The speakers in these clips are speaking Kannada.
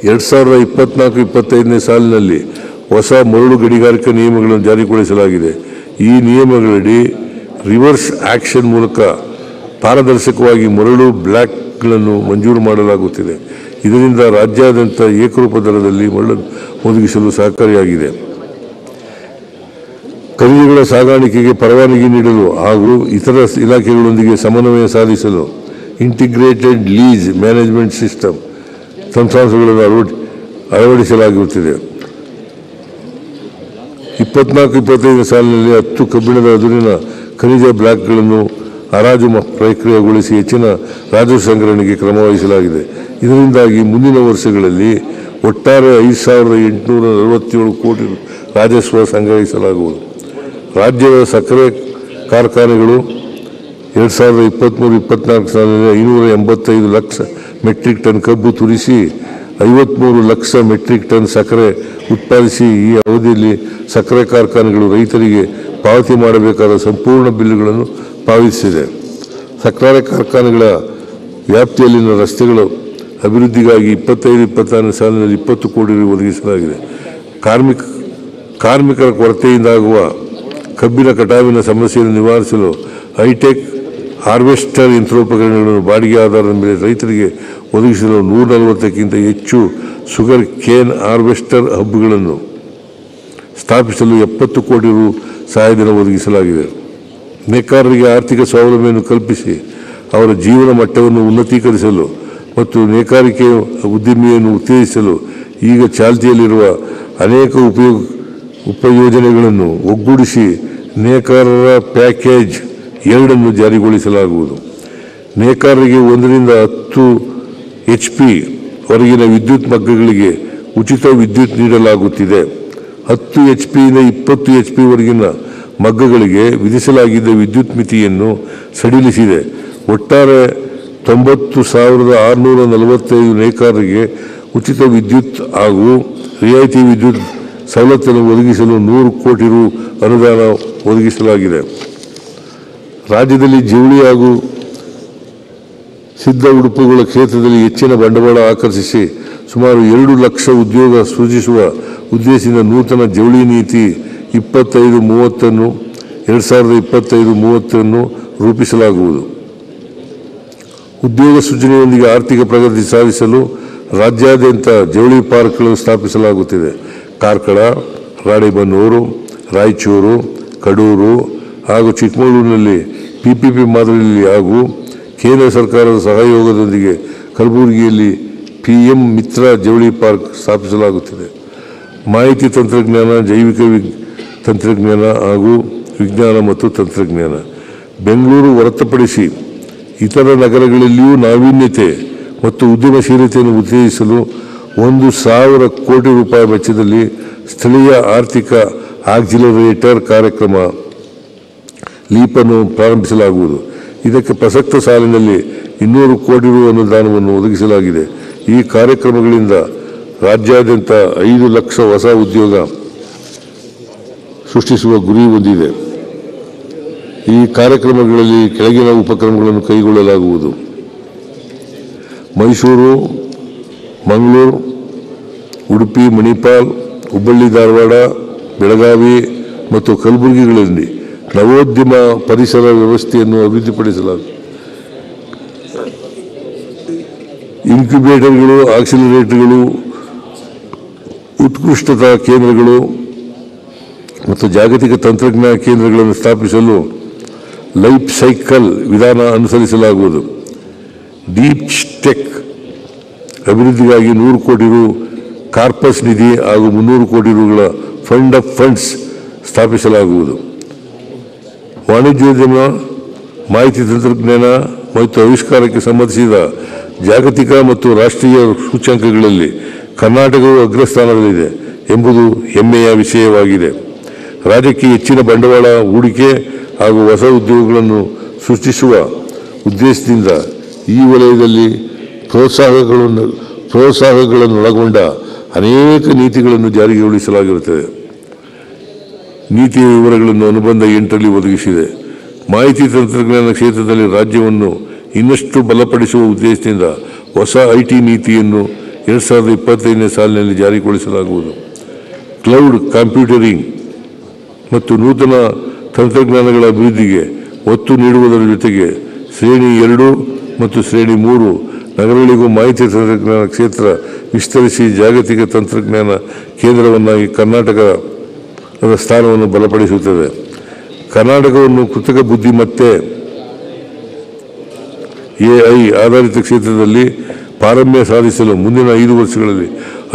2024-25ನೇ ಸಾಲಿನಲ್ಲಿ ಹೊಸ ಮರಳು ಗಣಿಗಾರಿಕೆ ನಿಯಮಗಳನ್ನು ಜಾರಿಗೊಳಿಸಲಾಗಿದೆ. ಈ ನಿಯಮಗಳಡಿ ರಿವರ್ಸ್ ಆಕ್ಷನ್ ಮೂಲಕ ಪಾರದರ್ಶಕವಾಗಿ ಮರಳು ಬ್ಲಾಕ್ಗಳನ್ನು ಮಂಜೂರು ಮಾಡಲಾಗುತ್ತಿದೆ. ಇದರಿಂದ ರಾಜ್ಯಾದ್ಯಂತ ಏಕರೂಪ ದರದಲ್ಲಿ ಮರಳನ್ನು ಒದಗಿಸಲು ಸಹಕಾರಿಯಾಗಿದೆ. ಖನಿಜಗಳ ಸಾಗಾಣಿಕೆಗೆ ಪರವಾನಗಿ ನೀಡಲು ಹಾಗೂ ಇತರ ಇಲಾಖೆಗಳೊಂದಿಗೆ ಸಮನ್ವಯ ಸಾಧಿಸಲು ಇಂಟಿಗ್ರೇಟೆಡ್ ಲೀಸ್ ಮ್ಯಾನೇಜ್ಮೆಂಟ್ ಸಿಸ್ಟಮ್ ತಂತ್ರಾಂಶಗಳನ್ನು ಅಳವಡಿಸಲಾಗುತ್ತಿದೆ. 24-25ನೇ ಸಾಲಿನಲ್ಲಿ 10 ಕಬ್ಬಿಣದ ಅದುರಿನ ಖನಿಜ ಬ್ಲಾಕ್ಗಳನ್ನು ಹರಾಜು ಪ್ರಕ್ರಿಯೆಗೊಳಿಸಿ ಹೆಚ್ಚಿನ ರಾಜಸ್ವ ಸಂಗ್ರಹಣೆಗೆ ಕ್ರಮ ವಹಿಸಲಾಗಿದೆ. ಇದರಿಂದಾಗಿ ಮುಂದಿನ ವರ್ಷಗಳಲ್ಲಿ ಒಟ್ಟಾರೆ 5,847 ಕೋಟಿ ರಾಜಸ್ವ ಸಂಗ್ರಹಿಸಲಾಗುವುದು. ರಾಜ್ಯದ ಸಕ್ಕರೆ ಕಾರ್ಖಾನೆಗಳು 2023-24 ಸಾಲಿನಲ್ಲಿ 585 ಲಕ್ಷ ಮೆಟ್ರಿಕ್ ಟನ್ ಕಬ್ಬು ತುರಿಸಿ 53 ಲಕ್ಷ ಮೆಟ್ರಿಕ್ ಟನ್ ಸಕ್ಕರೆ ಉತ್ಪಾದಿಸಿ ಈ ಅವಧಿಯಲ್ಲಿ ಸಕ್ಕರೆ ಕಾರ್ಖಾನೆಗಳು ರೈತರಿಗೆ ಪಾವತಿ ಮಾಡಬೇಕಾದ ಸಂಪೂರ್ಣ ಬಿಲ್ಲುಗಳನ್ನು ಪಾವತಿಸಿದೆ. ಸಕ್ಕರೆ ಕಾರ್ಖಾನೆಗಳ ವ್ಯಾಪ್ತಿಯಲ್ಲಿನ ರಸ್ತೆಗಳ ಅಭಿವೃದ್ಧಿಗಾಗಿ 25-26ನೇ ಸಾಲಿನಲ್ಲಿ 20 ಕೋಟಿ ರು ಒದಗಿಸಲಾಗಿದೆ. ಕಾರ್ಮಿಕರ ಕೊರತೆಯಿಂದಾಗುವ ಕಬ್ಬಿನ ಕಟಾವಿನ ಸಮಸ್ಯೆಯನ್ನು ನಿವಾರಿಸಲು ಹೈಟೆಕ್ ಹಾರ್ವೆಸ್ಟರ್ ಯಂತ್ರೋಪಕರಣಗಳನ್ನು ಬಾಡಿಗೆ ಆಧಾರದ ಮೇಲೆ ರೈತರಿಗೆ ಒದಗಿಸಲು 140ಕ್ಕಿಂತ ಹೆಚ್ಚು ಶುಗರ್ ಕೇನ್ ಹಾರ್ವೆಸ್ಟರ್ ಹಬ್ಗಳನ್ನು ಸ್ಥಾಪಿಸಲು 70 ಕೋಟಿ ರು ಸಹಾಯಧನ ಒದಗಿಸಲಾಗಿದೆ. ನೇಕಾರರಿಗೆ ಆರ್ಥಿಕ ಸ್ವಾವಲಂಬನೆಯನ್ನು ಕಲ್ಪಿಸಿ ಅವರ ಜೀವನ ಮಟ್ಟವನ್ನು ಉನ್ನತೀಕರಿಸಲು ಮತ್ತು ನೇಕಾರಿಕೆ ಉದ್ದಿಮೆಯನ್ನು ಉತ್ತೇಜಿಸಲು ಈಗ ಚಾಲ್ತಿಯಲ್ಲಿರುವ ಅನೇಕ ಉಪಯೋಜನೆಗಳನ್ನು ಒಗ್ಗೂಡಿಸಿ ನೇಕಾರರ ಪ್ಯಾಕೇಜ್ 2 ಜಾರಿಗೊಳಿಸಲಾಗುವುದು. ನೇಕಾರರಿಗೆ 1ರಿಂದ 10 HP ವರೆಗಿನ ವಿದ್ಯುತ್ ಮಗ್ಗಗಳಿಗೆ ಉಚಿತ ವಿದ್ಯುತ್ ನೀಡಲಾಗುತ್ತಿದೆ. 10 HPಯಿಂದ 20 HP ವರೆಗಿನ ಮಗ್ಗಗಳಿಗೆ ವಿಧಿಸಲಾಗಿದ್ದ ವಿದ್ಯುತ್ ಮಿತಿಯನ್ನು ಸಡಿಲಿಸಿದೆ. ಒಟ್ಟಾರೆ 90,645 ನೇಕಾರರಿಗೆ ಉಚಿತ ವಿದ್ಯುತ್ ಹಾಗೂ ರಿಯಾಯಿತಿ ವಿದ್ಯುತ್ ಸವಲತ್ತನ್ನು ಒದಗಿಸಲು 100 ಕೋಟಿ ರು ಅನುದಾನ ಒದಗಿಸಲಾಗಿದೆ. ರಾಜ್ಯದಲ್ಲಿ ಜವಳಿ ಹಾಗೂ ಸಿದ್ಧ ಉಡುಪುಗಳ ಕ್ಷೇತ್ರದಲ್ಲಿ ಹೆಚ್ಚಿನ ಬಂಡವಾಳ ಆಕರ್ಷಿಸಿ ಸುಮಾರು 2 ಲಕ್ಷ ಉದ್ಯೋಗ ಸೃಜಿಸುವ ಉದ್ದೇಶದಿಂದ ನೂತನ ಜವಳಿ ನೀತಿ 2025-30 ರೂಪಿಸಲಾಗುವುದು. ಉದ್ಯೋಗ ಸೃಜನೆಯೊಂದಿಗೆ ಆರ್ಥಿಕ ಪ್ರಗತಿ ಸಾಧಿಸಲು ರಾಜ್ಯಾದ್ಯಂತ ಜವಳಿ ಪಾರ್ಕ್ಗಳನ್ನು ಸ್ಥಾಪಿಸಲಾಗುತ್ತಿದೆ. ಕಾರ್ಕಳ, ರಾಣೆಬೆನ್ನೂರು, ರಾಯಚೂರು, ಕಡೂರು ಹಾಗೂ ಚಿಕ್ಕಮಗಳೂರಿನಲ್ಲಿ PPP ಮಾದರಿಯಲ್ಲಿ ಹಾಗೂ ಕೇಂದ್ರ ಸರ್ಕಾರದ ಸಹಯೋಗದೊಂದಿಗೆ ಕಲಬುರಗಿಯಲ್ಲಿ PM ಮಿತ್ರ ಜವಳಿ ಪಾರ್ಕ್ ಸ್ಥಾಪಿಸಲಾಗುತ್ತಿದೆ. ಮಾಹಿತಿ ತಂತ್ರಜ್ಞಾನ, ಜೈವಿಕ ತಂತ್ರಜ್ಞಾನ ಹಾಗೂ ವಿಜ್ಞಾನ ಮತ್ತು ತಂತ್ರಜ್ಞಾನ ಬೆಂಗಳೂರು ಹೊರತುಪಡಿಸಿ ಇತರ ನಗರಗಳಲ್ಲಿಯೂ ನಾವೀನ್ಯತೆ ಮತ್ತು ಉದ್ಯಮಶೀಲತೆಯನ್ನು ಉತ್ತೇಜಿಸಲು 1,000 ಕೋಟಿ ರೂಪಾಯಿ ವೆಚ್ಚದಲ್ಲಿ ಸ್ಥಳೀಯ ಆರ್ಥಿಕ ಆಕ್ಸಿಲರೇಟರ್ ಕಾರ್ಯಕ್ರಮ ಲೀಪನ್ನು ಪ್ರಾರಂಭಿಸಲಾಗುವುದು. ಇದಕ್ಕೆ ಪ್ರಸಕ್ತ ಸಾಲಿನಲ್ಲಿ 200 ಕೋಟಿ ರು ಅನುದಾನವನ್ನು ಒದಗಿಸಲಾಗಿದೆ. ಈ ಕಾರ್ಯಕ್ರಮಗಳಿಂದ ರಾಜ್ಯಾದ್ಯಂತ 5 ಲಕ್ಷ ಹೊಸ ಉದ್ಯೋಗ ಸೃಷ್ಟಿಸುವ ಗುರಿ ಹೊಂದಿದೆ. ಈ ಕಾರ್ಯಕ್ರಮಗಳಲ್ಲಿ ಕೆಳಗಿನ ಉಪಕ್ರಮಗಳನ್ನು ಕೈಗೊಳ್ಳಲಾಗುವುದು. ಮೈಸೂರು, ಮಂಗಳೂರು, ಉಡುಪಿ, ಮಣಿಪಾಲ್, ಹುಬ್ಬಳ್ಳಿ, ಧಾರವಾಡ, ಬೆಳಗಾವಿ ಮತ್ತು ಕಲಬುರಗಿಗಳಲ್ಲಿ ನವೋದ್ಯಮ ಪರಿಸರ ವ್ಯವಸ್ಥೆಯನ್ನು ಅಭಿವೃದ್ಧಿಪಡಿಸಲಾಗುವುದು. ಇನ್ಕ್ಯುಬೇಟರ್ಗಳು, ಆಕ್ಸಿಲರೇಟರ್ಗಳು, ಉತ್ಕೃಷ್ಟತಾ ಕೇಂದ್ರಗಳು ಮತ್ತು ಜಾಗತಿಕ ತಂತ್ರಜ್ಞಾನ ಕೇಂದ್ರಗಳನ್ನು ಸ್ಥಾಪಿಸಲು ಲೈಫ್ ಸೈಕಲ್ ವಿಧಾನ ಅನುಸರಿಸಲಾಗುವುದು. ಡೀಪ್ ಟೆಕ್ ಅಭಿವೃದ್ಧಿಗಾಗಿ 100 ಕೋಟಿ ರು ಕಾರ್ಪಸ್ ನಿಧಿ ಹಾಗೂ 300 ಕೋಟಿ ರುಗಳ ಫಂಡ್ ಆಫ್ ಫಂಡ್ಸ್ ಸ್ಥಾಪಿಸಲಾಗುವುದು. ವಾಣಿಜ್ಯೋದ್ಯಮ, ಮಾಹಿತಿ ತಂತ್ರಜ್ಞಾನ ಮತ್ತು ಆವಿಷ್ಕಾರಕ್ಕೆ ಸಂಬಂಧಿಸಿದ ಜಾಗತಿಕ ಮತ್ತು ರಾಷ್ಟ್ರೀಯ ಸೂಚ್ಯಂಕಗಳಲ್ಲಿ ಕರ್ನಾಟಕವು ಅಗ್ರಸ್ಥಾನದಲ್ಲಿದೆ ಎಂಬುದು ಹೆಮ್ಮೆಯ ವಿಷಯವಾಗಿದೆ. ರಾಜ್ಯಕ್ಕೆ ಹೆಚ್ಚಿನ ಬಂಡವಾಳ ಹೂಡಿಕೆ ಹಾಗೂ ಹೊಸ ಉದ್ಯೋಗಗಳನ್ನು ಸೃಷ್ಟಿಸುವ ಉದ್ದೇಶದಿಂದ ಈ ವಲಯದಲ್ಲಿ ಪ್ರೋತ್ಸಾಹಗಳನ್ನೊಳಗೊಂಡ ಅನೇಕ ನೀತಿಗಳನ್ನು ಜಾರಿಗೊಳಿಸಲಾಗಿರುತ್ತದೆ. ನೀತಿಯ ವಿವರಗಳನ್ನು ಅನುಬಂಧ 8ರಲ್ಲಿ ಒದಗಿಸಿದೆ. ಮಾಹಿತಿ ತಂತ್ರಜ್ಞಾನ ಕ್ಷೇತ್ರದಲ್ಲಿ ರಾಜ್ಯವನ್ನು ಇನ್ನಷ್ಟು ಬಲಪಡಿಸುವ ಉದ್ದೇಶದಿಂದ ಹೊಸ IT ನೀತಿಯನ್ನು 2025ನೇ ಸಾಲಿನಲ್ಲಿ ಜಾರಿಗೊಳಿಸಲಾಗುವುದು. ಕ್ಲೌಡ್ ಕಂಪ್ಯೂಟಿಂಗ್ ಮತ್ತು ನೂತನ ತಂತ್ರಜ್ಞಾನಗಳ ಅಭಿವೃದ್ಧಿಗೆ ಒತ್ತು ನೀಡುವುದರ ಜೊತೆಗೆ ಶ್ರೇಣಿ 2 ಮತ್ತು ಶ್ರೇಣಿ 3 ನಗರಗಳಿಗೂ ಮಾಹಿತಿ ತಂತ್ರಜ್ಞಾನ ಕ್ಷೇತ್ರ ವಿಸ್ತರಿಸಿ ಜಾಗತಿಕ ತಂತ್ರಜ್ಞಾನ ಕೇಂದ್ರವನ್ನಾಗಿ ಕರ್ನಾಟಕದ ಸ್ಥಾನವನ್ನು ಬಲಪಡಿಸುತ್ತದೆ. ಕರ್ನಾಟಕವನ್ನು ಕೃತಕ ಬುದ್ಧಿಮತ್ತೆ AI ಆಧಾರಿತ ಕ್ಷೇತ್ರದಲ್ಲಿ ಪಾರಮ್ಯ ಸಾಧಿಸಲು ಮುಂದಿನ 5 ವರ್ಷಗಳಲ್ಲಿ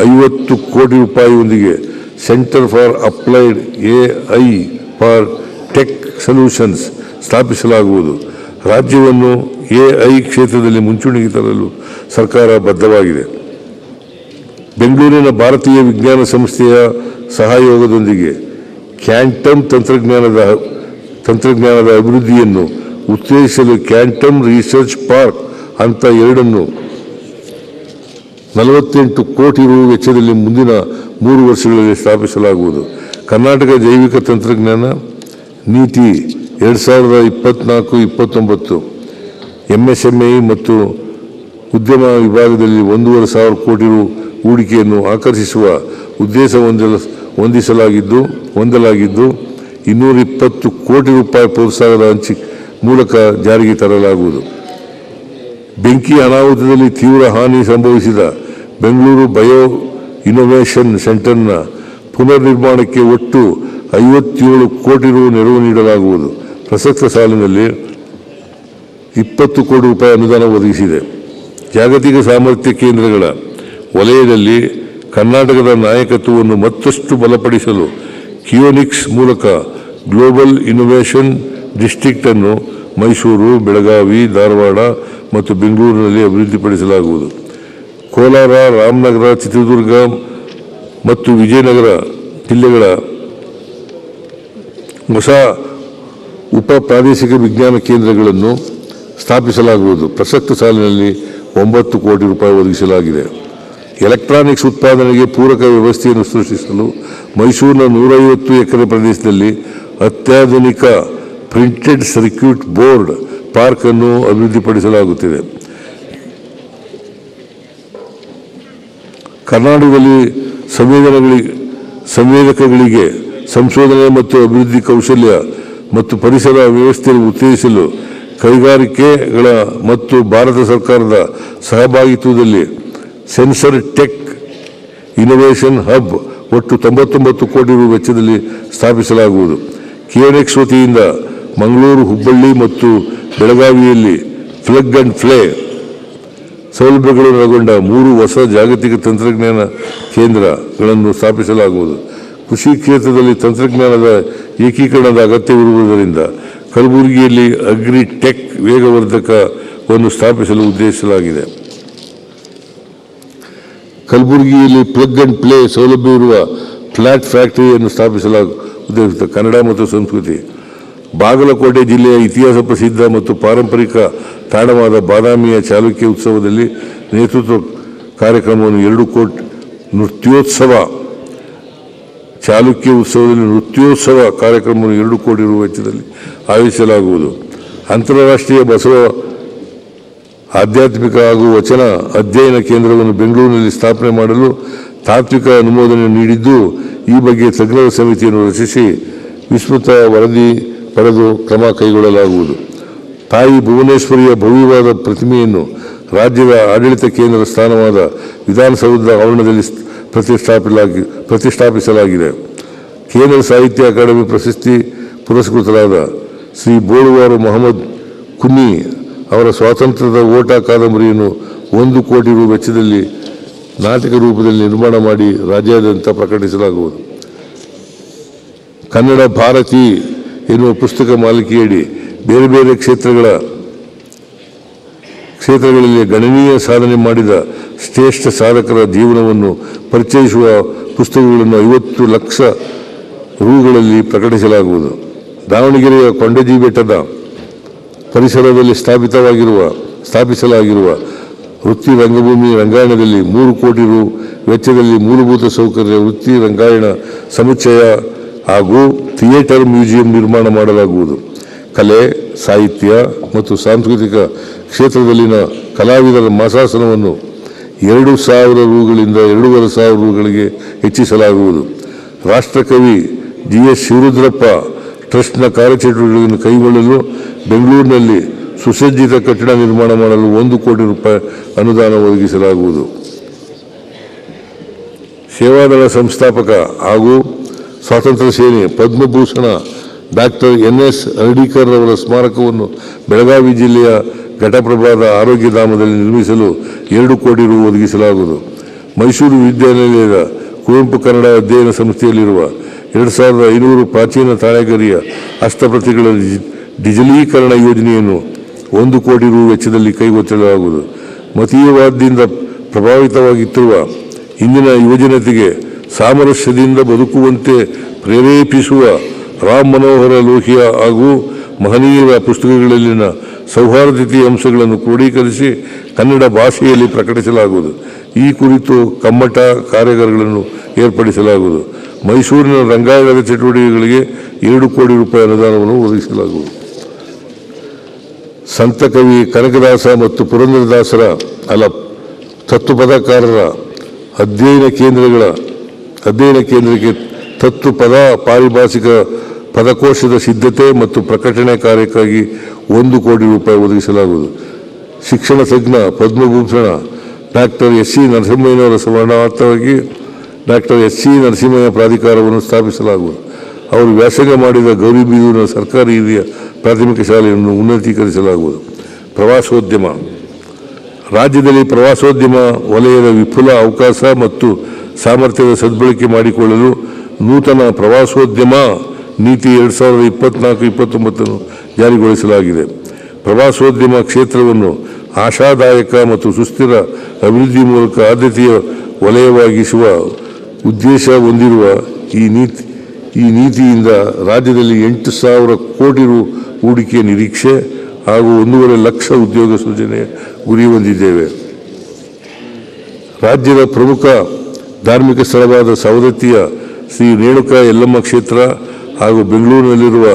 50 ಕೋಟಿ ರೂಪಾಯಿಯೊಂದಿಗೆ centre for applied AI for tech solutions ಸ್ಥಾಪಿಸಲಾಗುವುದು. ರಾಜ್ಯವನ್ನು AI ಕ್ಷೇತ್ರದಲ್ಲಿ ಮುಂಚೂಣಿಗೆ ತರಲು ಸರ್ಕಾರ ಬದ್ಧವಾಗಿದೆ. ಬೆಂಗಳೂರಿನ ಭಾರತೀಯ ವಿಜ್ಞಾನ ಸಂಸ್ಥೆಯ ಸಹಯೋಗದೊಂದಿಗೆ ಕ್ವಾಂಟಮ್ ತಂತ್ರಜ್ಞಾನದ ಅಭಿವೃದ್ಧಿಯನ್ನು ಉತ್ತೇಜಿಸಲು ಕ್ವಾಂಟಮ್ ರಿಸರ್ಚ್ ಪಾರ್ಕ್ ಹಂತ 2 48 ಕೋಟಿ ರು ವೆಚ್ಚದಲ್ಲಿ ಮುಂದಿನ 3 ವರ್ಷಗಳಲ್ಲಿ ಸ್ಥಾಪಿಸಲಾಗುವುದು. ಕರ್ನಾಟಕ ಜೈವಿಕ ತಂತ್ರಜ್ಞಾನ ನೀತಿ 2024-29 MSME ಮತ್ತು ಉದ್ಯಮ ವಿಭಾಗದಲ್ಲಿ 1,500 ಕೋಟಿ ರು ಹೂಡಿಕೆಯನ್ನು ಆಕರ್ಷಿಸುವ ಉದ್ದೇಶ ಹೊಂದಲಾಗಿದ್ದು 220 ಕೋಟಿ ರೂಪಾಯಿ ಪ್ರೋತ್ಸಾಹದ ಮೂಲಕ ಜಾರಿಗೆ ತರಲಾಗುವುದು. ಬೆಂಕಿ ಅನಾಹುತದಲ್ಲಿ ತೀವ್ರ ಹಾನಿ ಸಂಭವಿಸಿದ ಬೆಂಗಳೂರು ಬಯೋ ಇನ್ನೋವೇಷನ್ ಸೆಂಟರ್ನ ಪುನರ್ ನಿರ್ಮಾಣಕ್ಕೆ ಒಟ್ಟು 57 ಕೋಟಿ ರು ನೆರವು ನೀಡಲಾಗುವುದು. ಪ್ರಸಕ್ತ ಸಾಲಿನಲ್ಲಿ 20 ಕೋಟಿ ರೂಪಾಯಿ ಅನುದಾನ ಒದಗಿಸಿದೆ. ಜಾಗತಿಕ ಸಾಮರ್ಥ್ಯ ಕೇಂದ್ರಗಳ ವಲಯದಲ್ಲಿ ಕರ್ನಾಟಕದ ನಾಯಕತ್ವವನ್ನು ಮತ್ತಷ್ಟು ಬಲಪಡಿಸಲು ಕಿಯೋನಿಕ್ಸ್ ಮೂಲಕ ಗ್ಲೋಬಲ್ ಇನ್ನೋವೇಷನ್ ಡಿಸ್ಟ್ರಿಕ್ಟ್ ಅನ್ನು ಮೈಸೂರು, ಬೆಳಗಾವಿ, ಧಾರವಾಡ ಮತ್ತು ಬೆಂಗಳೂರಿನಲ್ಲಿ ಅಭಿವೃದ್ಧಿಪಡಿಸಲಾಗುವುದು. ಕೋಲಾರ, ರಾಮನಗರ, ಚಿತ್ರದುರ್ಗ ಮತ್ತು ವಿಜಯನಗರ ಜಿಲ್ಲೆಗಳ ಹೊಸ ಉಪ ಪ್ರಾದೇಶಿಕ ವಿಜ್ಞಾನ ಕೇಂದ್ರಗಳನ್ನು ಸ್ಥಾಪಿಸಲಾಗುವುದು. ಪ್ರಸಕ್ತ ಸಾಲಿನಲ್ಲಿ 9 ಕೋಟಿ ರೂಪಾಯಿ ಒದಗಿಸಲಾಗಿದೆ. ಎಲೆಕ್ಟ್ರಾನಿಕ್ಸ್ ಉತ್ಪಾದನೆಗೆ ಪೂರಕ ವ್ಯವಸ್ಥೆಯನ್ನು ಸೃಷ್ಟಿಸಲು ಮೈಸೂರಿನ 150 ಎಕರೆ ಪ್ರದೇಶದಲ್ಲಿ ಅತ್ಯಾಧುನಿಕ ಪ್ರಿಂಟೆಡ್ ಸರ್ಕ್ಯೂಟ್ ಬೋರ್ಡ್ ಪಾರ್ಕ್ ಅನ್ನು ಅಭಿವೃದ್ಧಿಪಡಿಸಲಾಗುತ್ತಿದೆ. ಕರ್ನಾಟಕದಲ್ಲಿ ಸಂವೇದಕಗಳಿಗೆ ಸಂಶೋಧನೆ ಮತ್ತು ಅಭಿವೃದ್ಧಿ ಕೌಶಲ್ಯ ಮತ್ತು ಪರಿಸರ ವ್ಯವಸ್ಥೆಯನ್ನು ಉತ್ತೇಜಿಸಲು ಕೈಗಾರಿಕೆಗಳ ಮತ್ತು ಭಾರತ ಸರ್ಕಾರದ ಸಹಭಾಗಿತ್ವದಲ್ಲಿ ಸೆನ್ಸರ್ ಟೆಕ್ ಇನ್ನೋವೇಷನ್ ಹಬ್ ಒಟ್ಟು 99 ಕೋಟಿ ರು ವೆಚ್ಚದಲ್ಲಿ ಸ್ಥಾಪಿಸಲಾಗುವುದು. ಕಿಯೋನಿಕ್ಸ್ ವತಿಯಿಂದ ಮಂಗಳೂರು, ಹುಬ್ಬಳ್ಳಿ ಮತ್ತು ಬೆಳಗಾವಿಯಲ್ಲಿ ಪ್ಲಗ್ ಅಂಡ್ ಪ್ಲೇ ಸೌಲಭ್ಯಗಳನ್ನು ಒಳಗೊಂಡ 3 ಹೊಸ ಜಾಗತಿಕ ತಂತ್ರಜ್ಞಾನ ಕೇಂದ್ರಗಳನ್ನು ಸ್ಥಾಪಿಸಲಾಗುವುದು. ಕೃಷಿ ಕ್ಷೇತ್ರದಲ್ಲಿ ತಂತ್ರಜ್ಞಾನದ ಏಕೀಕರಣದ ಅಗತ್ಯವಿರುವುದರಿಂದ ಕಲಬುರಗಿಯಲ್ಲಿ ಅಗ್ರಿ ಟೆಕ್ ವೇಗವರ್ಧಕವನ್ನು ಸ್ಥಾಪಿಸಲು ಉದ್ದೇಶಿಸಲಾಗಿದೆ. ಕಲಬುರಗಿಯಲ್ಲಿ ಪ್ಲಗ್ ಅಂಡ್ ಪ್ಲೇ ಸೌಲಭ್ಯವಿರುವ ಫ್ಲಾಟ್ ಫ್ಯಾಕ್ಟರಿಯನ್ನು ಸ್ಥಾಪಿಸಲಾಗುತ್ತದೆ. ಕನ್ನಡ ಮತ್ತು ಸಂಸ್ಕೃತಿ. ಬಾಗಲಕೋಟೆ ಜಿಲ್ಲೆಯ ಇತಿಹಾಸ ಪ್ರಸಿದ್ಧ ಮತ್ತು ಪಾರಂಪರಿಕ ತಾಣವಾದ ಬಾದಾಮಿಯ ಚಾಲುಕ್ಯ ಉತ್ಸವದಲ್ಲಿ ನೇತೃತ್ವ ಕಾರ್ಯಕ್ರಮವನ್ನು 2 ಕೋಟಿ ನೃತ್ಯೋತ್ಸವ ಕಾರ್ಯಕ್ರಮವನ್ನು 2 ಕೋಟಿ ರು ವೆಚ್ಚದಲ್ಲಿ ಆಯೋಜಿಸಲಾಗುವುದು. ಅಂತಾರಾಷ್ಟ್ರೀಯ ಬಸವ ಆಧ್ಯಾತ್ಮಿಕ ಹಾಗೂ ವಚನ ಅಧ್ಯಯನ ಕೇಂದ್ರವನ್ನು ಬೆಂಗಳೂರಿನಲ್ಲಿ ಸ್ಥಾಪನೆ ಮಾಡಲು ತಾತ್ವಿಕ ಅನುಮೋದನೆ ನೀಡಿದ್ದು, ಈ ಬಗ್ಗೆ ತಜ್ಞರ ಸಮಿತಿಯನ್ನು ರಚಿಸಿ ವಿಸ್ತೃತ ವರದಿ ಪಡೆದು ಕ್ರಮ ಕೈಗೊಳ್ಳಲಾಗುವುದು. ತಾಯಿ ಭುವನೇಶ್ವರಿಯ ಭವ್ಯವಾದ ಪ್ರತಿಮೆಯನ್ನು ರಾಜ್ಯದ ಆಡಳಿತ ಕೇಂದ್ರ ಸ್ಥಾನವಾದ ವಿಧಾನಸೌಧದ ಆವರಣದಲ್ಲಿ ಪ್ರತಿಷ್ಠಾಪಿಸಲಾಗಿದೆ. ಕೇಂದ್ರ ಸಾಹಿತ್ಯ ಅಕಾಡೆಮಿ ಪ್ರಶಸ್ತಿ ಪುರಸ್ಕೃತರಾದ ಶ್ರೀ ಬೋಳುವಾರು ಮೊಹಮ್ಮದ್ ಕುನ್ನಿ ಅವರ ಸ್ವಾತಂತ್ರ್ಯದ ಓಟ ಕಾದಂಬರಿಯನ್ನು 1 ಕೋಟಿ ರು ವೆಚ್ಚದಲ್ಲಿ ನಾಟಕ ರೂಪದಲ್ಲಿ ನಿರ್ಮಾಣ ಮಾಡಿ ರಾಜ್ಯಾದ್ಯಂತ ಪ್ರಕಟಿಸಲಾಗುವುದು. ಕನ್ನಡ ಭಾರತಿ ಎನ್ನುವ ಪುಸ್ತಕ ಮಾಲಿಕೆಯಡಿ ಬೇರೆ ಬೇರೆ ಕ್ಷೇತ್ರಗಳಲ್ಲಿ ಗಣನೀಯ ಸಾಧನೆ ಮಾಡಿದ ಶ್ರೇಷ್ಠ ಸಾಧಕರ ಜೀವನವನ್ನು ಪರಿಚಯಿಸುವ ಪುಸ್ತಕಗಳನ್ನು 50 ಲಕ್ಷ ರುಗಳಲ್ಲಿ ಪ್ರಕಟಿಸಲಾಗುವುದು. ದಾವಣಗೆರೆಯ ಕೊಂಡಜಿ ಬೆಟ್ಟದ ಪರಿಸರದಲ್ಲಿ ಸ್ಥಾಪಿಸಲಾಗಿರುವ ವೃತ್ತಿ ರಂಗಭೂಮಿ ರಂಗಾಯಣದಲ್ಲಿ 3 ಕೋಟಿ ರು ವೆಚ್ಚದಲ್ಲಿ ಮೂಲಭೂತ ಸೌಕರ್ಯ, ವೃತ್ತಿ ರಂಗಾಯಣ ಸಮುಚ್ಚಯ ಹಾಗೂ ಥಿಯೇಟರ್ ಮ್ಯೂಸಿಯಂ ನಿರ್ಮಾಣ ಮಾಡಲಾಗುವುದು. ಕಲೆ, ಸಾಹಿತ್ಯ ಮತ್ತು ಸಾಂಸ್ಕೃತಿಕ ಕ್ಷೇತ್ರದಲ್ಲಿನ ಕಲಾವಿದರ ಮಾಸಾಸನವನ್ನು 2,000 ರೂಗಳಿಂದ 2,500 ರೂಗಳಿಗೆ ಹೆಚ್ಚಿಸಲಾಗುವುದು. ರಾಷ್ಟ್ರಕವಿ GS ಶಿವರುದ್ರಪ್ಪ ಟ್ರಸ್ಟ್ನ ಕಾರ್ಯಚಟುವಟಿಕೆಗಳನ್ನು ಕೈಗೊಳ್ಳಲು ಬೆಂಗಳೂರಿನಲ್ಲಿ ಸುಸಜ್ಜಿತ ಕಟ್ಟಡ ನಿರ್ಮಾಣ ಮಾಡಲು 1 ಕೋಟಿ ರೂಪಾಯಿ ಅನುದಾನ ಒದಗಿಸಲಾಗುವುದು. ಸೇವಾದಳ ಸಂಸ್ಥಾಪಕ ಹಾಗೂ ಸ್ವಾತಂತ್ರ್ಯ ಸೇನೆ ಪದ್ಮಭೂಷಣ ಡಾಕ್ಟರ್ NS ಹರ್ಡೀಕರ್ ಅವರ ಸ್ಮಾರಕವನ್ನು ಬೆಳಗಾವಿ ಜಿಲ್ಲೆಯ ಘಟಪ್ರಭಾದ ಆರೋಗ್ಯಧಾಮದಲ್ಲಿ ನಿರ್ಮಿಸಲು 2 ಕೋಟಿ ರು ಒದಗಿಸಲಾಗುವುದು. ಮೈಸೂರು ವಿಶ್ವವಿದ್ಯಾನಿಲಯದ ಕುವೆಂಪು ಕನ್ನಡ ಅಧ್ಯಯನ ಸಂಸ್ಥೆಯಲ್ಲಿರುವ 2,500 ಪ್ರಾಚೀನ ತಾಳೆಗರಿಯ ಹಸ್ತಪ್ರತಿಗಳ ಡಿಜಿಟಲೀಕರಣ ಯೋಜನೆಯನ್ನು 1 ಕೋಟಿ ರು ವೆಚ್ಚದಲ್ಲಿ ಕೈಗೊಳ್ಳಲಾಗುವುದು. ಮತೀಯವಾದದಿಂದ ಪ್ರಭಾವಿತವಾಗಿರುವ ಇಂದಿನ ಯುವಜನತೆಗೆ ಸಾಮರಸ್ಯದಿಂದ ಬದುಕುವಂತೆ ಪ್ರೇರೇಪಿಸುವ ರಾಮ್ ಮನೋಹರ ಲೋಹಿಯಾ ಹಾಗೂ ಮಹನೀಯರ ಪುಸ್ತಕಗಳಲ್ಲಿನ ಸೌಹಾರ್ದತೆಯ ಅಂಶಗಳನ್ನು ಕ್ರೋಢೀಕರಿಸಿ ಕನ್ನಡ ಭಾಷೆಯಲ್ಲಿ ಪ್ರಕಟಿಸಲಾಗುವುದು. ಈ ಕುರಿತು ಕಮ್ಮಟ ಕಾರ್ಯಾಗಾರಗಳನ್ನು ಏರ್ಪಡಿಸಲಾಗುವುದು. ಮೈಸೂರಿನ ರಂಗಾಯಣದ ಚಟುವಟಿಕೆಗಳಿಗೆ 2 ಕೋಟಿ ರೂಪಾಯಿ ಅನುದಾನವನ್ನು ಒದಗಿಸಲಾಗುವುದು. ಸಂತಕವಿ ಕನಕದಾಸ ಮತ್ತು ಪುರಂದರದಾಸರ ತತ್ವಪದಕಾರರ ಅಧ್ಯಯನ ಕೇಂದ್ರಕ್ಕೆ ತತ್ವಪದ ಪಾರಿಭಾಷಿಕ ಪದಕೋಶದ ಸಿದ್ಧತೆ ಮತ್ತು ಪ್ರಕಟಣೆ ಕಾರ್ಯಕ್ಕಾಗಿ 1 ಕೋಟಿ ರೂಪಾಯಿ ಒದಗಿಸಲಾಗುವುದು. ಶಿಕ್ಷಣ ತಜ್ಞ ಪದ್ಮಭೂಷಣ ಡಾಕ್ಟರ್ SC ನರಸಿಂಹಯ್ಯನವರ ಸ್ಮರಣಾರ್ಥವಾಗಿ ಡಾಕ್ಟರ್ SC ನರಸಿಂಹಯ್ಯ ಪ್ರಾಧಿಕಾರವನ್ನು ಸ್ಥಾಪಿಸಲಾಗುವುದು. ಅವರು ವ್ಯಾಸಂಗ ಮಾಡಿದ ಗೌರಿಬಿದೂರಿನ ಸರ್ಕಾರಿ ಹಿರಿಯ ಪ್ರಾಥಮಿಕ ಶಾಲೆಯನ್ನು ಉನ್ನತೀಕರಿಸಲಾಗುವುದು. ಪ್ರವಾಸೋದ್ಯಮ ರಾಜ್ಯದಲ್ಲಿ ಪ್ರವಾಸೋದ್ಯಮ ವಲಯದ ವಿಪುಲ ಅವಕಾಶ ಮತ್ತು ಸಾಮರ್ಥ್ಯದ ಸದ್ಬಳಕೆ ಮಾಡಿಕೊಳ್ಳಲು ನೂತನ ಪ್ರವಾಸೋದ್ಯಮ ನೀತಿ 2024-29 ಜಾರಿಗೊಳಿಸಲಾಗಿದೆ. ಪ್ರವಾಸೋದ್ಯಮ ಕ್ಷೇತ್ರವನ್ನು ಆಶಾದಾಯಕ ಮತ್ತು ಸುಸ್ಥಿರ ಅಭಿವೃದ್ಧಿ ಮೂಲಕ ಆದ್ಯತೆಯ ವಲಯವಾಗಿಸುವ ಉದ್ದೇಶ ಹೊಂದಿರುವ ಈ ನೀತಿಯಿಂದ ರಾಜ್ಯದಲ್ಲಿ 8,000 ಕೋಟಿ ರು ಹೂಡಿಕೆ ನಿರೀಕ್ಷೆ ಹಾಗೂ 1.5 ಲಕ್ಷ ಉದ್ಯೋಗ ಸೃಜನೆಯ ಗುರಿ ಹೊಂದಿದ್ದೇವೆ. ರಾಜ್ಯದ ಪ್ರಮುಖ ಧಾರ್ಮಿಕ ಸ್ಥಳವಾದ ಸವದತ್ತಿಯ ಶ್ರೀ ರೇಣುಕಾ ಯಲ್ಲಮ್ಮ ಕ್ಷೇತ್ರ ಹಾಗೂ ಬೆಂಗಳೂರಿನಲ್ಲಿರುವ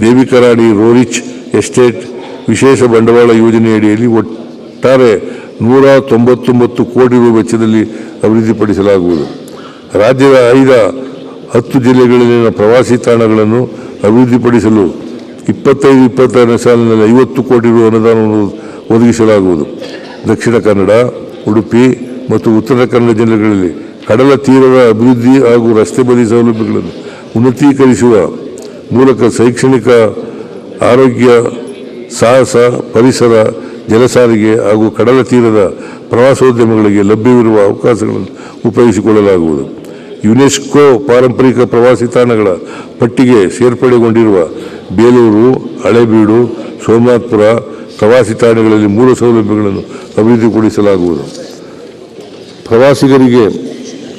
ದೇವಿಕರಾಣಿ ರೋರಿಚ್ ಎಸ್ಟೇಟ್ ವಿಶೇಷ ಬಂಡವಾಳ ಯೋಜನೆಯಡಿಯಲ್ಲಿ ಒಟ್ಟಾರೆ 199 ಕೋಟಿ ರು ವೆಚ್ಚದಲ್ಲಿ ಅಭಿವೃದ್ಧಿಪಡಿಸಲಾಗುವುದು. ರಾಜ್ಯದ 10 ಜಿಲ್ಲೆಗಳಲ್ಲಿನ ಪ್ರವಾಸಿ ತಾಣಗಳನ್ನು ಅಭಿವೃದ್ಧಿಪಡಿಸಲು 25-26 ಸಾಲಿನಲ್ಲಿ 50 ಕೋಟಿ ರು ಅನುದಾನವನ್ನು ಒದಗಿಸಲಾಗುವುದು. ದಕ್ಷಿಣ ಕನ್ನಡ, ಉಡುಪಿ ಮತ್ತು ಉತ್ತರ ಕನ್ನಡ ಜಿಲ್ಲೆಗಳಲ್ಲಿ ಕಡಲ ತೀರದ ಅಭಿವೃದ್ಧಿ ಹಾಗೂ ರಸ್ತೆ ಬದಿ ಸೌಲಭ್ಯಗಳನ್ನು ಉನ್ನತೀಕರಿಸುವ ಮೂಲಕ ಶೈಕ್ಷಣಿಕ, ಆರೋಗ್ಯ, ಸಾಹಸ, ಪರಿಸರ, ಜಲಸಾರಿಗೆ ಹಾಗೂ ಕಡಲ ತೀರದ ಪ್ರವಾಸೋದ್ಯಮಗಳಿಗೆ ಲಭ್ಯವಿರುವ ಅವಕಾಶಗಳನ್ನು ಉಪಯೋಗಿಸಿಕೊಳ್ಳಲಾಗುವುದು. ಯುನೆಸ್ಕೋ ಪಾರಂಪರಿಕ ಪ್ರವಾಸಿ ತಾಣಗಳ ಪಟ್ಟಿಗೆ ಸೇರ್ಪಡೆಗೊಂಡಿರುವ ಬೇಲೂರು, ಹಳೇಬೀಡು, ಸೋಮನಾಥಪುರ ಪ್ರವಾಸಿ ತಾಣಗಳಲ್ಲಿ ಮೂಲ ಸೌಲಭ್ಯಗಳನ್ನು ಅಭಿವೃದ್ಧಿಪಡಿಸಲಾಗುವುದು.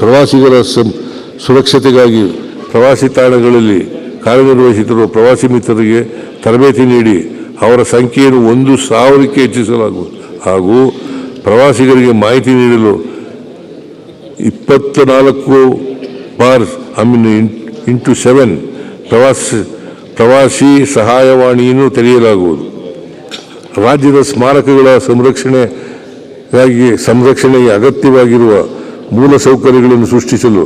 ಪ್ರವಾಸಿಗರ ಸುರಕ್ಷತೆಗಾಗಿ ಪ್ರವಾಸಿ ತಾಣಗಳಲ್ಲಿ ಕಾರ್ಯನಿರ್ವಹಿಸುತ್ತಿರುವ ಪ್ರವಾಸಿ ಮಿತ್ರರಿಗೆ ತರಬೇತಿ ನೀಡಿ ಅವರ ಸಂಖ್ಯೆಯನ್ನು 1,000ಕ್ಕೆ ಹೆಚ್ಚಿಸಲಾಗುವುದು ಹಾಗೂ ಪ್ರವಾಸಿಗರಿಗೆ ಮಾಹಿತಿ ನೀಡಲು 24x7 ಪ್ರವಾಸಿ ಸಹಾಯವಾಣಿಯನ್ನು ತೆರೆಯಲಾಗುವುದು. ರಾಜ್ಯದ ಸ್ಮಾರಕಗಳ ಸಂರಕ್ಷಣೆಗೆ ಅಗತ್ಯವಾಗಿರುವ ಮೂಲ ಸೌಕರ್ಯಗಳನ್ನು ಸೃಷ್ಟಿಸಲು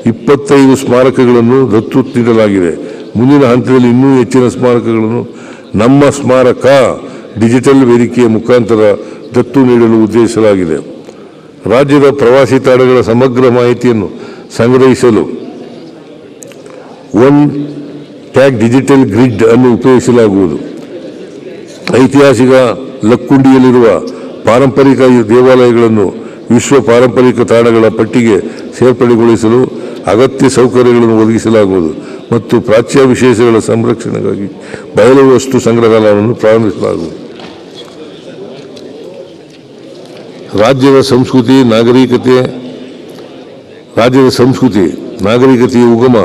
25 ಸ್ಮಾರಕಗಳನ್ನು ದತ್ತು ನೀಡಲಾಗಿದೆ. ಮುಂದಿನ ಹಂತದಲ್ಲಿ ಇನ್ನೂ ಹೆಚ್ಚಿನ ಸ್ಮಾರಕಗಳನ್ನು ನಮ್ಮ ಸ್ಮಾರಕ ಡಿಜಿಟಲ್ ವೇದಿಕೆಯ ಮುಖಾಂತರ ದತ್ತು ನೀಡಲು ಉದ್ದೇಶಿಸಲಾಗಿದೆ. ರಾಜ್ಯದ ಪ್ರವಾಸಿ ತಾಣಗಳ ಸಮಗ್ರ ಮಾಹಿತಿಯನ್ನು ಸಂಗ್ರಹಿಸಲು ಒನ್ ಟ್ಯಾಗ್ ಡಿಜಿಟಲ್ ಗ್ರಿಡ್ ಅನ್ನು ಉಪಯೋಗಿಸಲಾಗುವುದು. ಐತಿಹಾಸಿಕ ಲಕ್ಕುಂಡಿಯಲ್ಲಿರುವ ಪಾರಂಪರಿಕ ದೇವಾಲಯಗಳನ್ನು ವಿಶ್ವ ಪಾರಂಪರಿಕ ತಾಣಗಳ ಪಟ್ಟಿಗೆ ಸೇರ್ಪಡೆಗೊಳಿಸಲು ಅಗತ್ಯ ಸೌಕರ್ಯಗಳನ್ನು ಒದಗಿಸಲಾಗುವುದು ಮತ್ತು ಪ್ರಾಚ್ಯ ವಿಶೇಷಗಳ ಸಂರಕ್ಷಣೆಗಾಗಿ ಬಯಲು ವಸ್ತು ಸಂಗ್ರಹಾಲಯವನ್ನು ಪ್ರಾರಂಭಿಸಲಾಗುವುದು. ರಾಜ್ಯದ ಸಂಸ್ಕೃತಿ ನಾಗರಿಕತೆಯ ಉಗಮ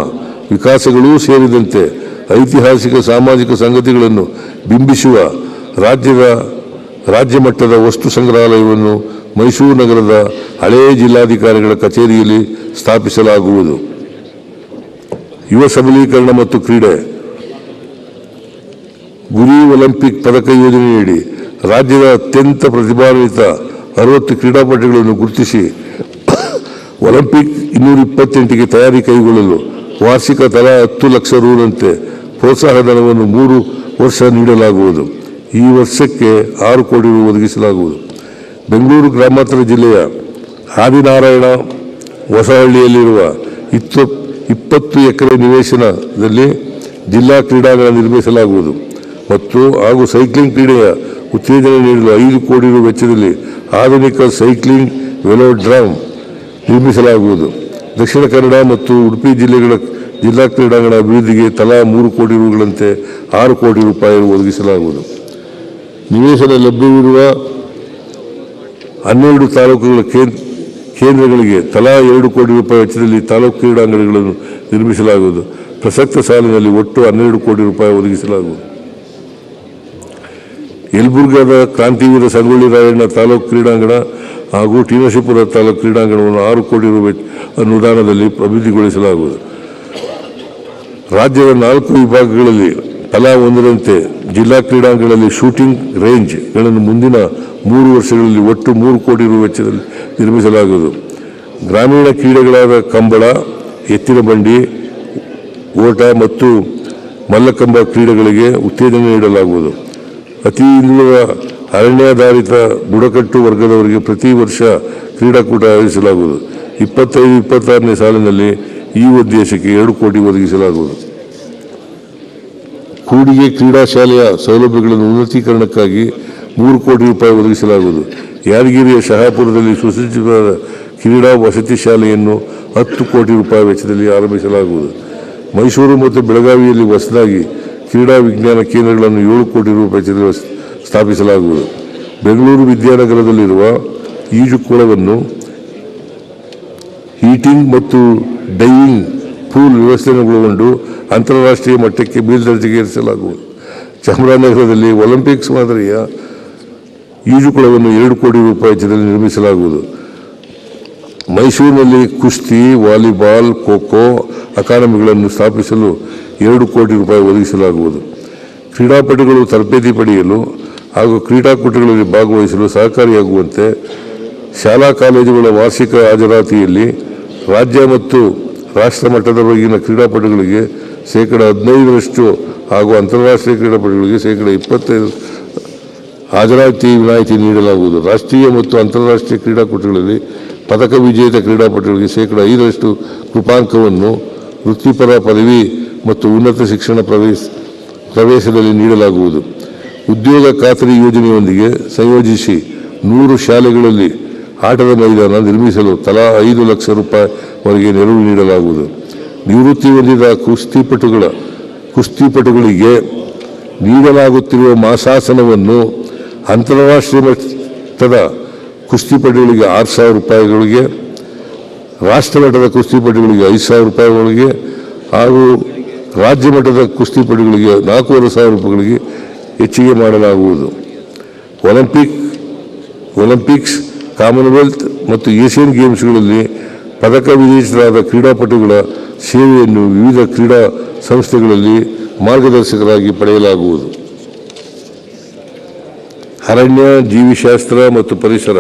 ವಿಕಾಸಗಳೂ ಸೇರಿದಂತೆ ಐತಿಹಾಸಿಕ ಸಾಮಾಜಿಕ ಸಂಗತಿಗಳನ್ನು ಬಿಂಬಿಸುವ ರಾಜ್ಯ ಮಟ್ಟದ ವಸ್ತು ಸಂಗ್ರಹಾಲಯವನ್ನು ಮೈಸೂರು ನಗರದ ಹಳೆಯ ಜಿಲ್ಲಾಧಿಕಾರಿಗಳ ಕಚೇರಿಯಲ್ಲಿ ಸ್ಥಾಪಿಸಲಾಗುವುದು. ಯುವ ಸಬಲೀಕರಣ ಮತ್ತು ಕ್ರೀಡೆ ಗುರಿ ಒಲಿಂಪಿಕ್ ಪದಕ ಯೋಜನೆಯಡಿ ರಾಜ್ಯದ ಅತ್ಯಂತ ಪ್ರತಿಭಾನ್ವಿತ 60 ಕ್ರೀಡಾಪಟುಗಳನ್ನು ಗುರುತಿಸಿ ಒಲಿಂಪಿಕ್ 228ಗೆ ತಯಾರಿ ಕೈಗೊಳ್ಳಲು ವಾರ್ಷಿಕ ತಲಾ 10 ಲಕ್ಷ ರುನಂತೆ ಪ್ರೋತ್ಸಾಹಧನವನ್ನು 3 ವರ್ಷ ನೀಡಲಾಗುವುದು. ಈ ವರ್ಷಕ್ಕೆ 6 ಕೋಟಿ ರು ಒದಗಿಸಲಾಗುವುದು. ಬೆಂಗಳೂರು ಗ್ರಾಮಾಂತರ ಜಿಲ್ಲೆಯ ಆದಿನಾರಾಯಣ ಹೊಸಹಳ್ಳಿಯಲ್ಲಿರುವ 20 ಎಕರೆ ನಿವೇಶನದಲ್ಲಿ ಜಿಲ್ಲಾ ಕ್ರೀಡಾಂಗಣ ನಿರ್ಮಿಸಲಾಗುವುದು ಹಾಗೂ ಸೈಕ್ಲಿಂಗ್ ಕ್ರೀಡೆಯ ಉತ್ತೇಜನ ನೀಡಲು 5 ಕೋಟಿ ರು ವೆಚ್ಚದಲ್ಲಿ ಆಧುನಿಕ ಸೈಕ್ಲಿಂಗ್ ವೆಲೋಡ್ರಮ್ ನಿರ್ಮಿಸಲಾಗುವುದು. ದಕ್ಷಿಣ ಕನ್ನಡ ಮತ್ತು ಉಡುಪಿ ಜಿಲ್ಲೆಗಳ ಜಿಲ್ಲಾ ಕ್ರೀಡಾಂಗಣ ಅಭಿವೃದ್ಧಿಗೆ ತಲಾ 3 ಕೋಟಿ ರುಗಳಂತೆ 6 ಕೋಟಿ ರೂಪಾಯಿ ಒದಗಿಸಲಾಗುವುದು. ನಿವೇಶನ ಲಭ್ಯವಿರುವ 12 ತಾಲೂಕುಗಳ ಕೇಂದ್ರಗಳಿಗೆ ತಲಾ 2 ಕೋಟಿ ರೂಪಾಯಿ ವೆಚ್ಚದಲ್ಲಿ ತಾಲೂಕು ಕ್ರೀಡಾಂಗಣಗಳನ್ನು ನಿರ್ಮಿಸಲಾಗುವುದು. ಪ್ರಸಕ್ತ ಸಾಲಿನಲ್ಲಿ ಒಟ್ಟು 12 ಕೋಟಿ ರೂಪಾಯಿ ಒದಗಿಸಲಾಗುವುದು. ಯಲಬುರ್ಗಾದ ಕ್ರಾಂತಿವೀರ ಸಂಗೊಳ್ಳಿ ರಾಯಣ್ಣ ತಾಲೂಕು ಕ್ರೀಡಾಂಗಣ ಹಾಗೂ ಟಿ ನರಸೀಪುರ ತಾಲೂಕು ಕ್ರೀಡಾಂಗಣವನ್ನು 6 ಕೋಟಿ ರು ಅನುದಾನದಲ್ಲಿ ಅಭಿವೃದ್ಧಿಗೊಳಿಸಲಾಗುವುದು. ರಾಜ್ಯದ 4 ವಿಭಾಗಗಳಲ್ಲಿ ತಲಾ ಒಂದರಂತೆ ಜಿಲ್ಲಾ ಕ್ರೀಡಾಂಗಣಗಳಲ್ಲಿ ಶೂಟಿಂಗ್ ರೇಂಜ್ಗಳನ್ನು ಮುಂದಿನ 3 ವರ್ಷಗಳಲ್ಲಿ ಒಟ್ಟು 3 ಕೋಟಿ ರು ವೆಚ್ಚದಲ್ಲಿ ನಿರ್ಮಿಸಲಾಗುವುದು. ಗ್ರಾಮೀಣ ಕ್ರೀಡೆಗಳಾದ ಕಂಬಳ, ಎತ್ತಿನ ಬಂಡಿ, ಓಟ ಮತ್ತು ಮಲ್ಲಕಂಬ ಕ್ರೀಡೆಗಳಿಗೆ ಉತ್ತೇಜನ ನೀಡಲಾಗುವುದು. ಅತಿ ಹಿಂದುಳಿದ ಅರಣ್ಯಾಧಾರಿತ ಬುಡಕಟ್ಟು ವರ್ಗದವರಿಗೆ ಪ್ರತಿ ವರ್ಷ ಕ್ರೀಡಾಕೂಟ ಆಯೋಜಿಸಲಾಗುವುದು. 25-26ನೇ ಸಾಲಿನಲ್ಲಿ ಈ ಉದ್ದೇಶಕ್ಕೆ 2 ಕೋಟಿ ಒದಗಿಸಲಾಗುವುದು. ಕೂಡಿಗೆ ಕ್ರೀಡಾ ಶಾಲೆಯ ಸೌಲಭ್ಯಗಳನ್ನು ಉನ್ನತೀಕರಣಕ್ಕಾಗಿ 3 ಕೋಟಿ ರೂಪಾಯಿ ಒದಗಿಸಲಾಗುವುದು. ಯಾದಗಿರಿಯ ಶಹಾಪುರದಲ್ಲಿ ಸುಸಜ್ಜಿತವಾದ ಕ್ರೀಡಾ ವಸತಿ ಶಾಲೆಯನ್ನು 10 ಕೋಟಿ ರೂಪಾಯಿ ವೆಚ್ಚದಲ್ಲಿ ಆರಂಭಿಸಲಾಗುವುದು. ಮೈಸೂರು ಮತ್ತು ಬೆಳಗಾವಿಯಲ್ಲಿ ಹೊಸದಾಗಿ ಕ್ರೀಡಾ ವಿಜ್ಞಾನ ಕೇಂದ್ರಗಳನ್ನು 7 ಕೋಟಿ ರೂಪಾಯಿ ವೆಚ್ಚದಲ್ಲಿ ಸ್ಥಾಪಿಸಲಾಗುವುದು. ಬೆಂಗಳೂರು ವಿದ್ಯಾನಗರದಲ್ಲಿರುವ ಈಜುಕೊಳವನ್ನು ಹೀಟಿಂಗ್ ಮತ್ತು ಡೈವಿಂಗ್ ಪೂಲ್ ವ್ಯವಸ್ಥೆಗೊಳಗೊಂಡು ಅಂತಾರಾಷ್ಟ್ರೀಯ ಮಟ್ಟಕ್ಕೆ ಮೇಲ್ದರ್ಜೆಗೆ ಏರಿಸಲಾಗುವುದು. ಚಾಮರಾಜನಗರದಲ್ಲಿ ಒಲಿಂಪಿಕ್ಸ್ ಮಾದರಿಯ ಈಜುಕೊಳವನ್ನು 2 ಕೋಟಿ ರೂಪಾಯಿ ವೆಚ್ಚದಲ್ಲಿ ನಿರ್ಮಿಸಲಾಗುವುದು. ಮೈಸೂರಿನಲ್ಲಿ ಕುಸ್ತಿ, ವಾಲಿಬಾಲ್, ಖೋ-ಖೋ ಅಕಾಡೆಮಿಗಳನ್ನು ಸ್ಥಾಪಿಸಲು 2 ಕೋಟಿ ರೂಪಾಯಿ ಒದಗಿಸಲಾಗುವುದು. ಕ್ರೀಡಾಪಟುಗಳು ತರಬೇತಿ ಪಡೆಯಲು ಹಾಗೂ ಕ್ರೀಡಾಕೂಟಗಳಲ್ಲಿ ಭಾಗವಹಿಸಲು ಸಹಕಾರಿಯಾಗುವಂತೆ ಶಾಲಾ ಕಾಲೇಜುಗಳ ವಾರ್ಷಿಕ ಹಾಜರಾತಿಯಲ್ಲಿ ರಾಜ್ಯ ಮತ್ತು ರಾಷ್ಟ್ರ ಮಟ್ಟದವರೆಗಿನ ಕ್ರೀಡಾಪಟುಗಳಿಗೆ 15% ಹಾಗೂ ಅಂತಾರಾಷ್ಟ್ರೀಯ ಕ್ರೀಡಾಪಟುಗಳಿಗೆ 25% ಹಾಜರಾತಿ ವಿನಾಯಿತಿ ನೀಡಲಾಗುವುದು. ರಾಷ್ಟ್ರೀಯ ಮತ್ತು ಅಂತಾರಾಷ್ಟ್ರೀಯ ಕ್ರೀಡಾಕೂಟಗಳಲ್ಲಿ ಪದಕ ವಿಜೇತ ಕ್ರೀಡಾಪಟುಗಳಿಗೆ 5% ಕೃಪಾಂಕವನ್ನು ವೃತ್ತಿಪರ ಪದವಿ ಮತ್ತು ಉನ್ನತ ಶಿಕ್ಷಣ ಪ್ರವೇಶದಲ್ಲಿ ನೀಡಲಾಗುವುದು. ಉದ್ಯೋಗ ಖಾತರಿ ಯೋಜನೆಯೊಂದಿಗೆ ಸಂಯೋಜಿಸಿ 100 ಶಾಲೆಗಳಲ್ಲಿ ಆಟದ ಮೈದಾನ ನಿರ್ಮಿಸಲು ತಲಾ 5 ಲಕ್ಷ ರೂಪಾಯಿವರೆಗೆ ನೆರವು ನೀಡಲಾಗುವುದು. ನಿವೃತ್ತಿ ಹೊಂದಿದ ಕುಸ್ತಿಪಟುಗಳಿಗೆ ನೀಡಲಾಗುತ್ತಿರುವ ಮಾಸಾಸನವನ್ನು ಅಂತಾರಾಷ್ಟ್ರೀಯ ಮಟ್ಟದ ಕುಸ್ತಿಪಟುಗಳಿಗೆ 6,000 ರೂಪಾಯಿಗಳಿಗೆ, ರಾಷ್ಟ್ರ ಮಟ್ಟದ ಕುಸ್ತಿಪಟುಗಳಿಗೆ 5,000 ರೂಪಾಯಿಗಳಿಗೆ ಹಾಗೂ ರಾಜ್ಯ ಮಟ್ಟದ ಕುಸ್ತಿಪಟುಗಳಿಗೆ 4,500 ರೂಪಾಯಿಗಳಿಗೆ ಹೆಚ್ಚಿಗೆ ಮಾಡಲಾಗುವುದು. ಒಲಿಂಪಿಕ್ಸ್, ಕಾಮನ್ವೆಲ್ತ್ ಮತ್ತು ಏಷ್ಯನ್ ಗೇಮ್ಸ್ಗಳಲ್ಲಿ ಪದಕ ವಿಜೇತರಾದ ಕ್ರೀಡಾಪಟುಗಳ ಸೇವೆಯನ್ನು ವಿವಿಧ ಕ್ರೀಡಾ ಸಂಸ್ಥೆಗಳಲ್ಲಿ ಮಾರ್ಗದರ್ಶಕರಾಗಿ ಪಡೆಯಲಾಗುವುದು. ಅರಣ್ಯ, ಜೀವಿಶಾಸ್ತ್ರ ಮತ್ತು ಪರಿಸರ,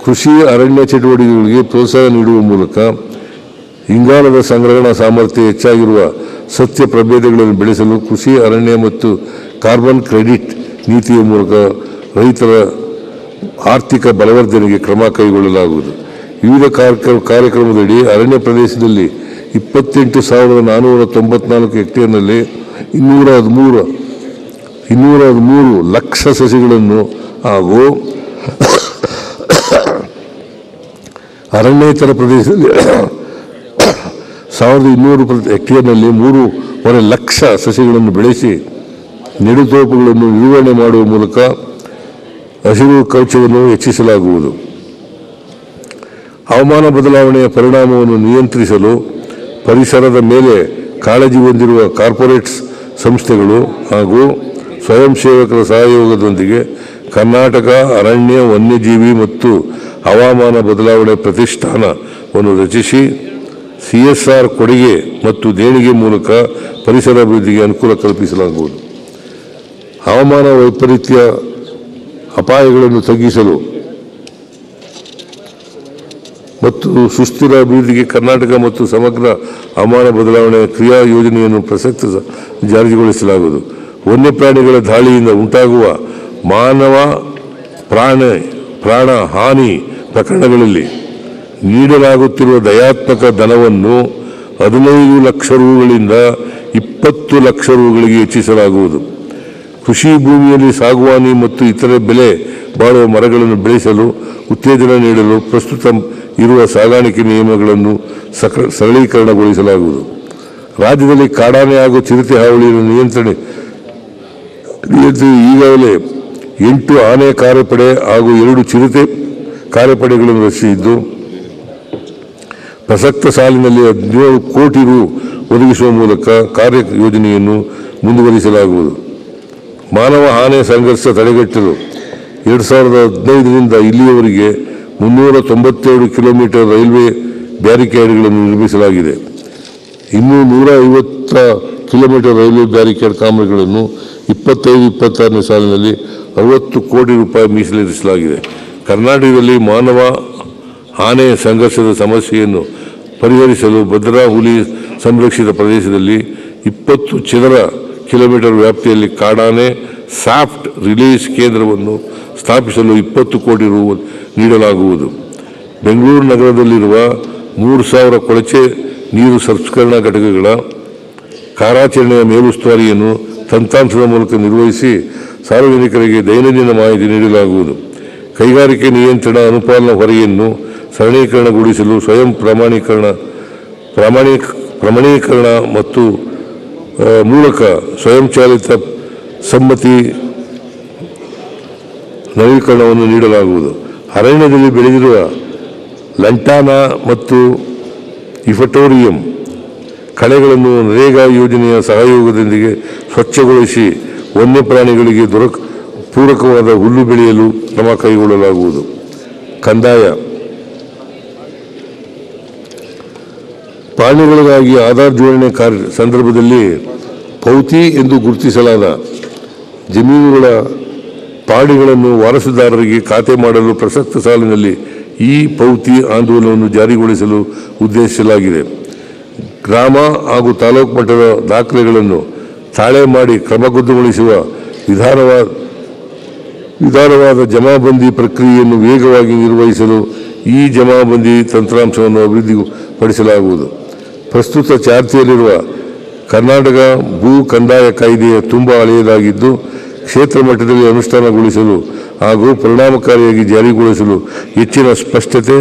ಕೃಷಿ ಅರಣ್ಯ ಚಟುವಟಿಕೆಗಳಿಗೆ ಪ್ರೋತ್ಸಾಹ ನೀಡುವ ಮೂಲಕ ಇಂಗಾಲದ ಸಂಗ್ರಹಣಾ ಸಾಮರ್ಥ್ಯ ಹೆಚ್ಚಾಗಿರುವ ಸಸ್ಯ ಪ್ರಭೇದಗಳನ್ನು ಬೆಳೆಸಲು ಕೃಷಿ ಅರಣ್ಯ ಮತ್ತು ಕಾರ್ಬನ್ ಕ್ರೆಡಿಟ್ ನೀತಿಯ ಮೂಲಕ ರೈತರ ಆರ್ಥಿಕ ಬಲವರ್ಧನೆಗೆ ಕ್ರಮ ಕೈಗೊಳ್ಳಲಾಗುವುದು. ವಿವಿಧ ಕಾರ್ಯಕ್ರಮದಡಿ ಅರಣ್ಯ ಪ್ರದೇಶದಲ್ಲಿ 28,494 ಹೆಕ್ಟೇರ್ನಲ್ಲಿ 213 ಲಕ್ಷ ಸಸಿಗಳನ್ನು ಹಾಗೂ ಅರಣ್ಯೇತರ ಪ್ರದೇಶದಲ್ಲಿ 1,200 ಹೆಕ್ಟೇರ್ನಲ್ಲಿ 3.5 ಲಕ್ಷ ಸಸಿಗಳನ್ನು ಬೆಳೆಸಿ ನೆಡುತೋಪುಗಳನ್ನು ನಿರ್ವಹಣೆ ಮಾಡುವ ಮೂಲಕ ಹಸಿರು ಕವಚವನ್ನು ಹೆಚ್ಚಿಸಲಾಗುವುದು. ಹವಾಮಾನ ಬದಲಾವಣೆಯ ಪರಿಣಾಮವನ್ನು ನಿಯಂತ್ರಿಸಲು ಪರಿಸರದ ಮೇಲೆ ಕಾಳಜಿ ಹೊಂದಿರುವ ಕಾರ್ಪೊರೇಟ್ ಸಂಸ್ಥೆಗಳು ಹಾಗೂ ಸ್ವಯಂ ಸೇವಕರ ಸಹಯೋಗದೊಂದಿಗೆ ಕರ್ನಾಟಕ ಅರಣ್ಯ, ವನ್ಯಜೀವಿ ಮತ್ತು ಹವಾಮಾನ ಬದಲಾವಣೆ ಪ್ರತಿಷ್ಠಾನವನ್ನು ರಚಿಸಿ CSR ಕೊಡುಗೆ ಮತ್ತು ದೇಣಿಗೆ ಮೂಲಕ ಪರಿಸರ ಅಭಿವೃದ್ಧಿಗೆ ಅನುಕೂಲ ಕಲ್ಪಿಸಲಾಗುವುದು. ಹವಾಮಾನ ವೈಪರೀತ್ಯ ಅಪಾಯಗಳನ್ನು ತಗ್ಗಿಸಲು ಮತ್ತು ಸುಸ್ಥಿರ ಅಭಿವೃದ್ಧಿಗೆ ಕರ್ನಾಟಕ ಮತ್ತು ಸಮಗ್ರ ಹವಾಮಾನ ಬದಲಾವಣೆ ಕ್ರಿಯಾ ಯೋಜನೆಯನ್ನು ಪ್ರಸಕ್ತ ಜಾರಿಗೊಳಿಸಲಾಗುವುದು. ವನ್ಯಪ್ರಾಣಿಗಳ ದಾಳಿಯಿಂದ ಉಂಟಾಗುವ ಮಾನವ ಪ್ರಾಣ ಹಾನಿ ಪ್ರಕರಣಗಳಲ್ಲಿ ನೀಡಲಾಗುತ್ತಿರುವ ದಯಾತ್ಮಕ ಧನವನ್ನು 15 ಲಕ್ಷ ರೂಗಳಿಂದ 20 ಲಕ್ಷ ರೂಗಳಿಗೆ ಹೆಚ್ಚಿಸಲಾಗುವುದು. ಕೃಷಿ ಭೂಮಿಯಲ್ಲಿ ಸಾಗುವಾನಿ ಮತ್ತು ಇತರೆ ಬೆಲೆ ಬಾಳುವ ಮರಗಳನ್ನು ಬೆಳೆಸಲು ಉತ್ತೇಜನ ನೀಡಲು ಪ್ರಸ್ತುತ ಇರುವ ಸಾಗಾಣಿಕೆ ನಿಯಮಗಳನ್ನು ಸರಳೀಕರಣಗೊಳಿಸಲಾಗುವುದು. ರಾಜ್ಯದಲ್ಲಿ ಕಾಡಾನೆ ಹಾಗೂ ಚಿರತೆ ಹಾವಳಿಯನ್ನು ನಿಯಂತ್ರಣ ಈಗಾಗಲೇ 8 ಆನೆ ಕಾರ್ಯಪಡೆ ಹಾಗೂ 2 ಚಿರತೆ ಕಾರ್ಯಪಡೆಗಳನ್ನು ರಚಿಸಿದ್ದು, ಪ್ರಸಕ್ತ ಸಾಲಿನಲ್ಲಿ 17 ಕೋಟಿ ರು ಒದಗಿಸುವ ಮೂಲಕ ಕಾರ್ಯ ಯೋಜನೆಯನ್ನು ಮುಂದುವರಿಸಲಾಗುವುದು. ಮಾನವ ಆನೆ ಸಂಘರ್ಷ ತಡೆಗಟ್ಟಲು 2015ರಿಂದ ಇಲ್ಲಿಯವರೆಗೆ 397 ಕಿಲೋಮೀಟರ್ ರೈಲ್ವೆ ಬ್ಯಾರಿಕೇಡ್ಗಳನ್ನು ನಿರ್ಮಿಸಲಾಗಿದೆ. ಇನ್ನೂ 150 ಕಿಲೋಮೀಟರ್ ರೈಲ್ವೆ ಬ್ಯಾರಿಕೇಡ್ ಕಾಮಗಾರಿಗಳನ್ನು 25-26ನೇ ಸಾಲಿನಲ್ಲಿ 60 ಕೋಟಿ ರೂಪಾಯಿ ಮೀಸಲಿರಿಸಲಾಗಿದೆ. ಕರ್ನಾಟಕದಲ್ಲಿ ಮಾನವ ಆನೆ ಸಂಘರ್ಷದ ಸಮಸ್ಯೆಯನ್ನು ಪರಿಹರಿಸಲು ಭದ್ರಾ ಹುಲಿ ಸಂರಕ್ಷಿತ ಪ್ರದೇಶದಲ್ಲಿ 20 ಚದರ ಕಿಲೋಮೀಟರ್ ವ್ಯಾಪ್ತಿಯಲ್ಲಿ ಕಾಡಾನೆ ಸಾಫ್ಟ್ ರಿಲೀಸ್ ಕೇಂದ್ರವನ್ನು ಸ್ಥಾಪಿಸಲು 20 ಕೋಟಿ ರು ನೀಡಲಾಗುವುದು. ಬೆಂಗಳೂರು ನಗರದಲ್ಲಿರುವ 3000 ಕೊಳಚೆ ನೀರು ಸಂಸ್ಕರಣಾ ಘಟಕಗಳ ಕಾರ್ಯಾಚರಣೆಯ ಮೇಲುಸ್ತುವಾರಿಯನ್ನು ತಂತ್ರಾಂಶದ ಮೂಲಕ ನಿರ್ವಹಿಸಿ ಸಾರ್ವಜನಿಕರಿಗೆ ದೈನಂದಿನ ಮಾಹಿತಿ ನೀಡಲಾಗುವುದು. ಕೈಗಾರಿಕೆ ನಿಯಂತ್ರಣ ಅನುಪಾಲನಾ ಹೊರೆಯನ್ನು ಸರಳೀಕರಣಗೊಳಿಸಲು ಸ್ವಯಂ ಪ್ರಮಾಣೀಕರಣ ಮತ್ತು ಮೂಲಕ ಸ್ವಯಂಚಾಲಿತ ಸಮ್ಮತಿ ನವೀಕರಣವನ್ನು ನೀಡಲಾಗುವುದು. ಅರಣ್ಯದಲ್ಲಿ ಬೆಳೆದಿರುವ ಲಂಟಾನಾ ಮತ್ತು ಇಫಟೋರಿಯಂ ಕಳೆಗಳನ್ನು ನರೇಗಾ ಯೋಜನೆಯ ಸಹಯೋಗದೊಂದಿಗೆ ಸ್ವಚ್ಛಗೊಳಿಸಿ ವನ್ಯಪ್ರಾಣಿಗಳಿಗೆ ಪೂರಕವಾದ ಹುಲ್ಲು ಬೆಳೆಯಲು ಕ್ರಮ ಕೈಗೊಳ್ಳಲಾಗುವುದು. ಕಂದಾಯ ಪ್ರಾಣಿಗಳಿಗಾಗಿ ಆಧಾರ್ ಜೋಡಣೆ ಸಂದರ್ಭದಲ್ಲಿ ಪೌತಿ ಎಂದು ಗುರುತಿಸಲಾದ ಜಮೀನುಗಳ ಪ್ರಾಣಿಗಳನ್ನು ವಾರಸುದಾರರಿಗೆ ಖಾತೆ ಮಾಡಲು ಪ್ರಸಕ್ತ ಸಾಲಿನಲ್ಲಿ ಈ ಪೌತಿ ಆಂದೋಲನವನ್ನು ಜಾರಿಗೊಳಿಸಲು ಉದ್ದೇಶಿಸಲಾಗಿದೆ. ಗ್ರಾಮ ಹಾಗೂ ತಾಲೂಕು ಮಟ್ಟದ ದಾಖಲೆಗಳನ್ನು ತಾಳೆ ಮಾಡಿ ಕ್ರಮಬದ್ಧಗೊಳಿಸುವ ವಿಧಾನವಾದ ಜಮಾಬಂದಿ ಪ್ರಕ್ರಿಯೆಯನ್ನು ವೇಗವಾಗಿ ನಿರ್ವಹಿಸಲು ಈ ಜಮಾಬಂದಿ ತಂತ್ರಾಂಶವನ್ನು ಅಭಿವೃದ್ಧಿಪಡಿಸಲಾಗುವುದು. ಪ್ರಸ್ತುತ ಚಾಲ್ತಿಯಲ್ಲಿರುವ ಕರ್ನಾಟಕ ಭೂ ಕಂದಾಯ ಕಾಯ್ದೆಯ ತುಂಬ ಹಳೆಯದಾಗಿದ್ದು, ಕ್ಷೇತ್ರ ಮಟ್ಟದಲ್ಲಿ ಅನುಷ್ಠಾನಗೊಳಿಸಲು ಹಾಗೂ ಪರಿಣಾಮಕಾರಿಯಾಗಿ ಜಾರಿಗೊಳಿಸಲು ಹೆಚ್ಚಿನ ಸ್ಪಷ್ಟತೆ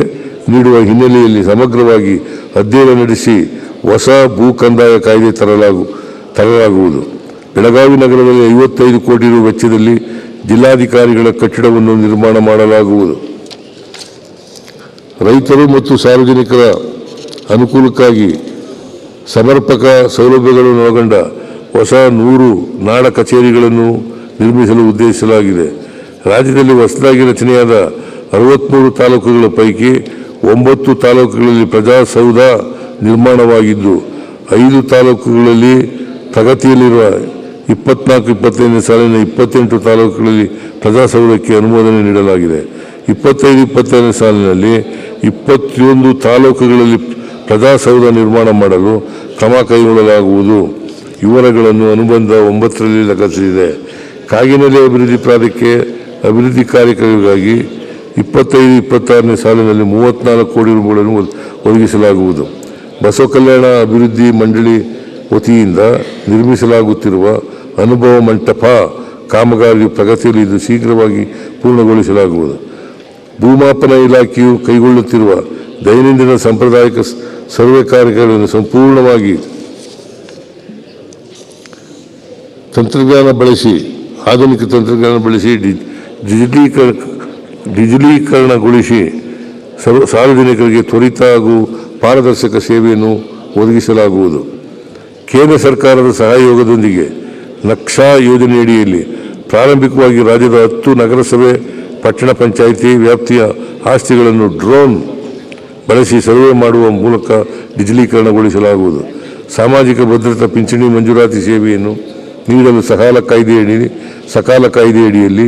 ನೀಡುವ ಹಿನ್ನೆಲೆಯಲ್ಲಿ ಸಮಗ್ರವಾಗಿ ಅಧ್ಯಯನ ನಡೆಸಿ ಹೊಸ ಭೂ ಕಂದಾಯ ಕಾಯ್ದೆ ತರಲಾಗುವುದು. ಬೆಳಗಾವಿ ನಗರದಲ್ಲಿ 55 ಕೋಟಿ ರು ವೆಚ್ಚದಲ್ಲಿ ಜಿಲ್ಲಾಧಿಕಾರಿಗಳ ಕಟ್ಟಡವನ್ನು ನಿರ್ಮಾಣ ಮಾಡಲಾಗುವುದು. ರೈತರು ಮತ್ತು ಸಾರ್ವಜನಿಕರ ಅನುಕೂಲಕ್ಕಾಗಿ ಸಮರ್ಪಕ ಸೌಲಭ್ಯಗಳನ್ನು ಒಳಗೊಂಡ ಹೊಸ 100 ನಾಡ ಕಚೇರಿಗಳನ್ನು ನಿರ್ಮಿಸಲು ಉದ್ದೇಶಿಸಲಾಗಿದೆ. ರಾಜ್ಯದಲ್ಲಿ ಹೊಸದಾಗಿ ರಚನೆಯಾದ 63 ತಾಲೂಕುಗಳ ಪೈಕಿ 9 ತಾಲೂಕುಗಳಲ್ಲಿ ಪ್ರಜಾಸೌಧ ನಿರ್ಮಾಣವಾಗಿದ್ದು, 5 ತಾಲೂಕುಗಳಲ್ಲಿ ಪ್ರಗತಿಯಲ್ಲಿರುವ 24-25ನೇ ಸಾಲಿನ 28 ತಾಲೂಕುಗಳಲ್ಲಿ ಪ್ರಜಾಸೌಧಕ್ಕೆ ಅನುಮೋದನೆ ನೀಡಲಾಗಿದೆ. 25-26ನೇ ಸಾಲಿನಲ್ಲಿ 21 ತಾಲೂಕುಗಳಲ್ಲಿ ಪ್ರಜಾಸೌಧ ನಿರ್ಮಾಣ ಮಾಡಲು ಕ್ರಮ ಕೈಗೊಳ್ಳಲಾಗುವುದು. ವಿವರಗಳನ್ನು ಅನುಬಂಧ 9ರಲ್ಲಿ ಲಗತ್ತಿಸಿದೆ. ಕಾಗಿನೆಲೆ ಅಭಿವೃದ್ಧಿ ಪ್ರಾಧಿಕಾರ ಅಭಿವೃದ್ಧಿ ಕಾರ್ಯಕ್ರಮಕ್ಕಾಗಿ 25-26ನೇ ಸಾಲಿನಲ್ಲಿ 34 ಕೋಟಿ ರೂಗಳನ್ನು ಒದಗಿಸಲಾಗುವುದು. ಬಸವ ಕಲ್ಯಾಣ ಅಭಿವೃದ್ಧಿ ಮಂಡಳಿ ವತಿಯಿಂದ ನಿರ್ಮಿಸಲಾಗುತ್ತಿರುವ ಅನುಭವ ಮಂಟಪ ಕಾಮಗಾರಿ ಪ್ರಗತಿಯಲ್ಲಿದ್ದು ಶೀಘ್ರವಾಗಿ ಪೂರ್ಣಗೊಳಿಸಲಾಗುವುದು. ಭೂಮಾಪನ ಇಲಾಖೆಯು ಕೈಗೊಳ್ಳುತ್ತಿರುವ ದೈನಂದಿನ ಸಾಂಪ್ರದಾಯಿಕ ಸರ್ವೆ ಕಾರ್ಯಗಳನ್ನು ಸಂಪೂರ್ಣವಾಗಿ ಆಧುನಿಕ ತಂತ್ರಜ್ಞಾನ ಬಳಸಿ ಡಿಜಿಟಲೀಕರಣಗೊಳಿಸಿ ಸಾರ್ವಜನಿಕರಿಗೆ ತ್ವರಿತ ಹಾಗೂ ಪಾರದರ್ಶಕ ಸೇವೆಯನ್ನು ಒದಗಿಸಲಾಗುವುದು. ಕೇಂದ್ರ ಸರ್ಕಾರದ ಸಹಯೋಗದೊಂದಿಗೆ ನಕ್ಷಾ ಯೋಜನೆಯಡಿಯಲ್ಲಿ ಪ್ರಾರಂಭಿಕವಾಗಿ ರಾಜ್ಯದ 10 ನಗರಸಭೆ ಪಟ್ಟಣ ಪಂಚಾಯಿತಿ ವ್ಯಾಪ್ತಿಯ ಆಸ್ತಿಗಳನ್ನು ಡ್ರೋನ್ ಬಳಸಿ ಸರ್ವೆ ಮಾಡುವ ಮೂಲಕ ಡಿಜಿಟಲೀಕರಣಗೊಳಿಸಲಾಗುವುದು. ಸಾಮಾಜಿಕ ಭದ್ರತಾ ಪಿಂಚಣಿ ಮಂಜೂರಾತಿ ಸೇವೆಯನ್ನು ನೀಡಲು ಸಕಾಲ ಕಾಯ್ದೆಯಡಿಯಲ್ಲಿ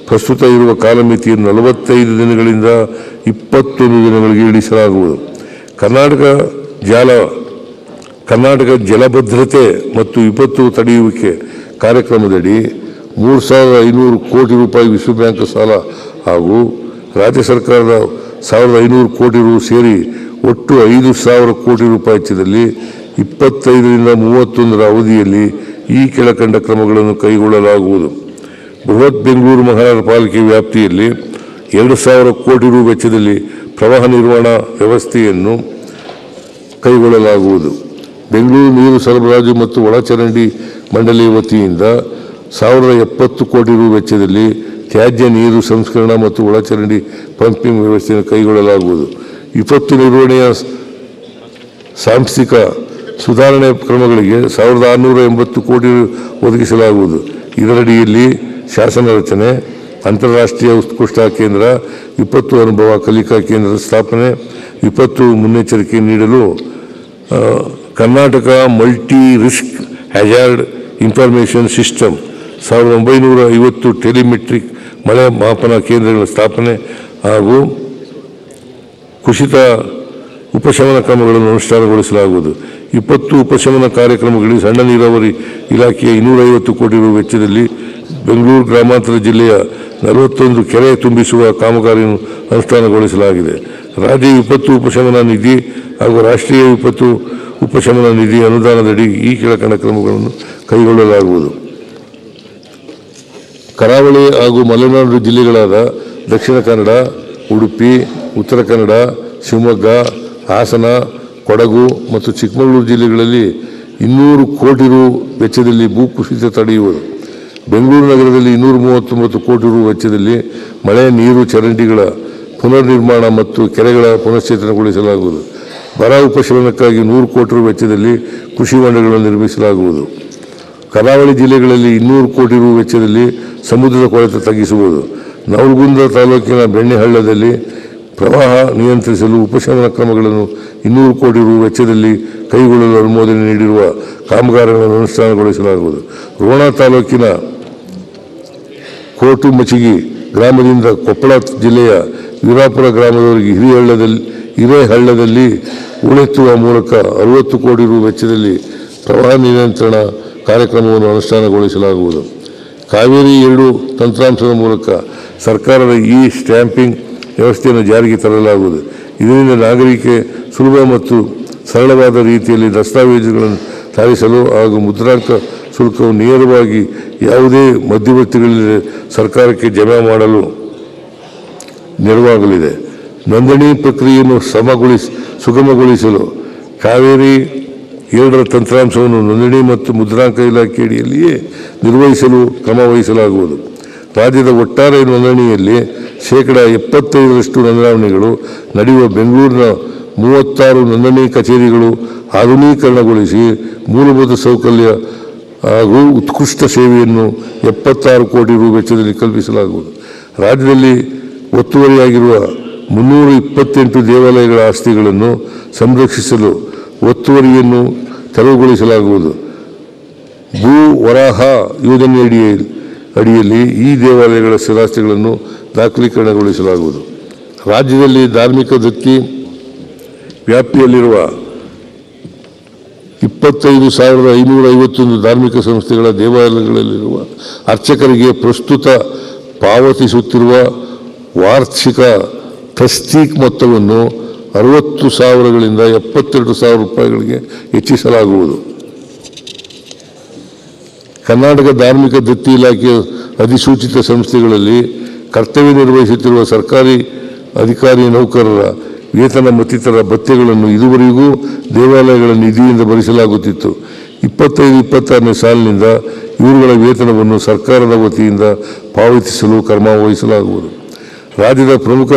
ಪ್ರಸ್ತುತ ಇರುವ ಕಾಲಮಿತಿಯನ್ನು 45 ದಿನಗಳಿಂದ 21 ದಿನಗಳಿಗೆ ಇಳಿಸಲಾಗುವುದು. ಕರ್ನಾಟಕ ಜಲಭದ್ರತೆ ಮತ್ತು ವಿಪತ್ತು ತಡೆಯುವಿಕೆ ಕಾರ್ಯಕ್ರಮದಡಿ 3,500 ಕೋಟಿ ರೂಪಾಯಿ ವಿಶ್ವ ಬ್ಯಾಂಕ್ ಸಾಲ ಹಾಗೂ ರಾಜ್ಯ ಸರ್ಕಾರದ 1,500 ಕೋಟಿ ರು ಸೇರಿ ಒಟ್ಟು 5,000 ಕೋಟಿ ರೂಪಾಯಿ ವೆಚ್ಚದಲ್ಲಿ 25ರಿಂದ 31ರ ಅವಧಿಯಲ್ಲಿ ಈ ಕೆಳಕಂಡ ಕ್ರಮಗಳನ್ನು ಕೈಗೊಳ್ಳಲಾಗುವುದು. ಬೃಹತ್ ಬೆಂಗಳೂರು ಮಹಾನಗರ ಪಾಲಿಕೆ ವ್ಯಾಪ್ತಿಯಲ್ಲಿ 2,000 ಕೋಟಿ ರು ವೆಚ್ಚದಲ್ಲಿ ಪ್ರವಾಹ ನಿರ್ವಹಣಾ ವ್ಯವಸ್ಥೆಯನ್ನು ಕೈಗೊಳ್ಳಲಾಗುವುದು. ಬೆಂಗಳೂರು ನೀರು ಸರಬರಾಜು ಮತ್ತು ಒಳಚರಂಡಿ ಮಂಡಳಿ ವತಿಯಿಂದ 1,070 ಕೋಟಿ ರು ವೆಚ್ಚದಲ್ಲಿ ತ್ಯಾಜ್ಯ ನೀರು ಸಂಸ್ಕರಣಾ ಮತ್ತು ಒಳಚರಂಡಿ ಪಂಪಿಂಗ್ ವ್ಯವಸ್ಥೆಯನ್ನು ಕೈಗೊಳ್ಳಲಾಗುವುದು. ವಿಪತ್ತು ನಿರ್ವಹಣೆಯ ಸಾಂಸ್ಥಿಕ ಸುಧಾರಣೆ ಕ್ರಮಗಳಿಗೆ 1,680 ಕೋಟಿ ಒದಗಿಸಲಾಗುವುದು. ಇದರಡಿಯಲ್ಲಿ ಶಾಸನ ರಚನೆ, ಅಂತಾರಾಷ್ಟ್ರೀಯ ಉತ್ಕೃಷ್ಟ ಕೇಂದ್ರ, ವಿಪತ್ತು ಅನುಭವ ಕಲಿಕಾ ಕೇಂದ್ರದ ಸ್ಥಾಪನೆ, ವಿಪತ್ತು ಮುನ್ನೆಚ್ಚರಿಕೆ ನೀಡಲು Karnataka multi risk hazard information system 1950 telemetric ಮಳೆ ಮಾಪನ ಕೇಂದ್ರಗಳ ಸ್ಥಾಪನೆ ಹಾಗೂ ಕುಸಿತ ಉಪಶಮನ ಕ್ರಮಗಳನ್ನು ಅನುಷ್ಠಾನಗೊಳಿಸಲಾಗುವುದು. ವಿಪತ್ತು ಉಪಶಮನ ಕಾರ್ಯಕ್ರಮಗಳಿಗೆ ಸಣ್ಣ ನೀರಾವರಿ ಇಲಾಖೆಯ 250 ಕೋಟಿ ರು ವೆಚ್ಚದಲ್ಲಿ ಬೆಂಗಳೂರು ಗ್ರಾಮಾಂತರ ಜಿಲ್ಲೆಯ 41 ಕೆರೆ ತುಂಬಿಸುವ ಕಾಮಗಾರಿಯನ್ನು ಅನುಷ್ಠಾನಗೊಳಿಸಲಾಗಿದೆ. ರಾಜ್ಯ ವಿಪತ್ತು ಉಪಶಮನ ನಿಧಿ ಹಾಗೂ ರಾಷ್ಟ್ರೀಯ ವಿಪತ್ತು ಉಪಶಮನ ನಿಧಿ ಅನುದಾನದಡಿ ಈ ಕೆಳಕಂಡ ಕ್ರಮಗಳನ್ನು ಕೈಗೊಳ್ಳಲಾಗುವುದು. ಕರಾವಳಿ ಹಾಗೂ ಮಲೆನಾಡು ಜಿಲ್ಲೆಗಳಾದ ದಕ್ಷಿಣ ಕನ್ನಡ, ಉಡುಪಿ, ಉತ್ತರ ಕನ್ನಡ, ಶಿವಮೊಗ್ಗ, ಹಾಸನ, ಕೊಡಗು ಮತ್ತು ಚಿಕ್ಕಮಗಳೂರು ಜಿಲ್ಲೆಗಳಲ್ಲಿ 200 ಕೋಟಿ ರು ವೆಚ್ಚದಲ್ಲಿ ಭೂಕುಸಿತ ತಡೆಯುವುದು. ಬೆಂಗಳೂರು ನಗರದಲ್ಲಿ 239 ಕೋಟಿ ರು ವೆಚ್ಚದಲ್ಲಿ ಮಳೆ ನೀರು ಚರಂಡಿಗಳ ಪುನರ್ ನಿರ್ಮಾಣ ಮತ್ತು ಕೆರೆಗಳ ಪುನಶ್ಚೇತನಗೊಳಿಸಲಾಗುವುದು. ಬರ ಉಪಶಮನಕ್ಕಾಗಿ 100 ಕೋಟಿ ರು ವೆಚ್ಚದಲ್ಲಿ ಕೃಷಿ ಹೊಂಡಗಳನ್ನು ನಿರ್ಮಿಸಲಾಗುವುದು. ಕರಾವಳಿ ಜಿಲ್ಲೆಗಳಲ್ಲಿ 200 ಕೋಟಿ ರು ವೆಚ್ಚದಲ್ಲಿ ಸಮುದ್ರದ ಕೊಳೆತ ತಗ್ಗಿಸುವುದು. ನವಲಗುಂದ ತಾಲೂಕಿನ ಬೆಣ್ಣೆಹಳ್ಳದಲ್ಲಿ ಪ್ರವಾಹ ನಿಯಂತ್ರಿಸಲು ಉಪಶಮನ ಕ್ರಮಗಳನ್ನು 200 ಕೋಟಿ ರು ವೆಚ್ಚದಲ್ಲಿ ಕೈಗೊಳ್ಳಲು ಅನುಮೋದನೆ ನೀಡಿರುವ ಕಾಮಗಾರಿಗಳನ್ನು ಅನುಷ್ಠಾನಗೊಳಿಸಲಾಗುವುದು. ರೋಣ ತಾಲೂಕಿನ ಕೋಟುಮಚಗಿ ಗ್ರಾಮದಿಂದ ಕೊಪ್ಪಳ ಜಿಲ್ಲೆಯ ವೀರಾಪುರ ಗ್ರಾಮದವರೆಗೆ ಹಿರೇಹಳ್ಳದಲ್ಲಿ ಹೂಳೆತ್ತುವ ಮೂಲಕ 60 ಕೋಟಿ ರು ವೆಚ್ಚದಲ್ಲಿ ಪ್ರವಾಹ ನಿಯಂತ್ರಣ ಕಾರ್ಯಕ್ರಮವನ್ನು ಅನುಷ್ಠಾನಗೊಳಿಸಲಾಗುವುದು. ಕಾವೇರಿ 2 ತಂತ್ರಾಂಶದ ಮೂಲಕ ಸರ್ಕಾರದ ಇ ಸ್ಟ್ಯಾಂಪಿಂಗ್ ವ್ಯವಸ್ಥೆಯನ್ನು ಜಾರಿಗೆ ತರಲಾಗುವುದು. ಇದರಿಂದ ನಾಗರಿಕೆ ಸುಲಭ ಮತ್ತು ಸರಳವಾದ ರೀತಿಯಲ್ಲಿ ದಸ್ತಾವೇಜುಗಳನ್ನು ಸಾಧಿಸಲು ಹಾಗೂ ಮುದ್ರಾಂಕ ಶುಲ್ಕವು ನೇರವಾಗಿ ಯಾವುದೇ ಮಧ್ಯವರ್ತಿಗಳಿಲ್ಲದೆ ಸರ್ಕಾರಕ್ಕೆ ಜಮಾ ಮಾಡಲು ನೆರವಾಗಲಿದೆ. ನೋಂದಣಿ ಪ್ರಕ್ರಿಯೆಯನ್ನು ಸುಗಮಗೊಳಿಸಲು ಕಾವೇರಿ 2ರ ತಂತ್ರಾಂಶವನ್ನು ನೋಂದಣಿ ಮತ್ತು ಮುದ್ರಾಂಕ ಇಲಾಖೆ ಅಡಿಯಲ್ಲಿಯೇ ನಿರ್ವಹಿಸಲು ಕ್ರಮ ವಹಿಸಲಾಗುವುದು. ರಾಜ್ಯದ ಒಟ್ಟಾರೆ ನೋಂದಣಿಯಲ್ಲಿ 75% ನೋಂದಣಿಗಳು ನಡೆಯುವ ಬೆಂಗಳೂರಿನ 36 ನೋಂದಣಿ ಕಚೇರಿಗಳು ಆಧುನೀಕರಣಗೊಳಿಸಿ ಮೂಲಭೂತ ಸೌಕರ್ಯ ಹಾಗೂ ಉತ್ಕೃಷ್ಟ ಸೇವೆಯನ್ನು 76 ಕೋಟಿ ರು ವೆಚ್ಚದಲ್ಲಿ ಕಲ್ಪಿಸಲಾಗುವುದು. ರಾಜ್ಯದಲ್ಲಿ ಒತ್ತುವರಿಯಾಗಿರುವ 328 ದೇವಾಲಯಗಳ ಆಸ್ತಿಗಳನ್ನು ಸಂರಕ್ಷಿಸಲು ಒತ್ತುವರಿಯನ್ನು ತೆರವುಗೊಳಿಸಲಾಗುವುದು. ಭೂ ವರಾಹ ಯೋಜನೆ ಅಡಿಯಲ್ಲಿ ಈ ದೇವಾಲಯಗಳ ಸ್ಥಿರಾಸ್ತಿಗಳನ್ನು ದಾಖಲೀಕರಣಗೊಳಿಸಲಾಗುವುದು. ರಾಜ್ಯದಲ್ಲಿ ಧಾರ್ಮಿಕ ದತ್ತಿ ವ್ಯಾಪ್ತಿಯಲ್ಲಿರುವ 25,551 ಧಾರ್ಮಿಕ ಸಂಸ್ಥೆಗಳ ದೇವಾಲಯಗಳಲ್ಲಿರುವ ಅರ್ಚಕರಿಗೆ ಪ್ರಸ್ತುತ ಪಾವತಿಸುತ್ತಿರುವ ವಾರ್ಷಿಕ ತಸ್ತೀಕ್ ಮೊತ್ತವನ್ನು 60,000ಗಳಿಂದ 72,000 ರೂಪಾಯಿಗಳಿಗೆ ಹೆಚ್ಚಿಸಲಾಗುವುದು. ಕರ್ನಾಟಕ ಧಾರ್ಮಿಕ ದತ್ತಿ ಇಲಾಖೆಯ ಅಧಿಸೂಚಿತ ಸಂಸ್ಥೆಗಳಲ್ಲಿ ಕರ್ತವ್ಯ ನಿರ್ವಹಿಸುತ್ತಿರುವ ಸರ್ಕಾರಿ ಅಧಿಕಾರಿ ನೌಕರರ ವೇತನ ಮತ್ತಿತರ ಭತ್ಯೆಗಳನ್ನು ಇದುವರೆಗೂ ದೇವಾಲಯಗಳ ನಿಧಿಯಿಂದ ಭರಿಸಲಾಗುತ್ತಿತ್ತು. 25-26ನೇ ಸಾಲಿನಿಂದ ಇವರುಗಳ ವೇತನವನ್ನು ಸರ್ಕಾರದ ವತಿಯಿಂದ ಪಾವತಿಸಲು ಕ್ರಮ ವಹಿಸಲಾಗುವುದು. ರಾಜ್ಯದ ಪ್ರಮುಖ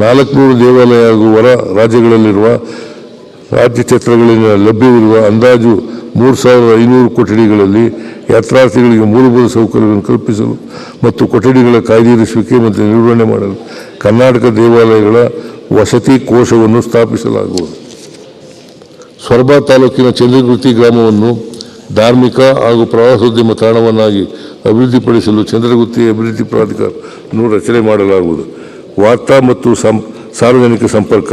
400 ದೇವಾಲಯ ಹಾಗೂ ಹೊರ ರಾಜ್ಯಗಳಲ್ಲಿರುವ ರಾಜ್ಯ ಛತ್ರಗಳಿಂದ ಲಭ್ಯವಿರುವ ಅಂದಾಜು 3,500 ಕೊಠಡಿಗಳಲ್ಲಿ ಯಾತ್ರಾರ್ಥಿಗಳಿಗೆ ಮೂಲಭೂತ ಸೌಕರ್ಯಗಳನ್ನು ಕಲ್ಪಿಸಲು ಮತ್ತು ಕೊಠಡಿಗಳ ಕಾಯ್ದಿರಿಸುವಿಕೆ ಮತ್ತು ನಿರ್ವಹಣೆ ಮಾಡಲು ಕರ್ನಾಟಕ ದೇವಾಲಯಗಳ ವಸತಿ ಕೋಶವನ್ನು ಸ್ಥಾಪಿಸಲಾಗುವುದು. ಸೊರಬ ತಾಲೂಕಿನ ಚಂದ್ರಗುತ್ತಿ ಗ್ರಾಮವನ್ನು ಧಾರ್ಮಿಕ ಹಾಗೂ ಪ್ರವಾಸೋದ್ಯಮ ತಾಣವನ್ನಾಗಿ ಅಭಿವೃದ್ಧಿಪಡಿಸಲು ಚಂದ್ರಗುತ್ತಿ ಅಭಿವೃದ್ಧಿ ಪ್ರಾಧಿಕಾರವನ್ನು ರಚನೆ ಮಾಡಲಾಗುವುದು. ವಾರ್ತಾ ಮತ್ತು ಸಾರ್ವಜನಿಕ ಸಂಪರ್ಕ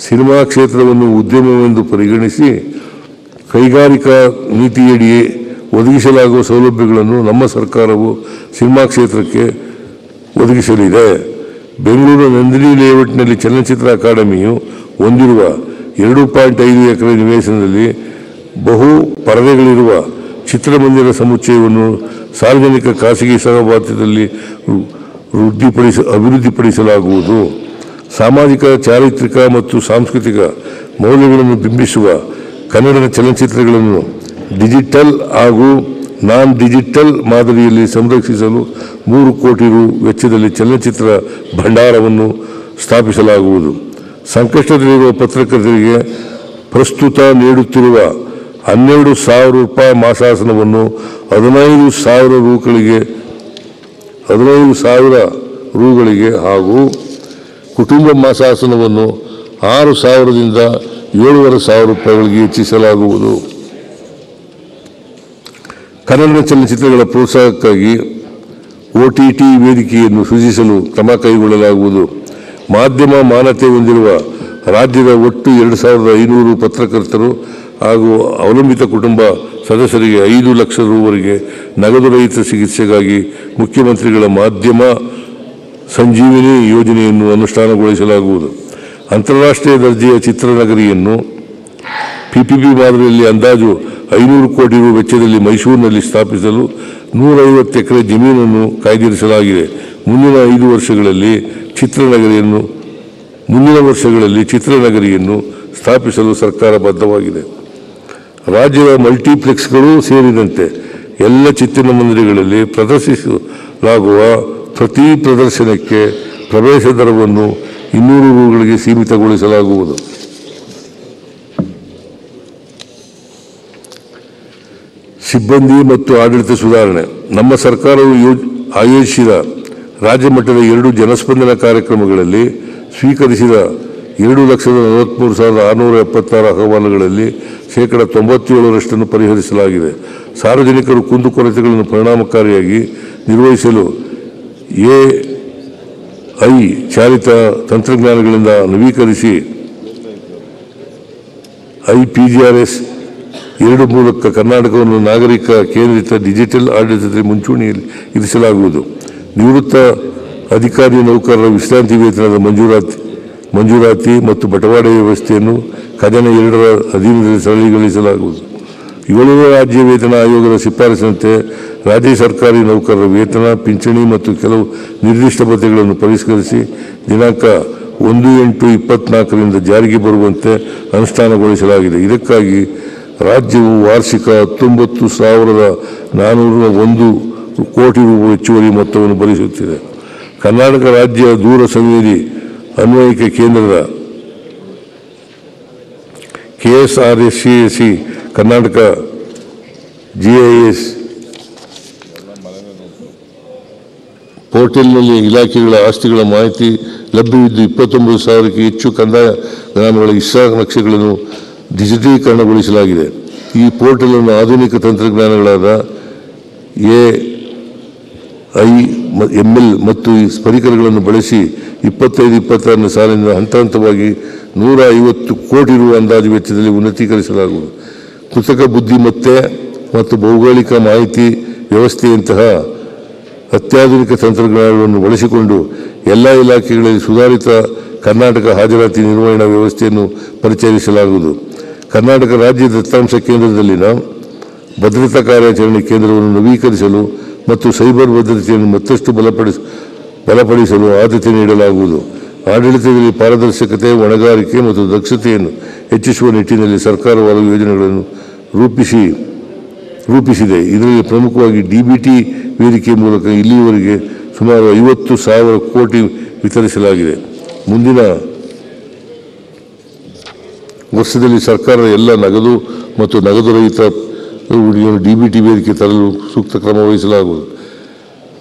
ಸಿನಿಮಾ ಕ್ಷೇತ್ರವನ್ನು ಉದ್ಯಮವೆಂದು ಪರಿಗಣಿಸಿ ಕೈಗಾರಿಕಾ ನೀತಿಯಡಿಯೇ ಒದಗಿಸಲಾಗುವ ಸೌಲಭ್ಯಗಳನ್ನು ನಮ್ಮ ಸರ್ಕಾರವು ಸಿನಿಮಾ ಕ್ಷೇತ್ರಕ್ಕೆ ಒದಗಿಸಲಿದೆ. ಬೆಂಗಳೂರು ನಂದಿನಿ ಲೇಔಟ್ನಲ್ಲಿ ಚಲನಚಿತ್ರ ಅಕಾಡೆಮಿಯು ಹೊಂದಿರುವ 2.5 ಎಕರೆ ನಿವೇಶನದಲ್ಲಿ ಬಹು ಪರದೆಗಳಿರುವ ಚಿತ್ರಮಂದಿರ ಸಮುಚ್ಚಯವನ್ನು ಸಾರ್ವಜನಿಕ ಖಾಸಗಿ ಸಹಭಾಗಿತ್ವದಲ್ಲಿ ಅಭಿವೃದ್ಧಿಪಡಿಸಲಾಗುವುದು. ಸಾಮಾಜಿಕ, ಚಾರಿತ್ರಿಕ ಮತ್ತು ಸಾಂಸ್ಕೃತಿಕ ಮೌಲ್ಯಗಳನ್ನು ಬಿಂಬಿಸುವ ಕನ್ನಡ ಚಲನಚಿತ್ರಗಳನ್ನು ಡಿಜಿಟಲ್ ಹಾಗೂ ನಾನ್ ಡಿಜಿಟಲ್ ಮಾದರಿಯಲ್ಲಿ ಸಂರಕ್ಷಿಸಲು 3 ಕೋಟಿ ರು ವೆಚ್ಚದಲ್ಲಿ ಚಲನಚಿತ್ರ ಭಂಡಾರವನ್ನು ಸ್ಥಾಪಿಸಲಾಗುವುದು. ಸಂಕಷ್ಟದಲ್ಲಿರುವ ಪತ್ರಕರ್ತರಿಗೆ ಪ್ರಸ್ತುತ ನೀಡುತ್ತಿರುವ 12,000 ರೂಪಾಯಿ ಮಾಸಾಸನವನ್ನು 15,000 ರೂಗಳಿಗೆ ಹಾಗೂ ಕುಟುಂಬ ಮಾಸಾಸನವನ್ನು 6,000ದಿಂದ 7,500 ರೂಪಾಯಿಗಳಿಗೆ ಹೆಚ್ಚಿಸಲಾಗುವುದು. ಕನ್ನಡ ಚಲನಚಿತ್ರಗಳ ಪ್ರೋತ್ಸಾಹಕ್ಕಾಗಿ OTT ವೇದಿಕೆಯನ್ನು ಸೃಜಿಸಲು ಕ್ರಮ ಕೈಗೊಳ್ಳಲಾಗುವುದು. ಮಾಧ್ಯಮ ಮಾನ್ಯತೆ ಹೊಂದಿರುವ ರಾಜ್ಯದ ಒಟ್ಟು 2,500 ಪತ್ರಕರ್ತರು ಹಾಗೂ ಅವಲಂಬಿತ ಕುಟುಂಬ ಸದಸ್ಯರಿಗೆ 5 ಲಕ್ಷ ರೂವರೆಗೆ ನಗದು ರಹಿತ ಚಿಕಿತ್ಸೆಗಾಗಿ ಮುಖ್ಯಮಂತ್ರಿಗಳ ಮಾಧ್ಯಮ ಸಂಜೀವಿನಿ ಯೋಜನೆಯನ್ನು ಅನುಷ್ಠಾನಗೊಳಿಸಲಾಗುವುದು. ಅಂತಾರಾಷ್ಟ್ರೀಯ ದರ್ಜೆಯ ಚಿತ್ರನಗರಿಯನ್ನು PPP ಮಾದರಿಯಲ್ಲಿ ಅಂದಾಜು 500 ಕೋಟಿ ರು ವೆಚ್ಚದಲ್ಲಿ ಮೈಸೂರಿನಲ್ಲಿ ಸ್ಥಾಪಿಸಲು 150 ಎಕರೆ ಜಮೀನನ್ನು ಕಾಯ್ದಿರಿಸಲಾಗಿದೆ. ಮುಂದಿನ ವರ್ಷಗಳಲ್ಲಿ ಚಿತ್ರನಗರಿಯನ್ನು ಸ್ಥಾಪಿಸಲು ಸರ್ಕಾರ ಬದ್ಧವಾಗಿದೆ. ರಾಜ್ಯದ ಮಲ್ಟಿಪ್ಲೆಕ್ಸ್ಗಳು ಸೇರಿದಂತೆ ಎಲ್ಲ ಚಿತ್ರಮಂದಿರಗಳಲ್ಲಿ ಪ್ರದರ್ಶಿಸಲಾಗುವ ಪ್ರತಿ ಪ್ರದರ್ಶನಕ್ಕೆ ಪ್ರವೇಶ ದರವನ್ನು 200 ರೂಗಳಿಗೆ ಸೀಮಿತಗೊಳಿಸಲಾಗುವುದು. ಸಿಬ್ಬಂದಿ ಮತ್ತು ಆಡಳಿತ ಸುಧಾರಣೆ ನಮ್ಮ ಸರ್ಕಾರವು ಆಯೋಜಿಸಿದ ರಾಜ್ಯ ಮಟ್ಟದ 2 ಜನಸ್ಪಂದನ ಕಾರ್ಯಕ್ರಮಗಳಲ್ಲಿ ಸ್ವೀಕರಿಸಿದ 2,43,676 ಅಹವಾಲುಗಳಲ್ಲಿ 97% ಪರಿಹರಿಸಲಾಗಿದೆ. ಸಾರ್ವಜನಿಕರು ಕುಂದುಕೊರತೆಗಳನ್ನು ಪರಿಣಾಮಕಾರಿಯಾಗಿ ನಿರ್ವಹಿಸಲು AI ಚಾಲಿತ ತಂತ್ರಜ್ಞಾನಗಳಿಂದ ನವೀಕರಿಸಿ IPGRS 2 ಮೂಲಕ ಕರ್ನಾಟಕವನ್ನು ನಾಗರಿಕ ಕೇಂದ್ರಿತ ಡಿಜಿಟಲ್ ಆಡಳಿತದಲ್ಲಿ ಮುಂಚೂಣಿಯಲ್ಲಿ ಇರಿಸಲಾಗುವುದು. ನಿವೃತ್ತ ಅಧಿಕಾರಿ ನೌಕರರ ವಿಶ್ರಾಂತಿ ವೇತನದ ಮಂಜೂರಾತಿ ಮತ್ತು ಬಟವಾಡೆ ವ್ಯವಸ್ಥೆಯನ್ನು ಖಜಾನೆ 2ರ ಅಧೀನದಲ್ಲಿ ಸರಳೀಕರಿಸಲಾಗುವುದು. 7ನೇ ರಾಜ್ಯ ವೇತನ ಆಯೋಗದ ಶಿಫಾರಸಿನಂತೆ ರಾಜ್ಯ ಸರ್ಕಾರಿ ನೌಕರರ ವೇತನ, ಪಿಂಚಣಿ ಮತ್ತು ಕೆಲವು ನಿರ್ದಿಷ್ಟ ಭತ್ಯೆಗಳನ್ನು ಪರಿಷ್ಕರಿಸಿ ದಿನಾಂಕ 1/8/24ರಿಂದ ಜಾರಿಗೆ ಬರುವಂತೆ ಅನುಷ್ಠಾನಗೊಳಿಸಲಾಗಿದೆ. ಇದಕ್ಕಾಗಿ ರಾಜ್ಯವು ವಾರ್ಷಿಕ 19,401 ಕೋಟಿ ರು ಹೆಚ್ಚುವರಿ ಮೊತ್ತವನ್ನು ಭರಿಸುತ್ತಿದೆ. ಕರ್ನಾಟಕ ರಾಜ್ಯ ದೂರ ಸಂವೇದಿ ಅನ್ವಯಿಕೆ ಕೇಂದ್ರದ KSRSCSC ಕರ್ನಾಟಕ GIS ಪೋರ್ಟಲ್ನಲ್ಲಿ ಇಲಾಖೆಗಳ ಆಸ್ತಿಗಳ ಮಾಹಿತಿ ಲಭ್ಯವಿದ್ದು 29,000ಕ್ಕೆ ಹೆಚ್ಚು ಕಂದಾಯ ಗ್ರಾಮಗಳ ಇಸ್ಸಾ ನಕ್ಷೆಗಳನ್ನು ಡಿಜಿಟಲೀಕರಣಗೊಳಿಸಲಾಗಿದೆ. ಈ ಪೋರ್ಟಲ್ ಅನ್ನು ಆಧುನಿಕ ತಂತ್ರಜ್ಞಾನಗಳಾದ AI, ML ಮತ್ತು ಪರಿಕರಗಳನ್ನು ಬಳಸಿ 25-26ನೇ ಸಾಲಿನಿಂದ ಹಂತವಾಗಿ 150 ಕೋಟಿ ರು ಅಂದಾಜು ವೆಚ್ಚದಲ್ಲಿ ಉನ್ನತೀಕರಿಸಲಾಗುವುದು. ಕೃತಕ ಬುದ್ಧಿಮತ್ತೆ ಮತ್ತು ಭೌಗೋಳಿಕ ಮಾಹಿತಿ ವ್ಯವಸ್ಥೆಯಂತಹ ಅತ್ಯಾಧುನಿಕ ತಂತ್ರಜ್ಞಾನಗಳನ್ನು ಬಳಸಿಕೊಂಡು ಎಲ್ಲ ಇಲಾಖೆಗಳಲ್ಲಿ ಸುಧಾರಿತ ಕರ್ನಾಟಕ ಹಾಜರಾತಿ ನಿರ್ವಹಣಾ ವ್ಯವಸ್ಥೆಯನ್ನು ಪರಿಚಯಿಸಲಾಗುವುದು. ಕರ್ನಾಟಕ ರಾಜ್ಯ ದತ್ತಾಂಶ ಕೇಂದ್ರದಲ್ಲಿನ ಭದ್ರತಾ ಕಾರ್ಯಾಚರಣೆ ಕೇಂದ್ರವನ್ನು ನವೀಕರಿಸಲು ಮತ್ತು ಸೈಬರ್ ಭದ್ರತೆಯನ್ನು ಮತ್ತಷ್ಟು ಬಲಪಡಿಸಲು ಆದ್ಯತೆ ನೀಡಲಾಗುವುದು. ಆಡಳಿತದಲ್ಲಿ ಪಾರದರ್ಶಕತೆ, ಹೊಣೆಗಾರಿಕೆ ಮತ್ತು ದಕ್ಷತೆಯನ್ನು ಹೆಚ್ಚಿಸುವ ನಿಟ್ಟಿನಲ್ಲಿ ಸರ್ಕಾರವು ಹಲವು ಯೋಜನೆಗಳನ್ನು ರೂಪಿಸಿದೆ. ಇದರಲ್ಲಿ ಪ್ರಮುಖವಾಗಿ DBT ವೇದಿಕೆ ಮೂಲಕ ಇಲ್ಲಿಯವರೆಗೆ ಸುಮಾರು 50,000 ಕೋಟಿ ವಿತರಿಸಲಾಗಿದೆ. ಮುಂದಿನ ವರ್ಷದಲ್ಲಿ ಸರ್ಕಾರದ ಎಲ್ಲ ನಗದು ಮತ್ತು ನಗದು ರಹಿತ DBT ವೇದಿಕೆ ತರಲು ಸೂಕ್ತ ಕ್ರಮ ವಹಿಸಲಾಗುವುದು.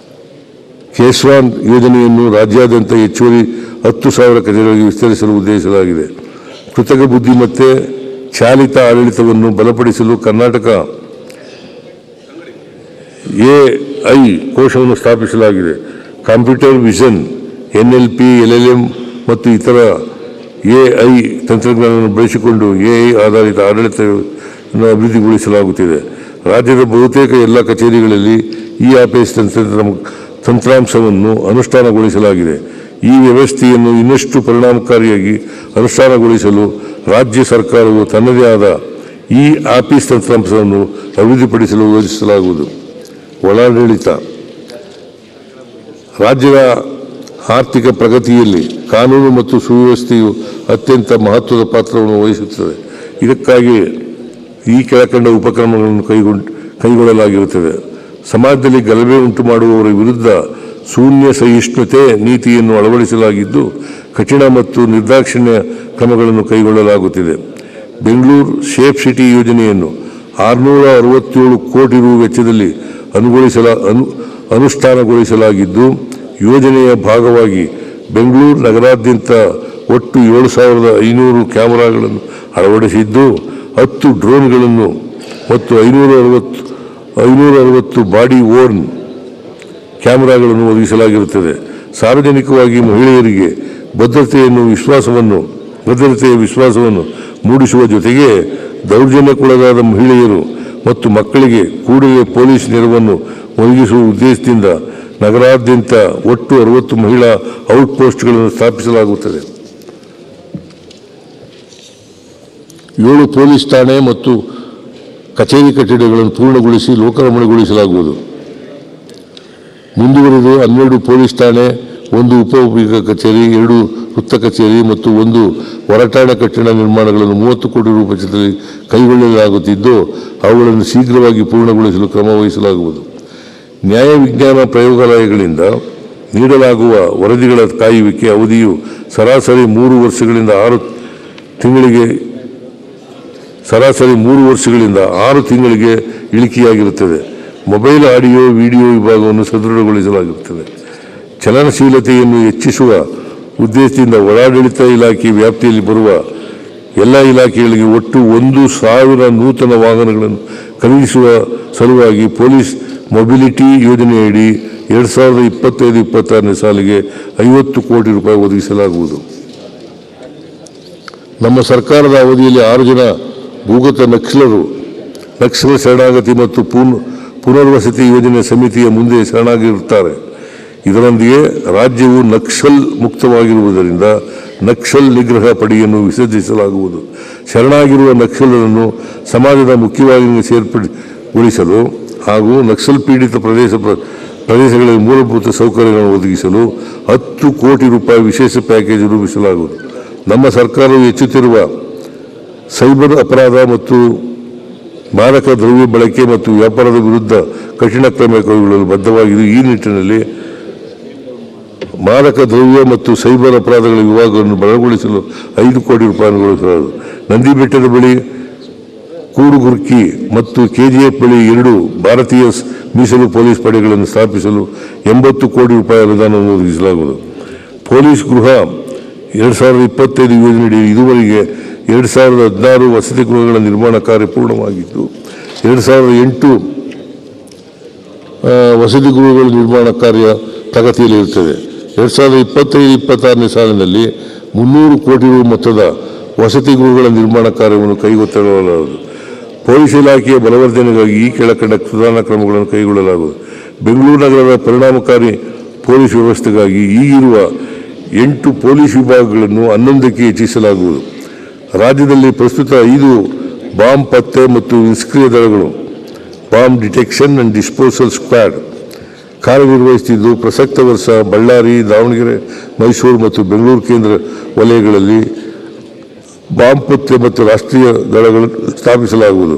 ಕೇಶ್ವಾನ್ ಯೋಜನೆಯನ್ನು ರಾಜ್ಯಾದ್ಯಂತ ಹೆಚ್ಚುವರಿ 10,000 ಕಚೇರಿಗಳಿಗೆ ವಿಸ್ತರಿಸಲು ಉದ್ದೇಶಿಸಲಾಗಿದೆ. ಕೃತಕ ಬುದ್ಧಿಮತ್ತೆ ಚಾಲಿತ ಆಡಳಿತವನ್ನು ಬಲಪಡಿಸಲು ಕರ್ನಾಟಕ AI ಕೋಶವನ್ನು ಸ್ಥಾಪಿಸಲಾಗಿದೆ. ಕಂಪ್ಯೂಟರ್ ವಿಷನ್, NLP, LLM ಮತ್ತು ಇತರ AI ತಂತ್ರಜ್ಞಾನವನ್ನು ಬಳಸಿಕೊಂಡು AI ಆಧಾರಿತ ಆಡಳಿತವನ್ನು ಅಭಿವೃದ್ಧಿಗೊಳಿಸಲಾಗುತ್ತಿದೆ. ರಾಜ್ಯದ ಬಹುತೇಕ ಎಲ್ಲ ಕಚೇರಿಗಳಲ್ಲಿ ಇ-ಆಫೀಸ್ ತಂತ್ರಾಂಶವನ್ನು ಅನುಷ್ಠಾನಗೊಳಿಸಲಾಗಿದೆ. ಈ ವ್ಯವಸ್ಥೆಯನ್ನು ಇನ್ನಷ್ಟು ಪರಿಣಾಮಕಾರಿಯಾಗಿ ಅನುಷ್ಠಾನಗೊಳಿಸಲು ರಾಜ್ಯ ಸರ್ಕಾರವು ತನ್ನದೇ ಆದ ಇ-ಆಫೀಸ್ ತಂತ್ರಾಂಶವನ್ನು ಅಭಿವೃದ್ಧಿಪಡಿಸಲು ಯೋಜಿಸಲಾಗುವುದು. ಒಳಾಡಳಿತ ರಾಜ್ಯದ ಆರ್ಥಿಕ ಪ್ರಗತಿಯಲ್ಲಿ ಕಾನೂನು ಮತ್ತು ಸುವ್ಯವಸ್ಥೆಯು ಅತ್ಯಂತ ಮಹತ್ವದ ಪಾತ್ರವನ್ನು ವಹಿಸುತ್ತದೆ. ಇದಕ್ಕಾಗಿ ಈ ಕೆಳಕಂಡ ಉಪಕ್ರಮಗಳನ್ನು ಕೈಗೊಳ್ಳಲಾಗಿರುತ್ತದೆ. ಸಮಾಜದಲ್ಲಿ ಗಲಭೆ ಉಂಟು ಮಾಡುವವರ ವಿರುದ್ಧ ಶೂನ್ಯ ಸಹಿಷ್ಣುತೆ ನೀತಿಯನ್ನು ಅಳವಡಿಸಲಾಗಿದ್ದು, ಕಠಿಣ ಮತ್ತು ನಿರ್ದಾಕ್ಷಿಣ್ಯ ಕ್ರಮಗಳನ್ನು ಕೈಗೊಳ್ಳಲಾಗುತ್ತಿದೆ. ಬೆಂಗಳೂರು ಸೇಫ್ ಸಿಟಿ ಯೋಜನೆಯನ್ನು 667 ಕೋಟಿ ರು ವೆಚ್ಚದಲ್ಲಿ ಅನುಷ್ಠಾನಗೊಳಿಸಲಾಗಿದ್ದು, ಯೋಜನೆಯ ಭಾಗವಾಗಿ ಬೆಂಗಳೂರು ನಗರಾದ್ಯಂತ ಒಟ್ಟು 7,500 ಕ್ಯಾಮೆರಾಗಳನ್ನು ಅಳವಡಿಸಿದ್ದು, 10 ಡ್ರೋನ್ಗಳನ್ನು ಮತ್ತು 560 ಬಾಡಿ ಓರ್ನ್ ಕ್ಯಾಮೆರಾಗಳನ್ನು ಒದಗಿಸಲಾಗಿರುತ್ತದೆ. ಸಾರ್ವಜನಿಕವಾಗಿ ಮಹಿಳೆಯರಿಗೆ ಭದ್ರತೆಯ ವಿಶ್ವಾಸವನ್ನು ಮೂಡಿಸುವ ಜೊತೆಗೆ ದೌರ್ಜನ್ಯಕ್ಕೊಳಗಾದ ಮಹಿಳೆಯರು ಮತ್ತು ಮಕ್ಕಳಿಗೆ ಕೂಡಲೇ ಪೊಲೀಸ್ ನೆರವನ್ನು ಒದಗಿಸುವ ಉದ್ದೇಶದಿಂದ ನಗರಾದ್ಯಂತ ಒಟ್ಟು 60 ಮಹಿಳಾ ಔಟ್ಪೋಸ್ಟ್ಗಳನ್ನು ಸ್ಥಾಪಿಸಲಾಗುತ್ತದೆ. 7 ಪೊಲೀಸ್ ಠಾಣೆ ಮತ್ತು ಕಚೇರಿ ಕಟ್ಟಡಗಳನ್ನು ಪೂರ್ಣಗೊಳಿಸಿ ಲೋಕಾರ್ಪಣೆಗೊಳಿಸಲಾಗುವುದು. ಮುಂದುವರೆದು 12 ಪೊಲೀಸ್ ಠಾಣೆ, 1 ಉಪವಿಭಾಗ ಕಚೇರಿ, 2 ವೃತ್ತ ಕಚೇರಿ ಮತ್ತು 1 ಹೊರಠಾಣೆ ಕಟ್ಟಡ ನಿರ್ಮಾಣಗಳನ್ನು 30 ಕೋಟಿ ರು ವೆಚ್ಚದಲ್ಲಿ ಕೈಗೊಳ್ಳಲಾಗುತ್ತಿದ್ದು, ಅವುಗಳನ್ನು ಶೀಘ್ರವಾಗಿ ಪೂರ್ಣಗೊಳಿಸಲು ಕ್ರಮ ವಹಿಸಲಾಗುವುದು. ನ್ಯಾಯ ವಿಜ್ಞಾನ ಪ್ರಯೋಗಾಲಯಗಳಿಂದ ನೀಡಲಾಗುವ ವರದಿಗಳ ಕಾಯುವಿಕೆ ಅವಧಿಯು ಸರಾಸರಿ 3 ವರ್ಷಗಳಿಂದ 6 ತಿಂಗಳಿಗೆ ಇಳಿಕೆಯಾಗಿರುತ್ತದೆ. ಮೊಬೈಲ್ ಆಡಿಯೋ ವಿಡಿಯೋ ವಿಭಾಗವನ್ನು ಸದೃಢಗೊಳಿಸಲಾಗುತ್ತದೆ. ಚಲನಶೀಲತೆಯನ್ನು ಹೆಚ್ಚಿಸುವ ಉದ್ದೇಶದಿಂದ ಒಳಾಡಳಿತ ಇಲಾಖೆ ವ್ಯಾಪ್ತಿಯಲ್ಲಿ ಬರುವ ಎಲ್ಲ ಇಲಾಖೆಗಳಿಗೆ ಒಟ್ಟು 1,000 ನೂತನ ವಾಹನಗಳನ್ನು ಖರೀದಿಸುವ ಸಲುವಾಗಿ ಪೊಲೀಸ್ ಮೊಬಿಲಿಟಿ ಯೋಜನೆಯಡಿ 2025-26ನೇ ಸಾಲಿಗೆ 50 ಕೋಟಿ ರೂಪಾಯಿ ಒದಗಿಸಲಾಗುವುದು. ನಮ್ಮ ಸರ್ಕಾರದ ಅವಧಿಯಲ್ಲಿ 6 ಜನ ಭೂಗತ ನಕ್ಸಲ ಶರಣಾಗತಿ ಮತ್ತು ಪುನರ್ವಸತಿ ಯೋಜನೆ ಸಮಿತಿಯ ಮುಂದೆ ಶರಣಾಗಿರುತ್ತಾರೆ. ಇದರೊಂದಿಗೆ ರಾಜ್ಯವು ನಕ್ಸಲ್ ಮುಕ್ತವಾಗಿರುವುದರಿಂದ ನಕ್ಸಲ್ ನಿಗ್ರಹ ಪಡೆಯನ್ನು ವಿಸರ್ಜಿಸಲಾಗುವುದು. ಶರಣಾಗಿರುವ ನಕ್ಸಲರನ್ನು ಸಮಾಜದ ಮುಖ್ಯವಾಹಿನಿಗೆ ಸೇರ್ಪಡೆಗೊಳಿಸಲು ಹಾಗೂ ನಕ್ಸಲ್ ಪೀಡಿತ ಪ್ರದೇಶಗಳಲ್ಲಿ ಮೂಲಭೂತ ಸೌಕರ್ಯಗಳನ್ನು ಒದಗಿಸಲು 10 ಕೋಟಿ ರೂಪಾಯಿ ವಿಶೇಷ ಪ್ಯಾಕೇಜ್ ರೂಪಿಸಲಾಗುವುದು. ನಮ್ಮ ಸರ್ಕಾರವು ಹೆಚ್ಚುತ್ತಿರುವ ಸೈಬರ್ ಅಪರಾಧ ಮತ್ತು ಮಾರಕ ದ್ರವ್ಯ ಬಳಕೆ ಮತ್ತು ವ್ಯಾಪಾರದ ವಿರುದ್ಧ ಕಠಿಣ ಕ್ರಮ ಕೈಗೊಳ್ಳಲು ಬದ್ಧವಾಗಿದ್ದು, ಈ ನಿಟ್ಟಿನಲ್ಲಿ ಮಾರಕ ದ್ರವ್ಯ ಮತ್ತು ಸೈಬರ್ ಅಪರಾಧಗಳ ವಿಭಾಗವನ್ನು ಬಲಗೊಳಿಸಲು 5 ಕೋಟಿ ರೂಪಾಯಿ ಅನುಗೊಳಿಸಲಾಗುವುದು. ನಂದಿ ಬೆಟ್ಟದ ಬಳಿ ಕೂಡುಗುರ್ಕಿ ಮತ್ತು KGF ಬಳಿ 2 ಭಾರತೀಯ ಮೀಸಲು ಪೊಲೀಸ್ ಪಡೆಗಳನ್ನು ಸ್ಥಾಪಿಸಲು 80 ಕೋಟಿ ರೂಪಾಯಿ ಅನುದಾನವನ್ನು ಒದಗಿಸಲಾಗುವುದು. ಪೊಲೀಸ್ ಗೃಹ 2025 ಯೋಜನೆಯಡಿ ಇದುವರೆಗೆ 2016 ವಸತಿ ಗೃಹಗಳ ನಿರ್ಮಾಣ ಕಾರ್ಯ ಪೂರ್ಣವಾಗಿದ್ದು, 2008 ವಸತಿ ಗೃಹಗಳ ನಿರ್ಮಾಣ ಕಾರ್ಯ ಪ್ರಗತಿಯಲ್ಲಿರುತ್ತದೆ. 2025-26ನೇ ಸಾಲಿನಲ್ಲಿ 300 ಕೋಟಿ ರು ಮೊತ್ತದ ವಸತಿ ಗೃಹಗಳ ನಿರ್ಮಾಣ ಕಾರ್ಯವನ್ನು ಕೈಗೆತ್ತಿಕೊಳ್ಳಲಾಗುವುದು. ಪೊಲೀಸ್ ಇಲಾಖೆಯ ಬಲವರ್ಧನೆಗಾಗಿ ಈ ಕೆಳಕಂಡ ಸುಧಾರಣಾ ಕ್ರಮಗಳನ್ನು ಕೈಗೊಳ್ಳಲಾಗುವುದು. ಬೆಂಗಳೂರು ನಗರದ ಪರಿಣಾಮಕಾರಿ ಪೊಲೀಸ್ ವ್ಯವಸ್ಥೆಗಾಗಿ ಈಗಿರುವ 8 ಪೊಲೀಸ್ ವಿಭಾಗಗಳನ್ನು 11ಕ್ಕೆ ಹೆಚ್ಚಿಸಲಾಗುವುದು. ರಾಜ್ಯದಲ್ಲಿ ಪ್ರಸ್ತುತ 5 ಬಾಂಬ್ ಪತ್ತೆ ಮತ್ತು ನಿಷ್ಕ್ರಿಯ ದಳಗಳು bomb detection and disposal squad ಕಾರ್ಯನಿರ್ವಹಿಸುತ್ತಿದ್ದು, ಪ್ರಸಕ್ತ ವರ್ಷ ಬಳ್ಳಾರಿ, ದಾವಣಗೆರೆ, ಮೈಸೂರು ಮತ್ತು ಬೆಂಗಳೂರು ಕೇಂದ್ರ ವಲಯಗಳಲ್ಲಿ ಬಾಂಬ್ ಪತ್ತೆ ಮತ್ತು ರಾಷ್ಟ್ರೀಯ ದಳಗಳನ್ನು ಸ್ಥಾಪಿಸಲಾಗುವುದು.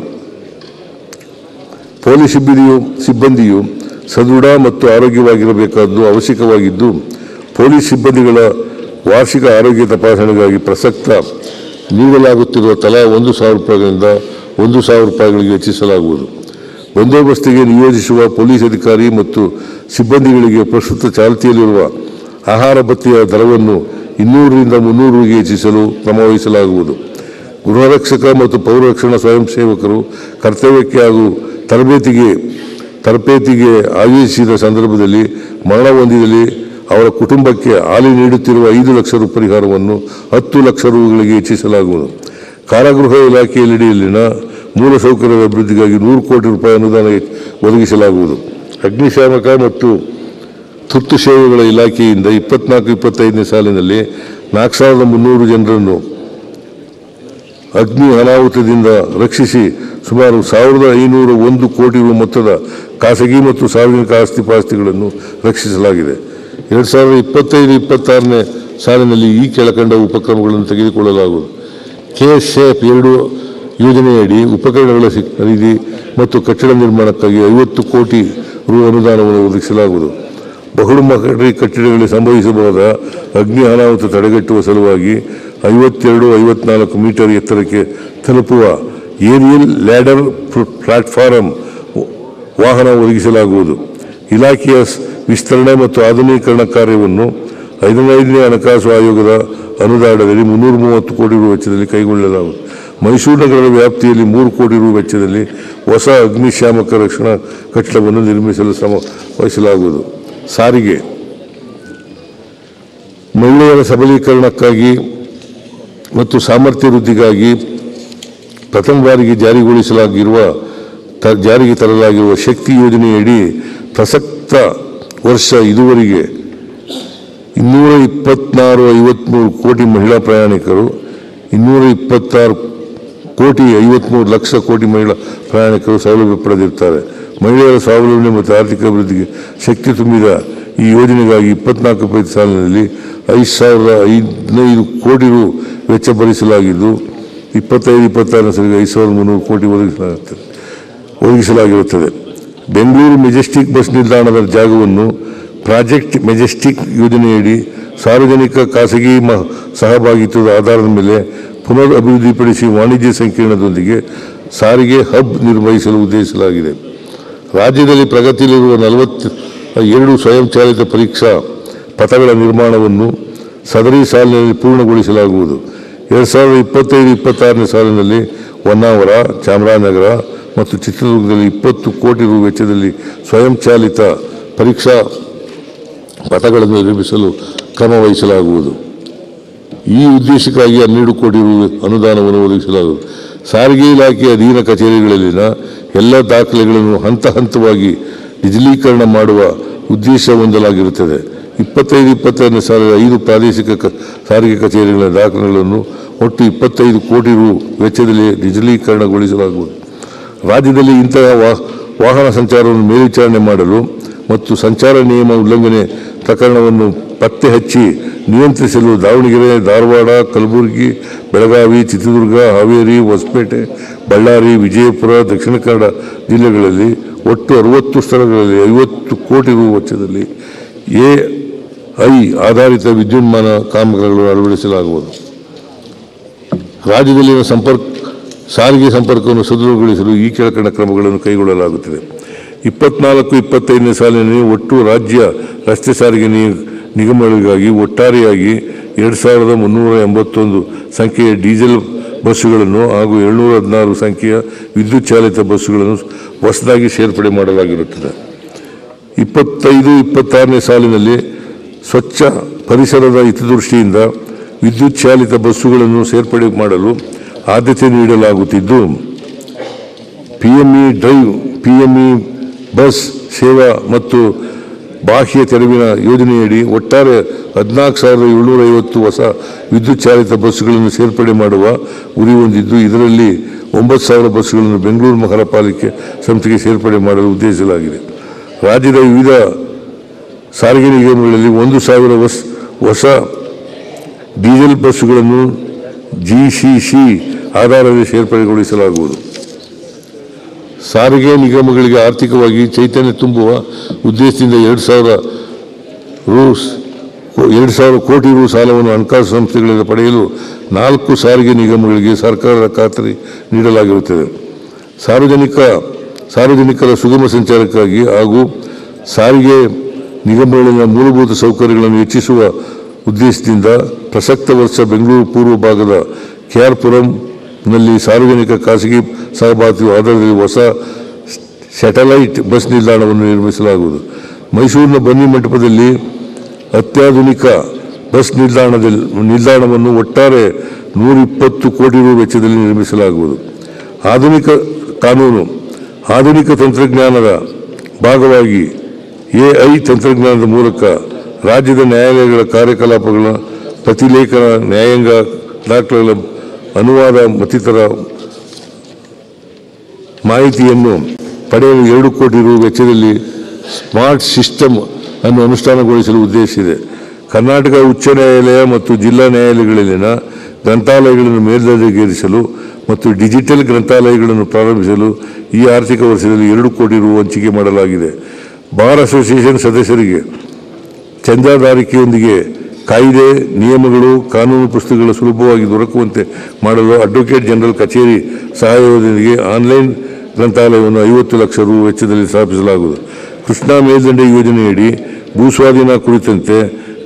ಪೊಲೀಸ್ ಸಿಬ್ಬಂದಿಯು ಸದೃಢ ಮತ್ತು ಆರೋಗ್ಯವಾಗಿರಬೇಕಾದ್ದು ಅವಶ್ಯಕವಾಗಿದ್ದು, ಪೊಲೀಸ್ ಸಿಬ್ಬಂದಿಗಳ ವಾರ್ಷಿಕ ಆರೋಗ್ಯ ತಪಾಸಣೆಗಾಗಿ ಪ್ರಸಕ್ತ ನೀಡಲಾಗುತ್ತಿರುವ ತಲಾ 1,000 ರೂಪಾಯಿಗಳಿಂದ 1,000 ರೂಪಾಯಿಗಳಿಗೆ ಹೆಚ್ಚಿಸಲಾಗುವುದು. ಬಂದೋಬಸ್ತಿಗೆ ನಿಯೋಜಿಸುವ ಪೊಲೀಸ್ ಅಧಿಕಾರಿ ಮತ್ತು ಸಿಬ್ಬಂದಿಗಳಿಗೆ ಪ್ರಸ್ತುತ ಚಾಲ್ತಿಯಲ್ಲಿರುವ ಆಹಾರ ಭತ್ಯೆಯ ದರವನ್ನು 200ರಿಂದ 300ರಿಗೆ ಹೆಚ್ಚಿಸಲು ಕ್ರಮ ವಹಿಸಲಾಗುವುದು. ಗೃಹರಕ್ಷಕ ಮತ್ತು ಪೌರರಕ್ಷಣಾ ಸ್ವಯಂ ಸೇವಕರು ಕರ್ತವ್ಯಕ್ಕೆ ಹಾಗೂ ತರಬೇತಿಗೆ ಆಯೋಜಿಸಿದ ಸಂದರ್ಭದಲ್ಲಿ ಮರಣ ಹೊಂದಿದಲ್ಲಿ ಅವರ ಕುಟುಂಬಕ್ಕೆ ಹಾಲಿ ನೀಡುತ್ತಿರುವ 5 ಲಕ್ಷ ರು ಪರಿಹಾರವನ್ನು 10 ಲಕ್ಷ ರುಗಳಿಗೆ ಹೆಚ್ಚಿಸಲಾಗುವುದು. ಕಾರಾಗೃಹ ಇಲಾಖೆಯಡಿಯಲ್ಲಿನ ಮೂಲಸೌಕರ್ಯದ ಅಭಿವೃದ್ಧಿಗಾಗಿ 100 ಕೋಟಿ ರೂಪಾಯಿ ಅನುದಾನ ಒದಗಿಸಲಾಗುವುದು. ಅಗ್ನಿಶಾಮಕ ಮತ್ತು ತುರ್ತು ಸೇವೆಗಳ ಇಲಾಖೆಯಿಂದ 24-25ನೇ ಸಾಲಿನಲ್ಲಿ 4,300 ಜನರನ್ನು ಅಗ್ನಿ ಅನಾಹುತದಿಂದ ರಕ್ಷಿಸಿ ಸುಮಾರು 1,501 ಕೋಟಿ ರು ಮೊತ್ತದ ಖಾಸಗಿ ಮತ್ತು ಸಾರ್ವಜನಿಕ ಆಸ್ತಿಪಾಸ್ತಿಗಳನ್ನು ರಕ್ಷಿಸಲಾಗಿದೆ. 2025-26ನೇ ಸಾಲಿನಲ್ಲಿ ಈ ಕೆಳಕಂಡ ಉಪಕ್ರಮಗಳನ್ನು ತೆಗೆದುಕೊಳ್ಳಲಾಗುವುದು. KSAP 2 ಯೋಜನೆಯಡಿ ಉಪಕರಣಗಳ ಖರೀದಿ ಮತ್ತು ಕಟ್ಟಡ ನಿರ್ಮಾಣಕ್ಕಾಗಿ 50 ಕೋಟಿ ರು ಅನುದಾನವನ್ನು ಒದಗಿಸಲಾಗುವುದು. ಬಹುಮಹಡಿ ಕಟ್ಟಡಗಳಲ್ಲಿ ಸಂಭವಿಸಬಹುದಾದ ಅಗ್ನಿ ಅನಾಹುತ ತಡೆಗಟ್ಟುವ ಸಲುವಾಗಿ 52-54 ಮೀಟರ್ ಎತ್ತರಕ್ಕೆ ತಲುಪುವ ಏರಿಯಲ್ ಲ್ಯಾಡರ್ ಪ್ಲಾಟ್ಫಾರ್ಮ್ ವಾಹನ ಒದಗಿಸಲಾಗುವುದು. ಇಲಾಖೆಯ ವಿಸ್ತರಣೆ ಮತ್ತು ಆಧುನೀಕರಣ ಕಾರ್ಯವನ್ನು 15ನೇ ಹಣಕಾಸು ಆಯೋಗದ ಅನುದಾನದಲ್ಲಿ 330 ಕೋಟಿ ರು ವೆಚ್ಚದಲ್ಲಿ ಕೈಗೊಳ್ಳಲಾಗುವುದು. ಮೈಸೂರು ನಗರದ ವ್ಯಾಪ್ತಿಯಲ್ಲಿ 3 ಕೋಟಿ ರು ವೆಚ್ಚದಲ್ಲಿ ಹೊಸ ಅಗ್ನಿಶಾಮಕ ರಕ್ಷಣಾ ಕಟ್ಟಡವನ್ನು ನಿರ್ಮಿಸಲು ಶ್ರಮ ವಹಿಸಲಾಗುವುದು. ಸಾರಿಗೆ ಮಹಿಳೆಯರ ಸಬಲೀಕರಣಕ್ಕಾಗಿ ಮತ್ತು ಸಾಮರ್ಥ್ಯ ವೃದ್ಧಿಗಾಗಿ ಪ್ರಥಮ ಬಾರಿಗೆ ಜಾರಿಗೆ ತರಲಾಗಿರುವ ಶಕ್ತಿ ಯೋಜನೆಯಡಿ ಪ್ರಸಕ್ತ ವರ್ಷ ಇದುವರೆಗೆ 224.53 ಕೋಟಿ ಮಹಿಳಾ ಪ್ರಯಾಣಿಕರು, 226.53 ಲಕ್ಷ ಮಹಿಳಾ ಪ್ರಯಾಣಿಕರು ಸೌಲಭ್ಯ ಪಡೆದಿರುತ್ತಾರೆ. ಮಹಿಳೆಯರ ಸ್ವಾವಲಂಬನೆ ಮತ್ತು ಆರ್ಥಿಕ ಅಭಿವೃದ್ಧಿಗೆ ಶಕ್ತಿ ತುಂಬಿದ ಈ ಯೋಜನೆಗಾಗಿ 24-25 ಸಾಲಿನಲ್ಲಿ 5,015 ಕೋಟಿ ರು ವೆಚ್ಚ ಭರಿಸಲಾಗಿದ್ದು 25-26ನೇ ಸಾಲಿಗೆ 5,300 ಕೋಟಿ ಒದಗಿಸಲಾಗಿರುತ್ತದೆ. ಬೆಂಗಳೂರು ಮೆಜೆಸ್ಟಿಕ್ ಬಸ್ ನಿಲ್ದಾಣದ ಜಾಗವನ್ನು ಪ್ರಾಜೆಕ್ಟ್ ಮೆಜೆಸ್ಟಿಕ್ ಯೋಜನೆಯಡಿ ಸಾರ್ವಜನಿಕ ಖಾಸಗಿ ಸಹಭಾಗಿತ್ವದ ಆಧಾರದ ಮೇಲೆ ಪುನರ್ ಅಭಿವೃದ್ಧಿಪಡಿಸಿ ವಾಣಿಜ್ಯ ಸಂಕೀರ್ಣದೊಂದಿಗೆ ಸಾರಿಗೆ ಹಬ್ ನಿರ್ವಹಿಸಲು ಉದ್ದೇಶಿಸಲಾಗಿದೆ. ರಾಜ್ಯದಲ್ಲಿ ಪ್ರಗತಿಯಲ್ಲಿರುವ 42 ಸ್ವಯಂಚಾಲಿತ ಪರೀಕ್ಷಾ ಪಥಗಳ ನಿರ್ಮಾಣವನ್ನು ಸದರಿ ಸಾಲಿನಲ್ಲಿ ಪೂರ್ಣಗೊಳಿಸಲಾಗುವುದು. 2025-26ನೇ ಸಾಲಿನಲ್ಲಿ ಹೊನ್ನಾವರ, ಚಾಮರಾಜನಗರ ಮತ್ತು ಚಿತ್ರದುರ್ಗದಲ್ಲಿ 20 ಕೋಟಿ ರು ವೆಚ್ಚದಲ್ಲಿ ಸ್ವಯಂಚಾಲಿತ ಪರೀಕ್ಷಾ ಪಥಗಳನ್ನು ನಿರ್ಮಿಸಲು ಕ್ರಮ ವಹಿಸಲಾಗುವುದು. ಈ ಉದ್ದೇಶಕ್ಕಾಗಿ 12 ಕೋಟಿ ರು ಅನುದಾನವನ್ನು ಒದಗಿಸಲಾಗುವುದು. ಸಾರಿಗೆ ಇಲಾಖೆಯ ಅಧೀನ ಕಚೇರಿಗಳಲ್ಲಿನ ಎಲ್ಲ ದಾಖಲೆಗಳನ್ನು ಹಂತ ಹಂತವಾಗಿ ಡಿಜಿಟಲೀಕರಣ ಮಾಡುವ ಉದ್ದೇಶ ಹೊಂದಲಾಗಿರುತ್ತದೆ. 25-26ನೇ ಸಾಲಿನ 5 ಪ್ರಾದೇಶಿಕ ಸಾರಿಗೆ ಕಚೇರಿಗಳ ದಾಖಲೆಗಳನ್ನು ಒಟ್ಟು 25 ಕೋಟಿ ರು ವೆಚ್ಚದಲ್ಲಿ ಡಿಜಿಟಲೀಕರಣಗೊಳಿಸಲಾಗುವುದು. ರಾಜ್ಯದಲ್ಲಿ ಇಂತಹ ವಾಹನ ಸಂಚಾರವನ್ನು ಮೇಲ್ವಿಚಾರಣೆ ಮಾಡಲು ಮತ್ತು ಸಂಚಾರ ನಿಯಮ ಉಲ್ಲಂಘನೆ ಪ್ರಕರಣವನ್ನು ಪತ್ತೆ ಹಚ್ಚಿ ನಿಯಂತ್ರಿಸಲು ದಾವಣಗೆರೆ, ಧಾರವಾಡ, ಕಲಬುರಗಿ, ಬೆಳಗಾವಿ, ಚಿತ್ರದುರ್ಗ, ಹಾವೇರಿ, ಹೊಸಪೇಟೆ, ಬಳ್ಳಾರಿ, ವಿಜಯಪುರ, ದಕ್ಷಿಣ ಕನ್ನಡ ಜಿಲ್ಲೆಗಳಲ್ಲಿ ಒಟ್ಟು 60 ಸ್ಥಳಗಳಲ್ಲಿ 50 ಕೋಟಿ ರು ವೆಚ್ಚದಲ್ಲಿ AI ಆಧಾರಿತ ವಿದ್ಯುನ್ಮಾನ ಕಾಮಗಾರಿಗಳನ್ನು ಅಳವಡಿಸಲಾಗುವುದು. ರಾಜ್ಯದಲ್ಲಿನ ಸಾರಿಗೆ ಸಂಪರ್ಕವನ್ನು ಸದೃಢಗೊಳಿಸಲು ಈ ಕೆಳಕಂಡ ಕ್ರಮಗಳನ್ನು ಕೈಗೊಳ್ಳಲಾಗುತ್ತದೆ. 24-25ನೇ ಸಾಲಿನಲ್ಲಿ ಒಟ್ಟು ರಾಜ್ಯ ರಸ್ತೆ ಸಾರಿಗೆ ನಿಗಮಗಳಿಗಾಗಿ ಒಟ್ಟಾರೆಯಾಗಿ 2,381 ಸಂಖ್ಯೆಯ ಡೀಸೆಲ್ ಬಸ್ಸುಗಳನ್ನು ಹಾಗೂ 716 ಸಂಖ್ಯೆಯ ವಿದ್ಯುತ್ ಚಾಲಿತ ಬಸ್ಸುಗಳನ್ನು ಹೊಸದಾಗಿ ಸೇರ್ಪಡೆ ಮಾಡಲಾಗಿರುತ್ತದೆ. 25-26ನೇ ಸಾಲಿನಲ್ಲಿ ಸ್ವಚ್ಛ ಪರಿಸರದ ಹಿತದೃಷ್ಟಿಯಿಂದ ವಿದ್ಯುತ್ ಚಾಲಿತ ಬಸ್ಸುಗಳನ್ನು ಸೇರ್ಪಡೆ ಮಾಡಲು ಆದ್ಯತೆ ನೀಡಲಾಗುತ್ತಿದ್ದು, PME ಡ್ರೈವ್, PME ಬಸ್ ಸೇವಾ ಮತ್ತು ಬಾಹ್ಯ ತೆರವಿನ ಯೋಜನೆಯಡಿ ಒಟ್ಟಾರೆ 14,750 ಹೊಸ ವಿದ್ಯುತ್ ಚಾಲಿತ ಬಸ್ಸುಗಳನ್ನು ಸೇರ್ಪಡೆ ಮಾಡುವ ಗುರಿ ಹೊಂದಿದ್ದು, ಇದರಲ್ಲಿ 9,000 ಬಸ್ಸುಗಳನ್ನು ಬೆಂಗಳೂರು ಮಹಾನಗರ ಪಾಲಿಕೆ ಸಂಸ್ಥೆಗೆ ಸೇರ್ಪಡೆ ಮಾಡಲು ಉದ್ದೇಶಿಸಲಾಗಿದೆ. ರಾಜ್ಯದ ವಿವಿಧ ಸಾರಿಗೆ ನಿಗಮಗಳಲ್ಲಿ 1,000 ಹೊಸ ಡೀಸೆಲ್ ಬಸ್ಸುಗಳನ್ನು GCC ಆಧಾರದಲ್ಲಿ ಸೇರ್ಪಡೆಗೊಳಿಸಲಾಗುವುದು. ಸಾರಿಗೆ ನಿಗಮಗಳಿಗೆ ಆರ್ಥಿಕವಾಗಿ ಚೈತನ್ಯ ತುಂಬುವ ಉದ್ದೇಶದಿಂದ 2,000 ಕೋಟಿ ರು ಸಾಲವನ್ನು ಹಣಕಾಸು ಸಂಸ್ಥೆಗಳಿಂದ ಪಡೆಯಲು 4 ಸಾರಿಗೆ ನಿಗಮಗಳಿಗೆ ಸರ್ಕಾರದ ಖಾತರಿ ನೀಡಲಾಗಿರುತ್ತದೆ. ಸಾರ್ವಜನಿಕರ ಸುಗಮ ಸಂಚಾರಕ್ಕಾಗಿ ಹಾಗೂ ಸಾರಿಗೆ ನಿಗಮಗಳಲ್ಲಿನ ಮೂಲಭೂತ ಸೌಕರ್ಯಗಳನ್ನು ಹೆಚ್ಚಿಸುವ ಉದ್ದೇಶದಿಂದ ಪ್ರಸಕ್ತ ವರ್ಷ ಬೆಂಗಳೂರು ಪೂರ್ವ ಭಾಗದ KR ಪುರಂನಲ್ಲಿ ಸಾರ್ವಜನಿಕ ಖಾಸಗಿ ಸಹಭಾಗಿತ್ವ ಆಧಾರದಲ್ಲಿ ಹೊಸ ಸ್ಯಾಟಲೈಟ್ ಬಸ್ ನಿಲ್ದಾಣವನ್ನು ನಿರ್ಮಿಸಲಾಗುವುದು. ಮೈಸೂರಿನ ಬನ್ನಿ ಮಂಟಪದಲ್ಲಿ ಅತ್ಯಾಧುನಿಕ ಬಸ್ ನಿಲ್ದಾಣವನ್ನು ಒಟ್ಟಾರೆ 120 ಕೋಟಿ ರು ವೆಚ್ಚದಲ್ಲಿ ನಿರ್ಮಿಸಲಾಗುವುದು. ಆಧುನಿಕ ಕಾನೂನು, ಆಧುನಿಕ ತಂತ್ರಜ್ಞಾನದ ಭಾಗವಾಗಿ AI ತಂತ್ರಜ್ಞಾನದ ಮೂಲಕ ರಾಜ್ಯದ ನ್ಯಾಯಾಲಯಗಳ ಕಾರ್ಯಕಲಾಪಗಳ ಪ್ರತಿಲೇಖನ, ನ್ಯಾಯಾಂಗ ದಾಖಲೆಗಳ ಅನುವಾದ ಮತ್ತಿತರ ಮಾಹಿತಿಯನ್ನು ಪಡೆಯಲು 2 ಕೋಟಿ ರು ವೆಚ್ಚದಲ್ಲಿ ಸ್ಮಾರ್ಟ್ ಸಿಸ್ಟಮ್ ಅನ್ನು ಅನುಷ್ಠಾನಗೊಳಿಸಲು ಉದ್ದೇಶಿಸಿದೆ. ಕರ್ನಾಟಕ ಉಚ್ಚ ನ್ಯಾಯಾಲಯ ಮತ್ತು ಜಿಲ್ಲಾ ನ್ಯಾಯಾಲಯಗಳಲ್ಲಿನ ಗ್ರಂಥಾಲಯಗಳನ್ನು ಮೇಲ್ದರ್ಜೆಗೇರಿಸಲು ಮತ್ತು ಡಿಜಿಟಲ್ ಗ್ರಂಥಾಲಯಗಳನ್ನು ಪ್ರಾರಂಭಿಸಲು ಈ ಆರ್ಥಿಕ ವರ್ಷದಲ್ಲಿ 2 ಕೋಟಿ ರು ಹಂಚಿಕೆ ಮಾಡಲಾಗಿದೆ. ಬಾರ್ ಅಸೋಸಿಯೇಷನ್ ಸದಸ್ಯರಿಗೆ ಚಂದಾದಾರಿಕೆಯೊಂದಿಗೆ ಕಾಯ್ದೆ, ನಿಯಮಗಳು, ಕಾನೂನು ಪುಸ್ತಕಗಳು ಸುಲಭವಾಗಿ ದೊರಕುವಂತೆ ಮಾಡಲು ಅಡ್ವೊಕೇಟ್ ಜನರಲ್ ಕಚೇರಿ ಸಹಾಯದೊಂದಿಗೆ ಆನ್ಲೈನ್ ಗ್ರಂಥಾಲಯವನ್ನು 50 ಲಕ್ಷ ರು ವೆಚ್ಚದಲ್ಲಿ ಸ್ಥಾಪಿಸಲಾಗುವುದು. ಕೃಷ್ಣಾ ಮೇಲ್ದಂಡೆ ಯೋಜನೆಯಡಿ ಭೂಸ್ವಾಧೀನ ಕುರಿತಂತೆ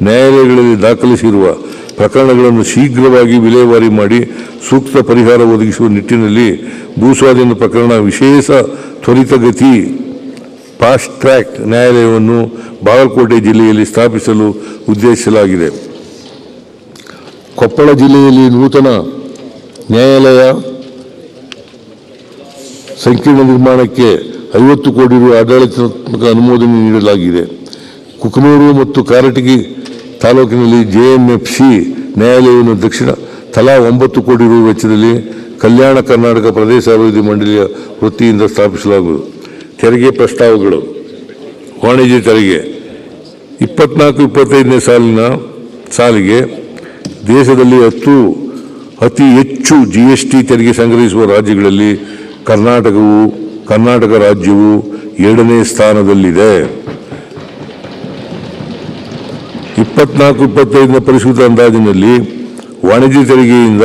ನ್ಯಾಯಾಲಯಗಳಲ್ಲಿ ದಾಖಲಿಸಿರುವ ಪ್ರಕರಣಗಳನ್ನು ಶೀಘ್ರವಾಗಿ ವಿಲೇವಾರಿ ಮಾಡಿ ಸೂಕ್ತ ಪರಿಹಾರ ಒದಗಿಸುವ ನಿಟ್ಟಿನಲ್ಲಿ ಭೂಸ್ವಾಧೀನ ಪ್ರಕರಣ ವಿಶೇಷ ತ್ವರಿತಗತಿ ಫಾಸ್ಟ್ ಟ್ರ್ಯಾಕ್ ನ್ಯಾಯಾಲಯವನ್ನು ಬಾಗಲಕೋಟೆ ಜಿಲ್ಲೆಯಲ್ಲಿ ಸ್ಥಾಪಿಸಲು ಉದ್ದೇಶಿಸಲಾಗಿದೆ. ಕೊಪ್ಪಳ ಜಿಲ್ಲೆಯಲ್ಲಿ ನೂತನ ನ್ಯಾಯಾಲಯ ಸಂಕೀರ್ಣ ನಿರ್ಮಾಣಕ್ಕೆ 50 ಕೋಟಿ ರು ಆಡಳಿತಾತ್ಮಕ ಅನುಮೋದನೆ ನೀಡಲಾಗಿದೆ. ಕುಕನೂರು ಮತ್ತು ಕಾರಟಗಿ ತಾಲೂಕಿನಲ್ಲಿ JMFC ನ್ಯಾಯಾಲಯವನ್ನು ತಲಾ 9 ಕೋಟಿ ರು ವೆಚ್ಚದಲ್ಲಿ ಕಲ್ಯಾಣ ಕರ್ನಾಟಕ ಪ್ರದೇಶ ಅಭಿವೃದ್ಧಿ ಮಂಡಳಿಯ ವತಿಯಿಂದ ಸ್ಥಾಪಿಸಲಾಗುವುದು. ತೆರಿಗೆ ಪ್ರಸ್ತಾವಗಳು. ವಾಣಿಜ್ಯ ತೆರಿಗೆ 24-25ನೇ ಸಾಲಿಗೆ ದೇಶದಲ್ಲಿ ಅತಿ ಹೆಚ್ಚು GST ತೆರಿಗೆ ಸಂಗ್ರಹಿಸುವ ರಾಜ್ಯಗಳಲ್ಲಿ ಕರ್ನಾಟಕ ರಾಜ್ಯವು 2ನೇ ಸ್ಥಾನದಲ್ಲಿದೆ. 24-25ನೇ ಪರಿಷ್ಕೃತ ಅಂದಾಜಿನಲ್ಲಿ ವಾಣಿಜ್ಯ ತೆರಿಗೆಯಿಂದ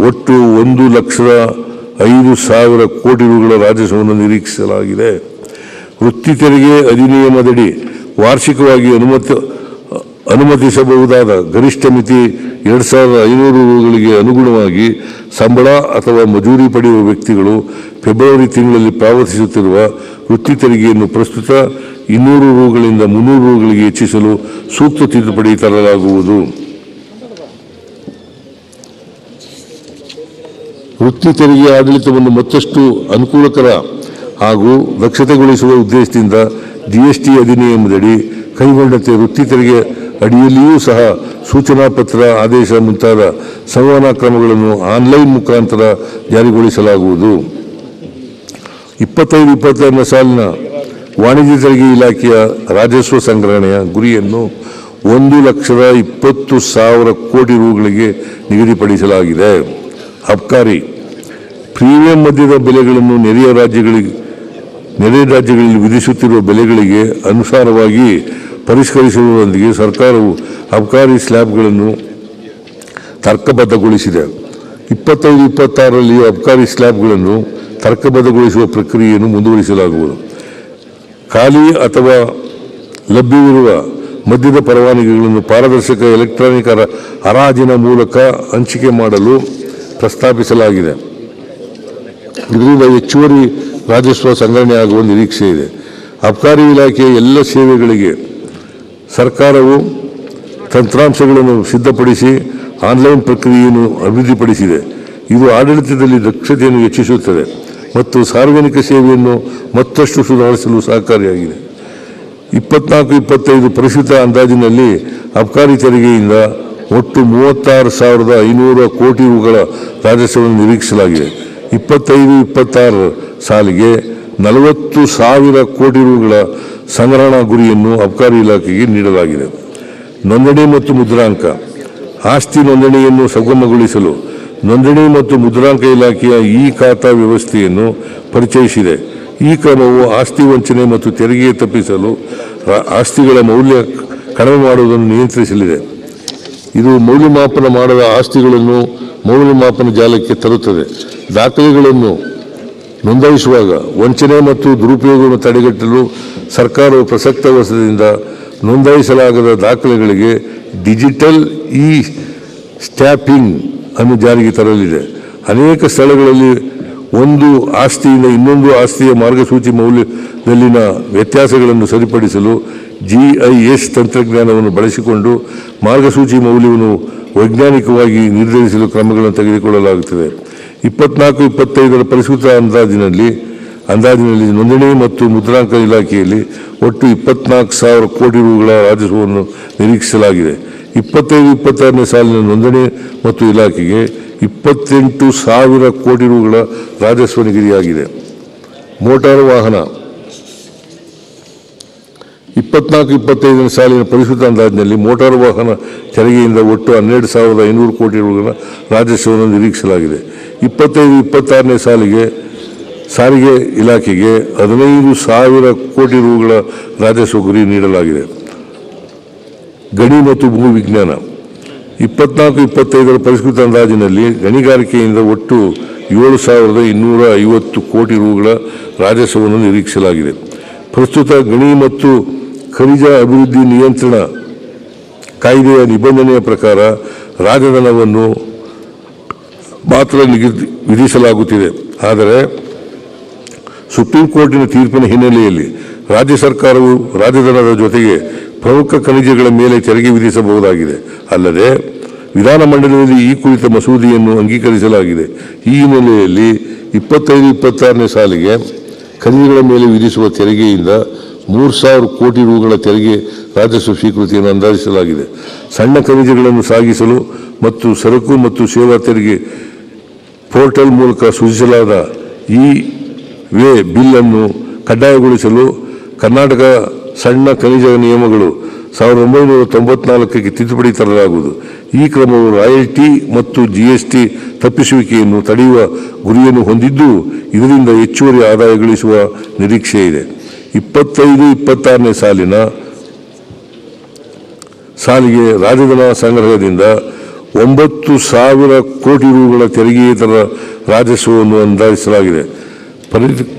ಒಟ್ಟು 1,05,000 ಕೋಟಿ ರುಗಳ ರಾಜಸ್ವವನ್ನು ನಿರೀಕ್ಷಿಸಲಾಗಿದೆ. ವೃತ್ತಿ ತೆರಿಗೆ ಅಧಿನಿಯಮದಡಿ ವಾರ್ಷಿಕವಾಗಿ ಅನುಮತಿಸಬಹುದಾದ ಗರಿಷ್ಠ ಮಿತಿ 2,500 ರುಗಳಿಗೆ ಅನುಗುಣವಾಗಿ ಸಂಬಳ ಅಥವಾ ಮಜೂರಿ ಪಡೆಯುವ ವ್ಯಕ್ತಿಗಳು ಫೆಬ್ರವರಿ ತಿಂಗಳಲ್ಲಿ ಪಾವತಿಸುತ್ತಿರುವ ವೃತ್ತಿ ತೆರಿಗೆಯನ್ನು ಪ್ರಸ್ತುತ 200 ರುಗಳಿಂದ 300 ರುಗಳಿಗೆ ಹೆಚ್ಚಿಸಲು ಸೂಕ್ತ ತಿದ್ದುಪಡಿ ತರಲಾಗುವುದು. ವೃತ್ತಿ ತೆರಿಗೆ ಆಡಳಿತವನ್ನು ಮತ್ತಷ್ಟು ಅನುಕೂಲಕರ ಹಾಗೂ ದಕ್ಷತೆಗೊಳಿಸುವ ಉದ್ದೇಶದಿಂದ GST ಅಧಿನಿಯಮದಡಿ ಕೈಗೊಂಡಂತೆ ವೃತ್ತಿ ತೆರಿಗೆ ಅಡಿಯಲ್ಲಿಯೂ ಸಹ ಸೂಚನಾ ಪತ್ರ, ಆದೇಶ ಮುಂತಾದ ಸಂವಹನ ಕ್ರಮಗಳನ್ನು ಆನ್ಲೈನ್ ಮುಖಾಂತರ ಜಾರಿಗೊಳಿಸಲಾಗುವುದು. 25-26ನೇ ಸಾಲಿನ ವಾಣಿಜ್ಯ ತೆರಿಗೆ ಇಲಾಖೆಯ ರಾಜಸ್ವ ಸಂಗ್ರಹಣೆಯ ಗುರಿಯನ್ನು 1,20,000 ಕೋಟಿ ರುಗಳಿಗೆ ನಿಗದಿಪಡಿಸಲಾಗಿದೆ. ಅಬ್ಕಾರಿ ಪ್ರೀಮಿಯಂ ಮದ್ಯದ ಬೆಲೆಗಳನ್ನು ನೆರೆಯ ರಾಜ್ಯಗಳಲ್ಲಿ ವಿಧಿಸುತ್ತಿರುವ ಬೆಲೆಗಳಿಗೆ ಅನುಸಾರವಾಗಿ ಪರಿಷ್ಕರಿಸುವುದರೊಂದಿಗೆ ಸರ್ಕಾರವು ಅಬ್ಕಾರಿ ಸ್ಲ್ಯಾಬ್ಗಳನ್ನು ತರ್ಕಬದ್ಧಗೊಳಿಸಿದೆ. 25-26ರಲ್ಲಿ ಅಬ್ಕಾರಿ ಸ್ಲ್ಯಾಬ್ಗಳನ್ನು ತರ್ಕಬದ್ಧಗೊಳಿಸುವ ಪ್ರಕ್ರಿಯೆಯನ್ನು ಮುಂದುವರಿಸಲಾಗುವುದು. ಖಾಲಿ ಅಥವಾ ಲಭ್ಯವಿರುವ ಮದ್ಯದ ಪರವಾನಗಿಗಳನ್ನು ಪಾರದರ್ಶಕ ಎಲೆಕ್ಟ್ರಾನಿಕ್ ಹರಾಜಿನ ಮೂಲಕ ಹಂಚಿಕೆ ಮಾಡಲು ಪ್ರಸ್ತಾಪಿಸಲಾಗಿದೆ. ಇದರಿಂದ ಹೆಚ್ಚುವರಿ ರಾಜಸ್ವ ಸಂಗ್ರಹಣೆಯಾಗುವ ನಿರೀಕ್ಷೆ ಇದೆ. ಅಬ್ಕಾರಿ ಇಲಾಖೆಯ ಎಲ್ಲ ಸೇವೆಗಳಿಗೆ ಸರ್ಕಾರವು ತಂತ್ರಾಂಶಗಳನ್ನು ಸಿದ್ಧಪಡಿಸಿ ಆನ್ಲೈನ್ ಪ್ರಕ್ರಿಯೆಯನ್ನು ಅಭಿವೃದ್ಧಿಪಡಿಸಿದೆ. ಇದು ಆಡಳಿತದಲ್ಲಿ ದಕ್ಷತೆಯನ್ನು ಹೆಚ್ಚಿಸುತ್ತದೆ ಮತ್ತು ಸಾರ್ವಜನಿಕ ಸೇವೆಯನ್ನು ಮತ್ತಷ್ಟು ಸುಧಾರಿಸಲು ಸಹಕಾರಿಯಾಗಿದೆ. 24-25 ಪರಿಷ್ಕೃತ ಅಂದಾಜಿನಲ್ಲಿ ಅಬ್ಕಾರಿ ತೆರಿಗೆಯಿಂದ ಒಟ್ಟು 36,500 ಕೋಟಿ ರುಗಳ ರಾಜಸ್ವವನ್ನು ನಿರೀಕ್ಷಿಸಲಾಗಿದೆ. 25-26 ಸಾಲಿಗೆ 40,000 ಕೋಟಿ ರುಗಳ ಸಂಗ್ರಹಣಾ ಗುರಿಯನ್ನು ಅಬ್ಕಾರಿ ಇಲಾಖೆಗೆ ನೀಡಲಾಗಿದೆ. ನೋಂದಣಿ ಮತ್ತು ಮುದ್ರಾಂಕ. ಆಸ್ತಿ ನೋಂದಣಿಯನ್ನು ಸುಗಮಗೊಳಿಸಲು ನೋಂದಣಿ ಮತ್ತು ಮುದ್ರಾಂಕ ಇಲಾಖೆಯ ಖಾತಾ ವ್ಯವಸ್ಥೆಯನ್ನು ಪರಿಚಯಿಸಿದೆ. ಈ ಕ್ರಮವು ಆಸ್ತಿ ವಂಚನೆ ಮತ್ತು ತೆರಿಗೆ ತಪ್ಪಿಸಲು ಆಸ್ತಿಗಳ ಮೌಲ್ಯ ಕಡಿಮೆ ಮಾಡುವುದನ್ನು ನಿಯಂತ್ರಿಸಲಿದೆ. ಇದು ಮೌಲ್ಯಮಾಪನ ಮಾಡದ ಆಸ್ತಿಗಳನ್ನು ಮೌಲ್ಯಮಾಪನ ಜಾಲಕ್ಕೆ ತರುತ್ತದೆ. ದಾಖಲೆಗಳನ್ನು ನೋಂದಾಯಿಸುವಾಗ ವಂಚನೆ ಮತ್ತು ದುರುಪಯೋಗವನ್ನು ತಡೆಗಟ್ಟಲು ಸರ್ಕಾರವು ಪ್ರಸಕ್ತ ವರ್ಷದಿಂದ ನೋಂದಾಯಿಸಲಾಗದ ದಾಖಲೆಗಳಿಗೆ ಡಿಜಿಟಲ್ ಸ್ಟ್ಯಾಂಪಿಂಗ್ ಅನ್ನು ಜಾರಿಗೆ ತರಲಿದೆ. ಅನೇಕ ಸ್ಥಳಗಳಲ್ಲಿ ಒಂದು ಆಸ್ತಿಯಿಂದ ಇನ್ನೊಂದು ಆಸ್ತಿಯ ಮಾರ್ಗಸೂಚಿ ಮೌಲ್ಯದಲ್ಲಿನ ವ್ಯತ್ಯಾಸಗಳನ್ನು ಸರಿಪಡಿಸಲು GIS ತಂತ್ರಜ್ಞಾನವನ್ನು ಬಳಸಿಕೊಂಡು ಮಾರ್ಗಸೂಚಿ ಮೌಲ್ಯವನ್ನು ವೈಜ್ಞಾನಿಕವಾಗಿ ನಿರ್ಧರಿಸಲು ಕ್ರಮಗಳನ್ನು ತೆಗೆದುಕೊಳ್ಳಲಾಗುತ್ತದೆ. 24-25 ಪರಿಷ್ಕೃತ ಅಂದಾಜಿನಲ್ಲಿ ನೋಂದಣಿ ಮತ್ತು ಮುದ್ರಾಂಕ ಇಲಾಖೆಯಲ್ಲಿ ಒಟ್ಟು 24,000 ಕೋಟಿ ರೂಗಳ ರಾಜಸ್ವವನ್ನು ನಿರೀಕ್ಷಿಸಲಾಗಿದೆ. 25-26ನೇ ಸಾಲಿನ ನೋಂದಣಿ ಮತ್ತು ಇಲಾಖೆಗೆ 28,000 ಕೋಟಿ ರೂಗಳ ರಾಜಸ್ವ ನಿಗದಿಯಾಗಿದೆ. ಮೋಟಾರು ವಾಹನ 24-25ನೇ ಸಾಲಿನ ಪರಿಷ್ಕೃತ ಅಂದಾಜಿನಲ್ಲಿ ಮೋಟಾರು ವಾಹನ ತೆರಿಗೆಯಿಂದ ಒಟ್ಟು 12,500 ಕೋಟಿ ರೂಗಳ ರಾಜಸ್ವವನ್ನು ನಿರೀಕ್ಷಿಸಲಾಗಿದೆ. 25-26ನೇ ಸಾರಿಗೆ ಇಲಾಖೆಗೆ 15,000 ಕೋಟಿ ರೂಗಳ ರಾಜಸ್ವ ಗುರಿ ನೀಡಲಾಗಿದೆ. ಗಣಿ ಮತ್ತು ಭೂ ವಿಜ್ಞಾನ 24-25 ಪರಿಷ್ಕೃತ ಅಂದಾಜಿನಲ್ಲಿ ಗಣಿಗಾರಿಕೆಯಿಂದ ಒಟ್ಟು 7,250 ಕೋಟಿ ರೂಗಳ ರಾಜಸ್ವವನ್ನು ನಿರೀಕ್ಷಿಸಲಾಗಿದೆ. ಪ್ರಸ್ತುತ ಗಣಿ ಮತ್ತು ಖನಿಜ ಅಭಿವೃದ್ಧಿ ನಿಯಂತ್ರಣ ಕಾಯ್ದೆಯ ನಿಬಂಧನೆಯ ಪ್ರಕಾರ ರಾಜಧನವನ್ನು ಮಾತ್ರ ವಿಧಿಸಲಾಗುತ್ತಿದೆ. ಆದರೆ ಸುಪ್ರೀಂ ಕೋರ್ಟಿನ ತೀರ್ಪಿನ ಹಿನ್ನೆಲೆಯಲ್ಲಿ ರಾಜ್ಯ ಸರ್ಕಾರವು ರಾಜಧನದ ಜೊತೆಗೆ ಪ್ರಮುಖ ಖನಿಜಗಳ ಮೇಲೆ ತೆರಿಗೆ ವಿಧಿಸಬಹುದಾಗಿದೆ. ಅಲ್ಲದೆ ವಿಧಾನಮಂಡಲದಲ್ಲಿ ಈ ಕುರಿತ ಮಸೂದೆಯನ್ನು ಅಂಗೀಕರಿಸಲಾಗಿದೆ. ಈ ಹಿನ್ನೆಲೆಯಲ್ಲಿ 25-26ನೇ ಸಾಲಿಗೆ ಖನಿಜಗಳ ಮೇಲೆ ವಿಧಿಸುವ ತೆರಿಗೆಯಿಂದ 3,000 ಕೋಟಿ ರೂಗಳ ತೆರಿಗೆ ರಾಜಸ್ವ ಸ್ವೀಕೃತಿಯನ್ನು ಅಂದಾಜಿಸಲಾಗಿದೆ. ಸಣ್ಣ ಖನಿಜಗಳನ್ನು ಸಾಗಿಸಲು ಮತ್ತು ಸರಕು ಮತ್ತು ಸೇವಾ ತೆರಿಗೆ ಪೋರ್ಟಲ್ ಮೂಲಕ ಸೂಚಿಸಲಾದ ಈ-ವೇ ಬಿಲ್ ಅನ್ನು ಕಡ್ಡಾಯಗೊಳಿಸಲು ಕರ್ನಾಟಕ ಸಣ್ಣ ಖನಿಜ ನಿಯಮಗಳು 1994ಕ್ಕೆ ತಿದ್ದುಪಡಿ ತರಲಾಗುವುದು. ಈ ಕ್ರಮವು ರಾಯಲ್ಟಿ ಮತ್ತು GST ತಪ್ಪಿಸುವಿಕೆಯನ್ನು ತಡೆಯುವ ಗುರಿಯನ್ನು ಹೊಂದಿದ್ದು, ಇದರಿಂದ ಹೆಚ್ಚುವರಿ ಆದಾಯ ಗಳಿಸುವ ನಿರೀಕ್ಷೆ ಇದೆ. 25-26ನೇ ಸಾಲಿಗೆ ರಾಜಧನ ಸಂಗ್ರಹದಿಂದ 9,000 ಕೋಟಿ ರೂಗಳ ತೆರಿಗೆಯೇತರ ರಾಜಸ್ವವನ್ನು ಅಂದಾಜಿಸಲಾಗಿದೆ.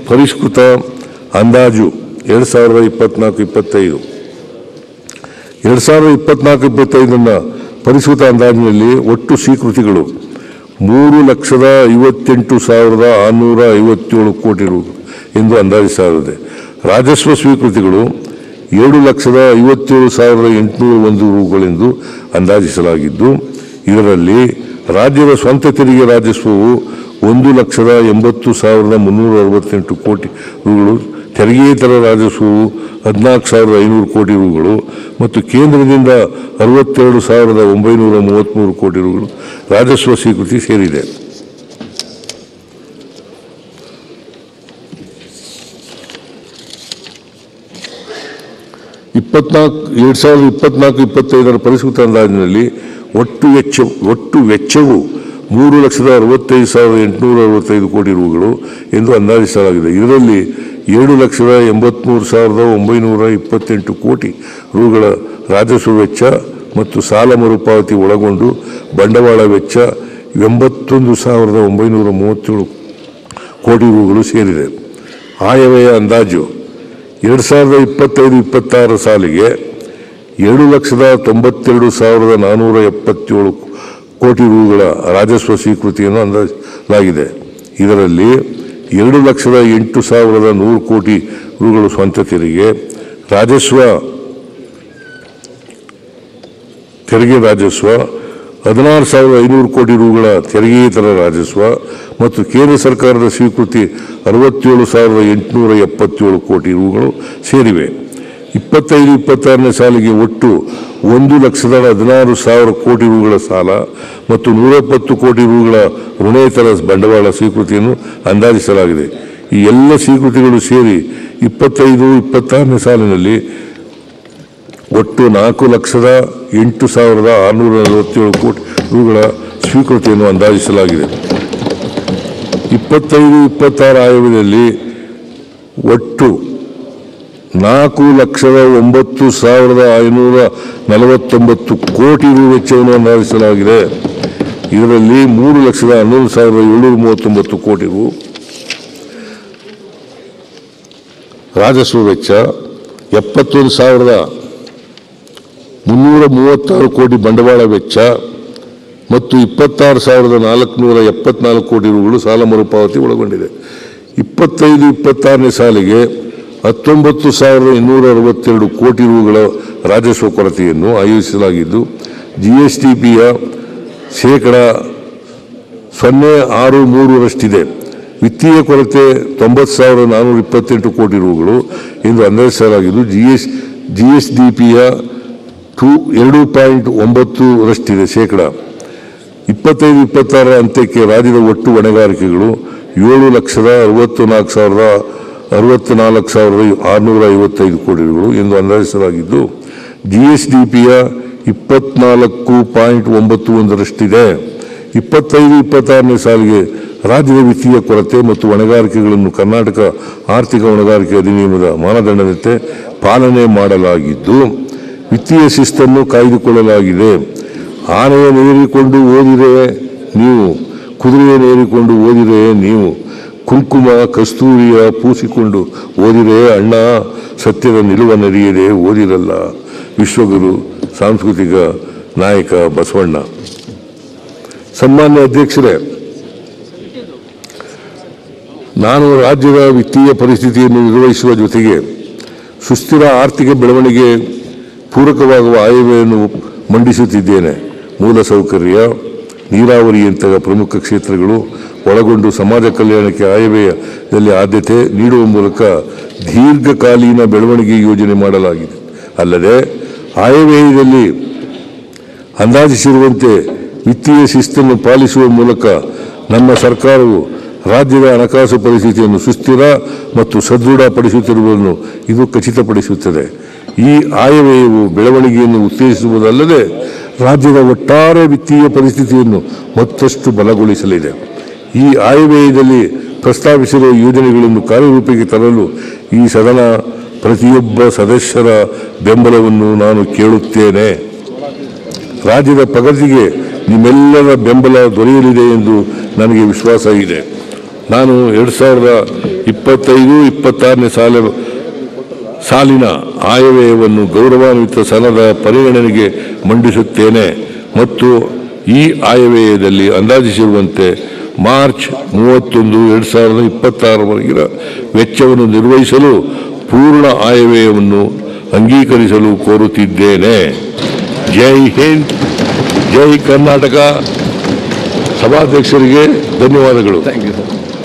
ಪರಿಷ್ಕೃತ ಅಂದಾಜು 2024-25 2024-25ನ ಪರಿಷ್ಕೃತ ಅಂದಾಜಿನಲ್ಲಿ ಒಟ್ಟು ಸ್ವೀಕೃತಿಗಳು 3,58,657 ಕೋಟಿ ರು ಎಂದು ಅಂದಾಜಿಸಲಾಗಿದೆ. ರಾಜಸ್ವ ಸ್ವೀಕೃತಿಗಳು 7,57,801 ರೂಗಳೆಂದು ಅಂದಾಜಿಸಲಾಗಿದ್ದು, ಇದರಲ್ಲಿ ರಾಜ್ಯದ ಸ್ವಂತ ತೆರಿಗೆ ರಾಜಸ್ವವು 1,80,368 ಕೋಟಿ ರೂಗಳು, ತೆರಿಗೆಯೇತರ ರಾಜಸ್ವವು 14,500 ಕೋಟಿ ರೂಗಳು ಮತ್ತು ಕೇಂದ್ರದಿಂದ 62,933 ಕೋಟಿ ರೂಗಳು ರಾಜಸ್ವ ಸ್ವೀಕೃತಿ ಸೇರಿದೆ. 2024-25 ಪರಿಷ್ಕೃತ ಅಂದಾಜಿನಲ್ಲಿ ಒಟ್ಟು ವೆಚ್ಚವು 3,65,865 ಕೋಟಿ ರೂಗಳು ಎಂದು ಅಂದಾಜಿಸಲಾಗಿದೆ. ಇದರಲ್ಲಿ 7,83,928 ಕೋಟಿ ರೂಗಳ ರಾಜಸ್ವ ವೆಚ್ಚ ಮತ್ತು ಸಾಲ ಮರುಪಾವತಿ ಒಳಗೊಂಡು ಬಂಡವಾಳ ವೆಚ್ಚ 81,937 ಕೋಟಿ ರೂಗಳು ಸೇರಿದೆ. ಆಯವ್ಯಯ ಅಂದಾಜು 2025-26 ಸಾಲಿಗೆ 7,92,477 ಕೋಟಿ ರೂಗಳ ರಾಜಸ್ವ ಸ್ವೀಕೃತಿಯನ್ನು ಅಂದಾಜಿಸಲಾಗಿದೆ. ಇದರಲ್ಲಿ 2,08,100 ಕೋಟಿ ರೂಗಳು ಸ್ವಂತ ತೆರಿಗೆ ರಾಜಸ್ವ, 16,500 ಕೋಟಿ ರೂಗಳ ತೆರಿಗೆಯೇತರ ರಾಜಸ್ವ ಮತ್ತು ಕೇಂದ್ರ ಸರ್ಕಾರದ ಸ್ವೀಕೃತಿ 67,877 ಕೋಟಿ ರೂಗಳು ಸೇರಿವೆ. 25-26ನೇ ಸಾಲಿಗೆ ಒಟ್ಟು 1,16,000 ಕೋಟಿ ರೂಗಳ ಸಾಲ ಮತ್ತು 170 ಕೋಟಿ ರೂಗಳ ಋಣೇತರ ಬಂಡವಾಳ ಸ್ವೀಕೃತಿಯನ್ನು ಅಂದಾಜಿಸಲಾಗಿದೆ. ಈ ಎಲ್ಲ ಸ್ವೀಕೃತಿಗಳು ಸೇರಿ 25-26ನೇ ಸಾಲಿನಲ್ಲಿ ಒಟ್ಟು 4,08,647 ಕೋಟಿ ರೂಗಳ ಸ್ವೀಕೃತಿಯನ್ನು ಅಂದಾಜಿಸಲಾಗಿದೆ. 25-26 ಆಯವ್ಯಯದಲ್ಲಿ ಒಟ್ಟು 4,09,549 ಕೋಟಿ ರು ವೆಚ್ಚವನ್ನು ಅಂದಾಜಿಸಲಾಗಿದೆ. ಇದರಲ್ಲಿ 3,11,739 ಕೋಟಿ ರು ರಾಜಸ್ವ ವೆಚ್ಚ, 71,336 ಕೋಟಿ ಬಂಡವಾಳ ವೆಚ್ಚ, ಮತ್ತು 26,474 ಕೋಟಿ ರೂಗಳು ಸಾಲ ಮರುಪಾವತಿ ಒಳಗೊಂಡಿದೆ. 25-26ನೇ ಸಾಲಿಗೆ 19,262 ಕೋಟಿ ರೂಗಳ ರಾಜಸ್ವ ಕೊರತೆಯನ್ನು ಆಯೋಜಿಸಲಾಗಿದ್ದು, GSDPಯ ಶೇಕಡ 0.63ರಷ್ಟಿದೆ. ವಿತ್ತೀಯ ಕೊರತೆ 90,428 ಕೋಟಿ ರೂಗಳು ಎಂದು ಅಂದಾಜಿಸಲಾಗಿದ್ದು, GSDPಯ 2.9ರಷ್ಟಿದೆ. ಶೇಕಡ 25-26ರ ಅಂತ್ಯಕ್ಕೆ ರಾಜ್ಯದ ಒಟ್ಟು ಹೊಣೆಗಾರಿಕೆಗಳು 7,64,655 ಕೋಟಿ ರೂಗಳು ಎಂದು ಅಂದಾಜಿಸಲಾಗಿದ್ದು, GSDPಯ 24.91ರಷ್ಟಿದೆ. 25-26ನೇ ಸಾಲಿಗೆ ರಾಜ್ಯದ ವಿತ್ತೀಯ ಕೊರತೆ ಮತ್ತು ಹೊಣೆಗಾರಿಕೆಗಳನ್ನು ಕರ್ನಾಟಕ ಆರ್ಥಿಕ ಹೊಣೆಗಾರಿಕೆ ಅಧಿನಿಯಮದ ಮಾನದಂಡದಂತೆ ಪಾಲನೆ ಮಾಡಲಾಗಿದ್ದು, ವಿತ್ತೀಯ ಶಿಸ್ತನ್ನು ಕಾಯ್ದುಕೊಳ್ಳಲಾಗಿದೆ. ಆನೆಯನ್ನೇರಿಕೊಂಡು ಓದಿರೆ ನೀವು, ಕುದುರೆಯನ್ನೇರಿಕೊಂಡು ಓದಿರೆ ನೀವು, ಕುಂಕುಮ ಕಸ್ತೂರಿಯ ಪೂಸಿಕೊಂಡು ಓದಿರೆ ಅಣ್ಣ, ಸತ್ಯದ ನಿಲುವನ್ನರಿಯದೆ ಓದಿರಲ್ಲ. ವಿಶ್ವಗುರು ಸಾಂಸ್ಕೃತಿಕ ನಾಯಕ ಬಸವಣ್ಣ. ಸನ್ಮಾನ್ಯ ಅಧ್ಯಕ್ಷರೇ, ನಾನು ರಾಜ್ಯದ ವಿತ್ತೀಯ ಪರಿಸ್ಥಿತಿಯನ್ನು ನಿರ್ವಹಿಸುವ ಜೊತೆಗೆ ಸುಸ್ಥಿರ ಆರ್ಥಿಕ ಬೆಳವಣಿಗೆ ಪೂರಕವಾಗುವ ಆಯವ್ಯಯನ್ನು ಮಂಡಿಸುತ್ತಿದ್ದೇನೆ. ಮೂಲಸೌಕರ್ಯ, ನೀರಾವರಿಯಂತಹ ಪ್ರಮುಖ ಕ್ಷೇತ್ರಗಳು ಒಳಗೊಂಡು ಸಮಾಜ ಕಲ್ಯಾಣಕ್ಕೆ ಆಯವ್ಯಯದಲ್ಲಿ ಆದ್ಯತೆ ನೀಡುವ ಮೂಲಕ ದೀರ್ಘಕಾಲೀನ ಬೆಳವಣಿಗೆ ಯೋಜನೆ ಮಾಡಲಾಗಿದೆ. ಅಲ್ಲದೆ ಆಯವ್ಯಯದಲ್ಲಿ ಅಂದಾಜಿಸಿರುವಂತೆ ವಿತ್ತೀಯ ಶಿಸ್ತನ್ನು ಪಾಲಿಸುವ ಮೂಲಕ ನಮ್ಮ ಸರ್ಕಾರವು ರಾಜ್ಯದ ಹಣಕಾಸು ಪರಿಸ್ಥಿತಿಯನ್ನು ಸುಸ್ಥಿರ ಮತ್ತು ಸದೃಢಪಡಿಸುತ್ತಿರುವುದನ್ನು ಇದು ಖಚಿತಪಡಿಸುತ್ತದೆ. ಈ ಆಯವ್ಯಯವು ಬೆಳವಣಿಗೆಯನ್ನು ಉತ್ತೇಜಿಸುವುದಲ್ಲದೆ ರಾಜ್ಯದ ಒಟ್ಟಾರೆ ವಿತ್ತೀಯ ಪರಿಸ್ಥಿತಿಯನ್ನು ಮತ್ತಷ್ಟು ಬಲಗೊಳಿಸಲಿದೆ. ಈ ಆಯವ್ಯಯದಲ್ಲಿ ಪ್ರಸ್ತಾವಿಸಿರುವ ಯೋಜನೆಗಳನ್ನು ಕಾರ್ಯರೂಪಕ್ಕೆ ತರಲು ಈ ಸದನ ಪ್ರತಿಯೊಬ್ಬ ಸದಸ್ಯರ ಬೆಂಬಲವನ್ನು ನಾನು ಕೇಳುತ್ತೇನೆ. ರಾಜ್ಯದ ಪ್ರಗತಿಗೆ ನಿಮ್ಮೆಲ್ಲರ ಬೆಂಬಲ ದೊರೆಯಲಿದೆ ಎಂದು ನನಗೆ ವಿಶ್ವಾಸ ಇದೆ. ನಾನು 2025-26ನೇ ಸಾಲಿನ ಆಯವ್ಯಯವನ್ನು ಗೌರವಾನ್ವಿತ ಸದನದ ಪರಿಗಣನೆಗೆ ಮಂಡಿಸುತ್ತೇನೆ ಮತ್ತು ಈ ಆಯವ್ಯಯದಲ್ಲಿ ಅಂದಾಜಿಸಿರುವಂತೆ ಮಾರ್ಚ್ 31, 2026ರವರೆಗಿನ ವೆಚ್ಚವನ್ನು ನಿರ್ವಹಿಸಲು ಪೂರ್ಣ ಆಯವ್ಯಯವನ್ನು ಅಂಗೀಕರಿಸಲು ಕೋರುತ್ತಿದ್ದೇನೆ. ಜೈ ಹಿಂದ್, ಜೈ ಕರ್ನಾಟಕ. ಸಭಾಧ್ಯಕ್ಷರಿಗೆ ಧನ್ಯವಾದಗಳು. Thank you.